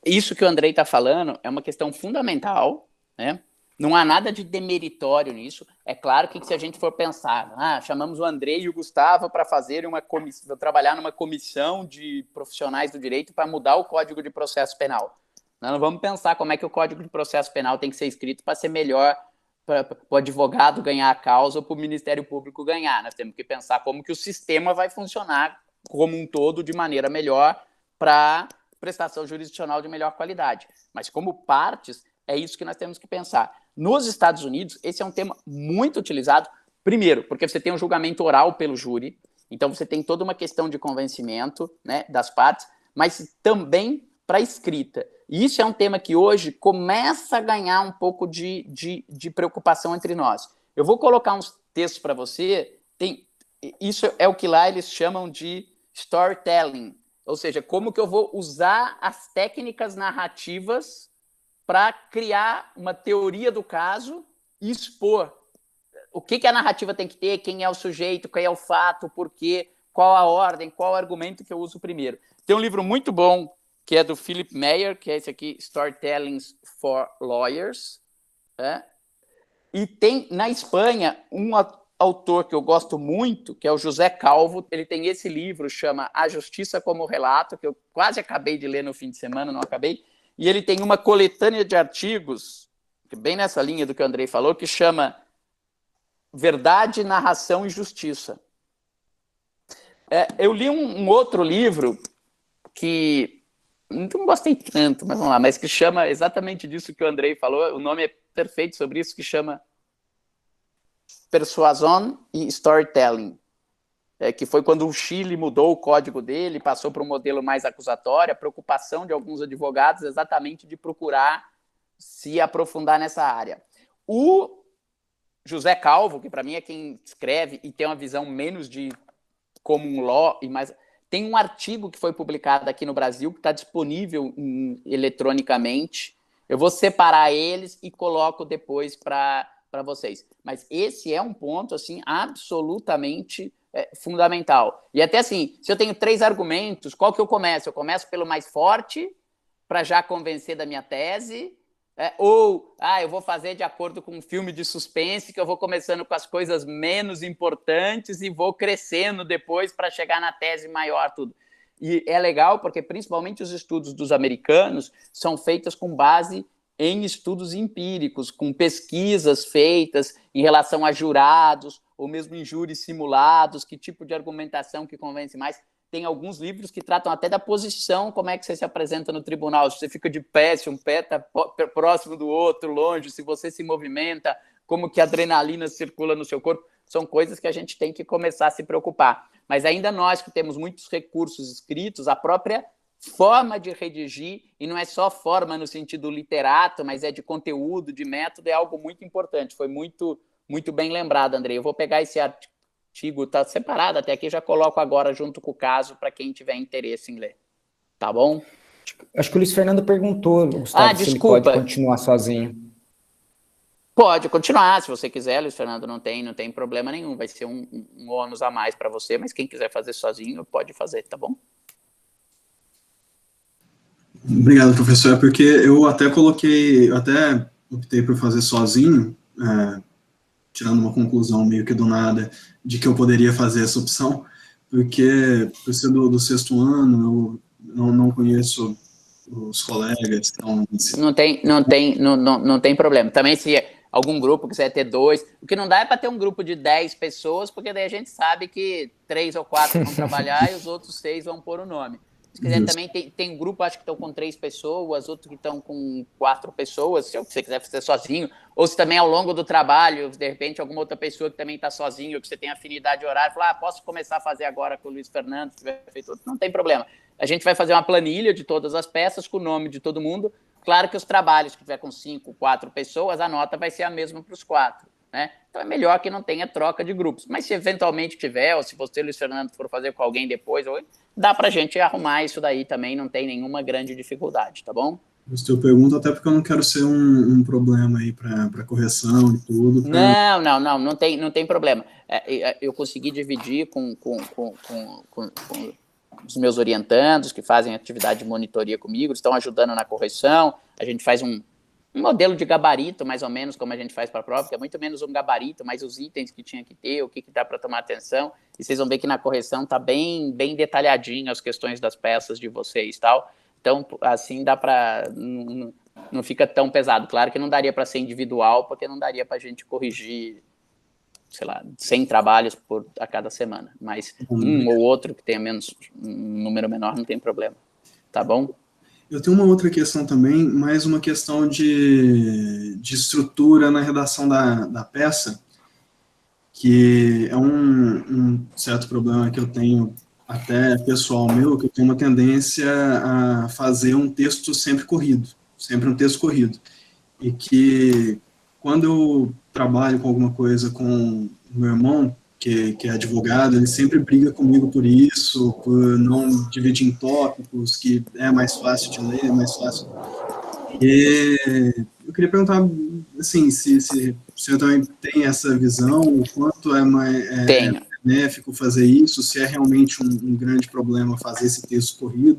Isso que o Andrei está falando é uma questão fundamental, né? Não há nada de demeritório nisso. É claro que se a gente for pensar, chamamos o Andrei e o Gustavo para fazer trabalhar numa comissão de profissionais do direito para mudar o Código de Processo Penal. Nós não vamos pensar como é que o Código de Processo Penal tem que ser escrito para ser melhor para o advogado ganhar a causa ou para o Ministério Público ganhar. Nós temos que pensar como que o sistema vai funcionar como um todo de maneira melhor para prestação jurisdicional de melhor qualidade. Mas como partes, é isso que nós temos que pensar. Nos Estados Unidos, esse é um tema muito utilizado, primeiro, porque você tem um julgamento oral pelo júri, então você tem toda uma questão de convencimento, né, das partes, mas também para escrita. E isso é um tema que hoje começa a ganhar um pouco de preocupação entre nós. Eu vou colocar uns textos para você, isso é o que lá eles chamam de storytelling, ou seja, como que eu vou usar as técnicas narrativas para criar uma teoria do caso e expor o que a narrativa tem que ter, quem é o sujeito, qual é o fato, por quê, qual a ordem, qual o argumento que eu uso primeiro. Tem um livro muito bom, que é do Philip Meyer, que é esse aqui, Storytelling for Lawyers. Né? E tem, na Espanha, um autor que eu gosto muito, que é o José Calvo. Ele tem esse livro, chama A Justiça como Relato, que eu quase acabei de ler no fim de semana, não acabei. E ele tem uma coletânea de artigos, bem nessa linha do que o Andrei falou, que chama Verdade, Narração e Justiça. Eu li um outro livro que não gostei tanto, mas vamos lá, mas que chama exatamente disso que o Andrei falou. O nome é perfeito sobre isso que chama Persuasion e Storytelling, que foi quando o Chile mudou o código dele, passou para um modelo mais acusatório, a preocupação de alguns advogados exatamente de procurar se aprofundar nessa área. O José Calvo, que para mim é quem escreve e tem uma visão menos de common law, e mais, tem um artigo que foi publicado aqui no Brasil, que está disponível eletronicamente. Eu vou separar eles e coloco depois para vocês. Mas esse é um ponto assim absolutamente fundamental. E até assim, se eu tenho 3 argumentos, qual que eu começo? Eu começo pelo mais forte, para já convencer da minha tese, ou eu vou fazer de acordo com um filme de suspense, que eu vou começando com as coisas menos importantes e vou crescendo depois para chegar na tese maior, tudo. E é legal porque, principalmente, os estudos dos americanos são feitos com base em estudos empíricos, com pesquisas feitas em relação a jurados, ou mesmo em júris simulados, que tipo de argumentação que convence mais. Tem alguns livros que tratam até da posição, como é que você se apresenta no tribunal, se você fica de pé, se um pé está próximo do outro, longe, se você se movimenta, como que a adrenalina circula no seu corpo, são coisas que a gente tem que começar a se preocupar. Mas ainda nós que temos muitos recursos escritos, a própria forma de redigir, e não é só forma no sentido literato, mas é de conteúdo, de método, é algo muito importante. Foi muito, muito bem lembrado, Andrei. Eu vou pegar esse artigo, está separado até aqui, já coloco agora junto com o caso para quem tiver interesse em ler. Tá bom? Acho que o Luiz Fernando perguntou, Gustavo, se ele pode continuar sozinho. Pode continuar, se você quiser, Luiz Fernando, não tem problema nenhum, vai ser um ônus a mais para você, mas quem quiser fazer sozinho, pode fazer, tá bom? Obrigado, professor. É porque eu até optei por fazer sozinho, tirando uma conclusão meio que do nada, de que eu poderia fazer essa opção, porque por ser do 6º ano, eu não conheço os colegas. Então... Não tem problema. Também se algum grupo quiser ter 2, o que não dá é para ter um grupo de 10 pessoas, porque daí a gente sabe que 3 ou 4 vão trabalhar e os outros 6 vão pôr o nome. Se quiser, também tem um grupo, acho que estão com 3 pessoas, outros que estão com 4 pessoas, se você quiser fazer sozinho, ou se também ao longo do trabalho, de repente, alguma outra pessoa que também está sozinho, ou que você tem afinidade de horário, fala, posso começar a fazer agora com o Luiz Fernando, se tiver feito outro, não tem problema. A gente vai fazer uma planilha de todas as peças, com o nome de todo mundo. Claro que os trabalhos que tiver com 5, 4 pessoas, a nota vai ser a mesma para os 4. Né? Então é melhor que não tenha troca de grupos. Mas se eventualmente tiver, ou se você, Luiz Fernando, for fazer com alguém depois, dá para a gente arrumar isso daí também, não tem nenhuma grande dificuldade, tá bom? Eu pergunto até porque eu não quero ser um problema aí para correção e tudo. Não tem problema. Eu consegui dividir com os meus orientandos que fazem atividade de monitoria comigo, estão ajudando na correção, a gente faz um modelo de gabarito, mais ou menos, como a gente faz para a prova, que é muito menos um gabarito, mas os itens que tinha que ter, o que dá para tomar atenção, e vocês vão ver que na correção está bem detalhadinho as questões das peças de vocês e tal, então assim dá para, não fica tão pesado, claro que não daria para ser individual, porque não daria para a gente corrigir, sei lá, 100 trabalhos a cada semana, mas um ou outro que tenha menos, um número menor, não tem problema, tá bom? Eu tenho uma outra questão também, mais uma questão de estrutura na redação da peça, que é um certo problema que eu tenho, até pessoal meu, que eu tenho uma tendência a fazer um texto sempre corrido, sempre um texto corrido, e que quando eu trabalho com alguma coisa com o meu irmão, que é advogado, ele sempre briga comigo por isso, por não dividir em tópicos, que é mais fácil de ler, é mais fácil. E eu queria perguntar, assim, se você também tem essa visão, o quanto é benéfico fazer isso, se é realmente um grande problema fazer esse texto corrido.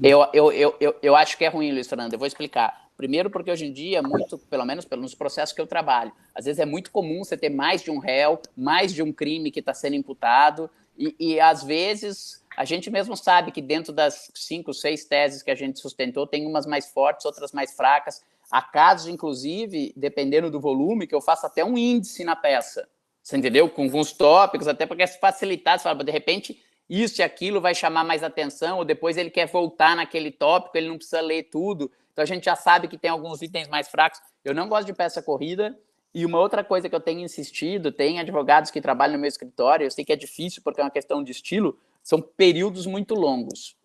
Eu acho que é ruim, Luiz Fernando, eu vou explicar. Primeiro porque hoje em dia, muito, pelo menos nos processos que eu trabalho, às vezes é muito comum você ter mais de um réu, mais de um crime que está sendo imputado, e às vezes a gente mesmo sabe que dentro das 5, 6 teses que a gente sustentou, tem umas mais fortes, outras mais fracas. Há casos, inclusive, dependendo do volume, que eu faço até um índice na peça, você entendeu? Com alguns tópicos, até para facilitar, você fala, de repente, isso e aquilo vai chamar mais atenção, ou depois ele quer voltar naquele tópico, ele não precisa ler tudo. Então, a gente já sabe que tem alguns itens mais fracos. Eu não gosto de peça corrida, E uma outra coisa que eu tenho insistido, tem advogados que trabalham no meu escritório, eu sei que é difícil porque é uma questão de estilo, são períodos muito longos.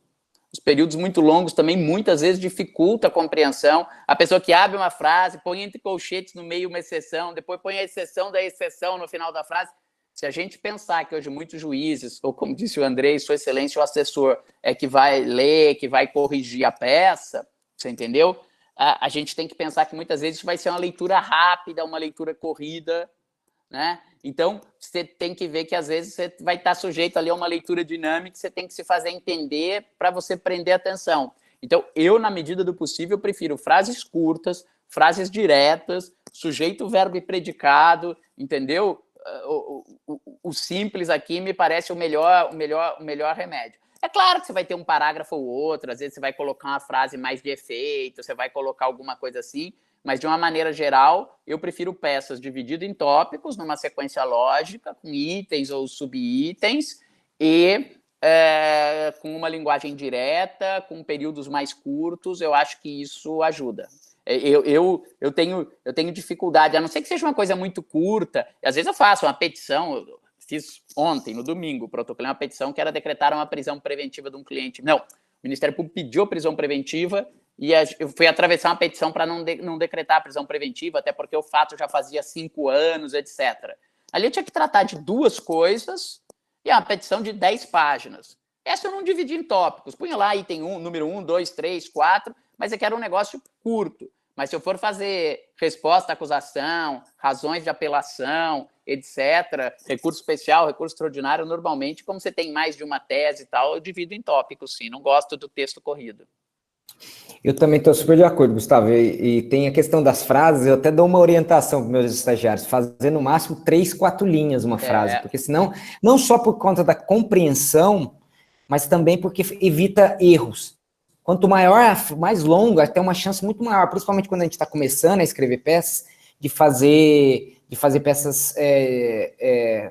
Os períodos muito longos também muitas vezes dificultam a compreensão. A pessoa que abre uma frase, põe entre colchetes no meio uma exceção, depois põe a exceção da exceção no final da frase. Se a gente pensar que hoje muitos juízes, ou como disse o Andrei, sua excelência, o assessor, é que vai ler, que vai corrigir a peça, você entendeu? A gente tem que pensar que muitas vezes vai ser uma leitura rápida, uma leitura corrida, né? Então, você tem que ver que às vezes você vai estar sujeito ali a uma leitura dinâmica, você tem que se fazer entender para você prender atenção. Então, eu, na medida do possível, prefiro frases curtas, frases diretas, sujeito, verbo e predicado, entendeu? O simples aqui me parece o melhor remédio. É claro que você vai ter um parágrafo ou outro, às vezes você vai colocar uma frase mais de efeito, você vai colocar alguma coisa assim, mas de uma maneira geral, eu prefiro peças divididas em tópicos, numa sequência lógica, com itens ou subitens, e com uma linguagem direta, com períodos mais curtos, eu acho que isso ajuda. Eu tenho dificuldade, a não ser que seja uma coisa muito curta, às vezes eu faço uma petição, eu fiz ontem, no domingo, protocolei uma petição que era decretar uma prisão preventiva de um cliente. Não, o Ministério Público pediu prisão preventiva e eu fui atravessar uma petição para não decretar a prisão preventiva, até porque o fato já fazia 5 anos, etc. Ali eu tinha que tratar de 2 coisas e uma petição de 10 páginas. Essa eu não dividi em tópicos, punha lá item 1, número 1, 2, 3, 4, mas é que era um negócio curto. Mas se eu for fazer resposta à acusação, razões de apelação, etc., recurso especial, recurso extraordinário, normalmente, como você tem mais de uma tese e tal, eu divido em tópicos, sim. Não gosto do texto corrido. Eu também estou super de acordo, Gustavo. E tem a questão das frases, eu até dou uma orientação para os meus estagiários, fazer no máximo 3, 4 linhas uma frase, porque senão, não só por conta da compreensão, mas também porque evita erros. Quanto maior, mais longo, até uma chance muito maior, principalmente quando a gente está começando a escrever peças, de fazer peças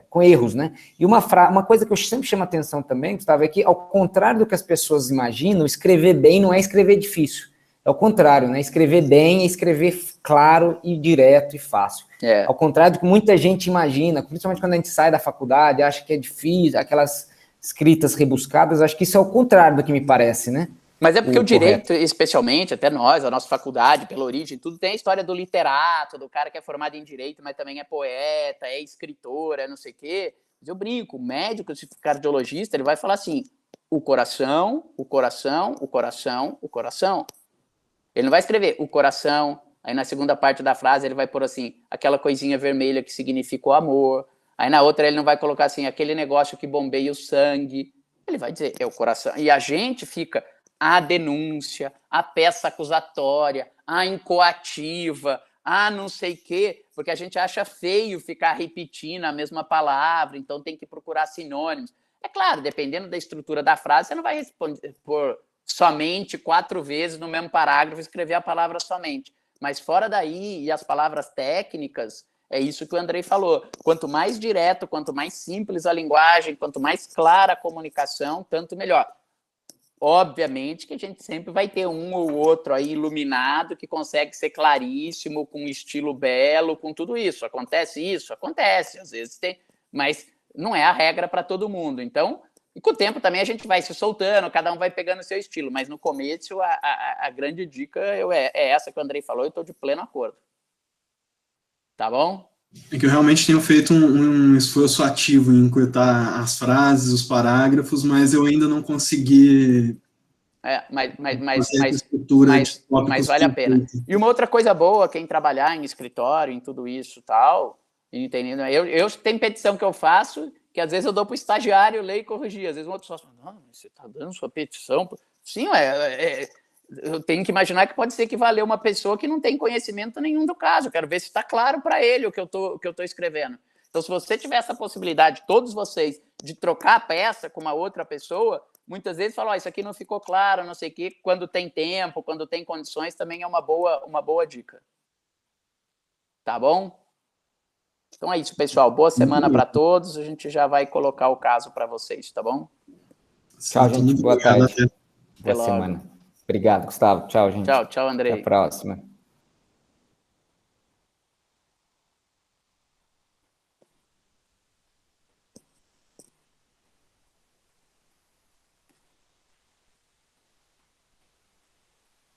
com erros, né? E uma coisa que eu sempre chamo a atenção também, Gustavo, é que, ao contrário do que as pessoas imaginam, escrever bem não é escrever difícil. É o contrário, né? Escrever bem é escrever claro e direto e fácil. Ao contrário do que muita gente imagina, principalmente quando a gente sai da faculdade, acha que é difícil, aquelas escritas rebuscadas, acho que isso é o contrário do que me parece, né? Mas é porque o direito, especialmente, até nós, a nossa faculdade, pela origem, tudo tem a história do literato, do cara que é formado em direito, mas também é poeta, é escritor, é não sei o quê. Mas eu brinco, o médico, se cardiologista, ele vai falar assim, o coração, o coração, o coração, o coração. Ele não vai escrever o coração, aí na segunda parte da frase ele vai pôr assim, aquela coisinha vermelha que significa o amor. Aí na outra ele não vai colocar assim, aquele negócio que bombeia o sangue. Ele vai dizer, é o coração. E a gente fica... a denúncia, a peça acusatória, a incoativa, a não sei o quê, porque a gente acha feio ficar repetindo a mesma palavra, então tem que procurar sinônimos. É claro, dependendo da estrutura da frase, você não vai responder por somente 4 vezes no mesmo parágrafo escrever a palavra somente. Mas fora daí, e as palavras técnicas, é isso que o Andrei falou. Quanto mais direto, quanto mais simples a linguagem, quanto mais clara a comunicação, tanto melhor. Obviamente que a gente sempre vai ter um ou outro aí iluminado que consegue ser claríssimo, com um estilo belo, com tudo isso. Acontece isso? Acontece, às vezes tem, mas não é a regra para todo mundo. Então, e com o tempo também a gente vai se soltando, cada um vai pegando o seu estilo, mas no começo a grande dica é essa que o Andrei falou e estou de pleno acordo. Tá bom? É que eu realmente tenho feito um esforço ativo em encurtar as frases, os parágrafos, mas eu ainda não consegui... Mas vale a pena. E uma outra coisa boa, quem trabalhar em escritório, em tudo isso e tal, entendendo? Eu tenho petição que eu faço, que às vezes eu dou para o estagiário ler e corrigir. Às vezes um outro sócio fala, não, você está dando sua petição? Sim, eu tenho que imaginar que pode ser equivaler uma pessoa que não tem conhecimento nenhum do caso. Eu quero ver se está claro para ele o que eu tô escrevendo. Então, se você tiver essa possibilidade, todos vocês, de trocar a peça com uma outra pessoa, muitas vezes falam, isso aqui não ficou claro, não sei o quê. Quando tem tempo, quando tem condições, também é uma boa dica. Tá bom? Então é isso, pessoal. Boa semana para todos. A gente já vai colocar o caso para vocês, tá bom? Tchau, gente. Boa tarde. Boa semana. Obrigado, Gustavo. Tchau, gente. Tchau, Andrei. Até a próxima.